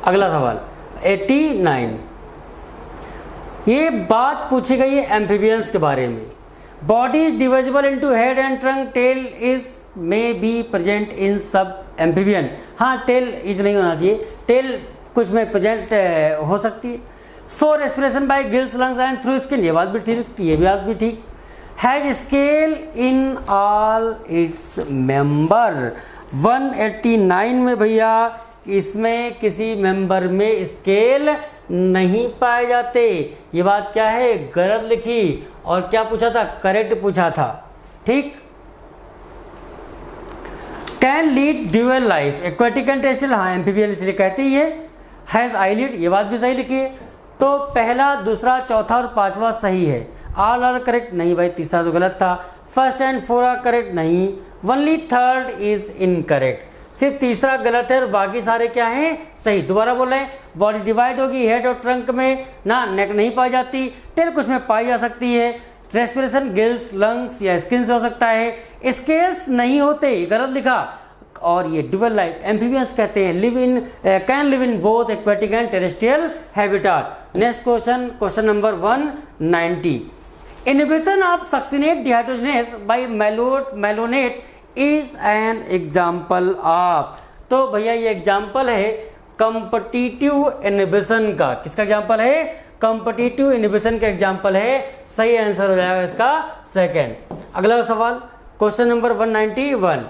अगला सवाल 89, ये बात पूछी गई है एम्फीबियंस के बारे में। Body is divisible into head and trunk, tail is may be present in सब एम्फीबियन। हाँ, टेल इज नहीं होना चाहिए, टेल कुछ में प्रेजेंट हो सकती है। So respiration by gills, lungs and through skin, ये बात भी ठीक, ये बात भी ठीक। Has scale in all its member. 189 में भैया इसमें किसी मेंबर में स्केल नहीं पाए जाते। ये बात क्या है, गलत लिखी। और क्या पूछा था, करेक्ट पूछा था, ठीक। Can lead dual life, aquatic and terrestrial, हाँ एम्फीबियन इसलिए कहते ही है। हैज आईलिड, ये बात भी सही लिखी है। तो पहला, दूसरा, चौथा और पांचवा सही है। ऑल आर करेक्ट नहीं भाई, तीसरा तो गलत था। फर्स्ट एंड 4 आर करेक्ट नहीं, ओनली 3rd इज इनकरेक्ट। सिर्फ तीसरा गलत है और बाकी सारे क्या हैं, सही। दोबारा बोल रहे हैं, बॉडी डिवाइड होगी हेड और ट्रंक में ना, नेक नहीं पाई जाती, टेल कुछ में पाई जा सकती है। रेस्पिरेशन गिल्स, लंग्स या स्किन से हो सकता है। स्केल्स नहीं होते, गलत लिखा। और ये ड्यूअल लाइफ एम्फीबियंस कहते हैं, live in can live in both aquatic and terrestrial habitat. Next question, question number 190। Inhibition of succinate dehydrogenase by malonate is an example of। तो भैया ये एग्जाम्पल है कॉम्पिटिटिव इनहिबिशन का। किसका एग्जाम्पल है, कॉम्पिटिटिव इनहिबिशन का एग्जाम्पल है। सही आंसर हो जाएगा इसका 2nd। अगला सवाल, question number 191।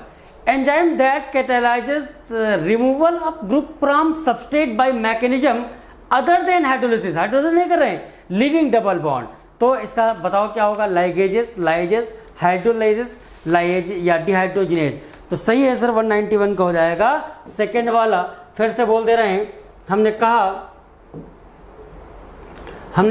Enzyme that catalyses removal of group from substrate by mechanism other than hydrolysis, hydrolysis नहीं कर रहे हैं, लिविंग डबल बॉन्ड। तो इसका बताओ क्या होगा, लाइगेजेस, लाइजेस, हाइड्रोलाइजेस, लाइज या डिहाइड्रोजिनेज। तो सही आंसर 191 का हो जाएगा 2nd वाला। फिर से बोल दे रहे हैं, हमने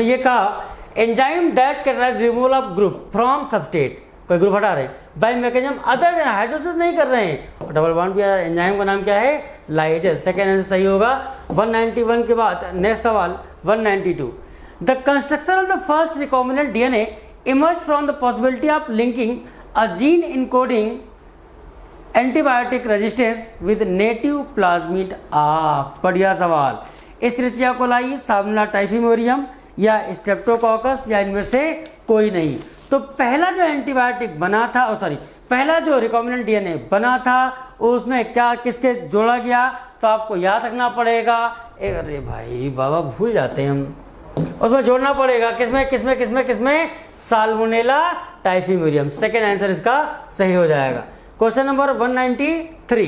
ये कहा enzyme that can removal of group from substrate, कोई ग्रुप हटा रहे by mechanism other than hydrolysis नहीं कर रहे हैं। और डबल बॉन्ड भी एंजाइम का नाम क्या है, लाइजेस। सेकेंड आंसर सही होगा 191 के बाद। नेक्स्ट सवाल 192। The construction of the first recombinant DNA emerged from the possibility of linking a gene encoding antibiotic resistance with native plasmid of। बढ़िया सवाल। एस्चेरिचिया कोलाई, साल्मोनेला टाइफिमोरियम या स्ट्रेप्टोकोकस या इनमें से कोई नहीं। तो पहला जो एंटीबायोटिक बना था, पहला जो रिकॉम्बिनेंट डीएनए बना था उसमें क्या किसके जोड़ा गया, तो आपको याद रखना पड़ेगा। अरे भाई बाबा भूल जाते हैं हम, उसमें जोड़ना पड़ेगा किसमें साल्मोनेला टाइफिमोरियम। सेकेंड आंसर इसका सही हो जाएगा। Question number 193।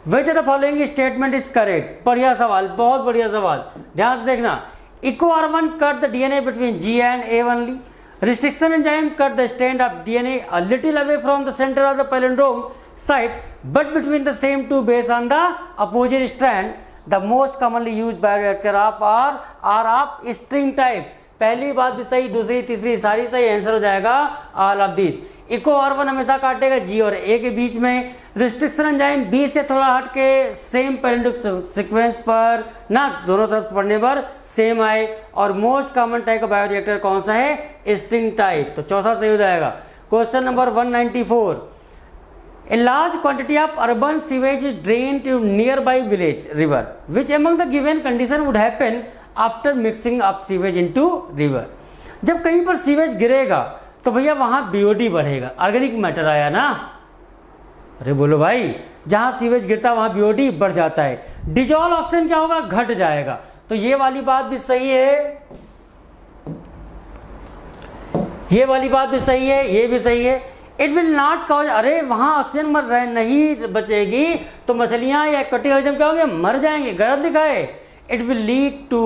Which of the following statement is correct. बढ़िया सवाल, बहुत बढ़िया सवाल, ध्यान से देखना। EcoR1 cut the DNA between G and A only. Restriction enzyme cut the strand of DNA a little away from the center of the palindrome site, but between the same two bases on the opposite strand. The most commonly used bioreactor are of string type. पहली बात भी सही, दूसरी तीसरी सारी सही, आंसर हो जाएगा ऑल ऑफ दिस। इको और वन हमेशा काटेगा जी और ए के बीच में। रिस्ट्रिक्शन एंजाइम बी से थोड़ा हट के सेम पेरेंटिक सीक्वेंस पर ना, दोनों तरफ पढ़ने पर सेम आए। और मोस्ट कॉमन टाइप का बायोरिएक्टर कौन सा है? स्ट्रिंग टाइप, तो चौथा सही हो जाएगा। Question number 194, A large quantity of urban sewage is drained to nearby village river. Which among the given condition would happen after mixing of sewage into river? जब कहीं पर सीवेज गिरेगा तो भैया वहां बीओडी बढ़ेगा, ऑर्गेनिक मैटर आया ना। अरे बोलो भाई, जहां सीवेज गिरता है वहां बीओडी बढ़ जाता है। डिजॉल्व ऑक्सीजन क्या होगा? घट जाएगा। तो ये वाली बात भी सही है, ये वाली बात भी सही है, ये भी सही है। इट विल नॉट कॉज, अरे वहां ऑक्सीजन मर रहे नहीं बचेगी तो मछलियां या एक्वेटिक ऑर्गेनिज्म क्या होंगे? मर जाएंगे। गलत लिखा है। It will lead to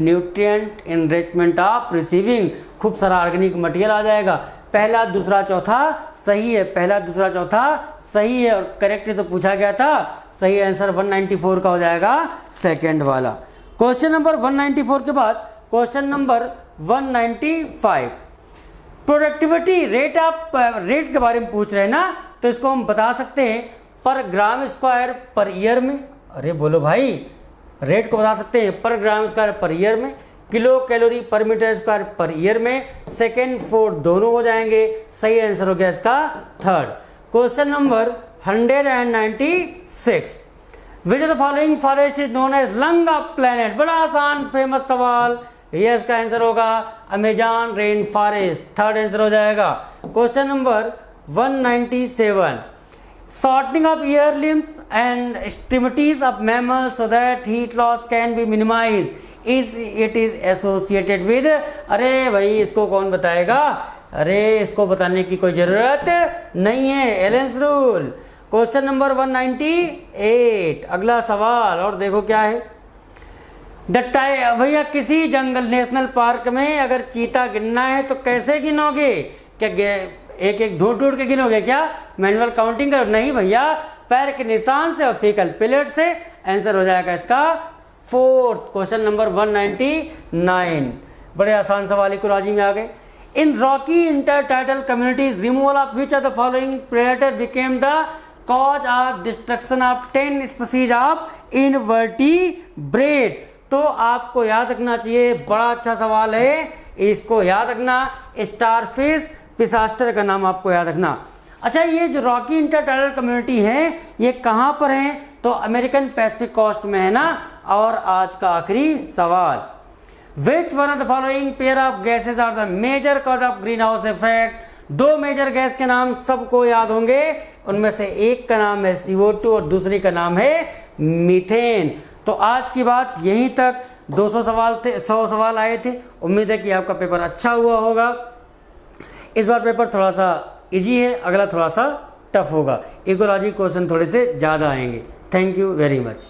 nutrient enrichment of receiving, खूब सारा ऑर्गेनिक मटेरियल आ जाएगा। पहला दूसरा चौथा सही है, पहला दूसरा चौथा सही है। और करेक्ट तो पूछा गया था, सही आंसर 194 का हो जाएगा, सेकेंड वाला। क्वेश्चन नंबर 194 के बाद क्वेश्चन नंबर 195, प्रोडक्टिविटी रेट के बारे में पूछ रहे हैं ना, तो इसको हम बता सकते हैं पर ग्राम स्क्वायर पर ईयर में। अरे बोलो भाई, रेट को बता सकते हैं पर ग्राम स्क्वायर पर ईयर में, kilo calorie per metre square per year में। सेकेंड फोर्थ दोनों हो जाएंगे, सही आंसर हो गया इसका third. Question number 196, which of the following forest is known as lung of planet? बड़ा आसान फेमस सवाल, ये इसका आंसर होगा Amazon rain forest, third answer हो जाएगा। Question number 197, shortening of ear limbs and extremities of mammal so that heat loss can be minimize, is it is associated with? अरे भाई इसको कौन बताएगा? अरे इसको बताने की कोई जरूरत नहीं है, एलेंस रूल। क्वेश्चन नंबर 198, अगला सवाल और देखो क्या है। भैया किसी जंगल नेशनल पार्क में अगर चीता गिनना है तो कैसे गिनोगे? क्या एक एक ढूंढ के गिनोगे क्या? मैनुअल काउंटिंग करो? नहीं भैया, पैर के निशान से और फीकल पिलेट से। आंसर हो जाएगा इसका फोर्थ, क्वेश्चन नंबर 199। बड़े आसान सवाल इकोलॉजी में आ गए। In rocky intertidal communities removal of which of the following predator became the cause of destruction of 10 species of invertebrate? तो आपको याद रखना चाहिए, बड़ा अच्छा सवाल है, इसको याद रखना। स्टारफिश पिसास्टर का नाम आपको याद रखना। अच्छा, ये जो रॉकी इंटरटाइडल कम्युनिटी है ये कहाँ पर है? तो अमेरिकन पैसिफिक कोस्ट में है ना। और आज का आखिरी सवाल, which one of the following pair of gases are the major cause of greenhouse effect? दो मेजर गैस के नाम सबको याद होंगे, उनमें से एक का नाम है CO2 और दूसरी का नाम है मीथेन। तो आज की बात यहीं तक, 200 सवाल थे, 100 सवाल आए थे। उम्मीद है कि आपका पेपर अच्छा हुआ होगा। इस बार पेपर थोड़ा सा इजी है, अगला थोड़ा सा टफ होगा। इकोलॉजी क्वेश्चन थोड़े से ज़्यादा आएंगे। Thank you very much.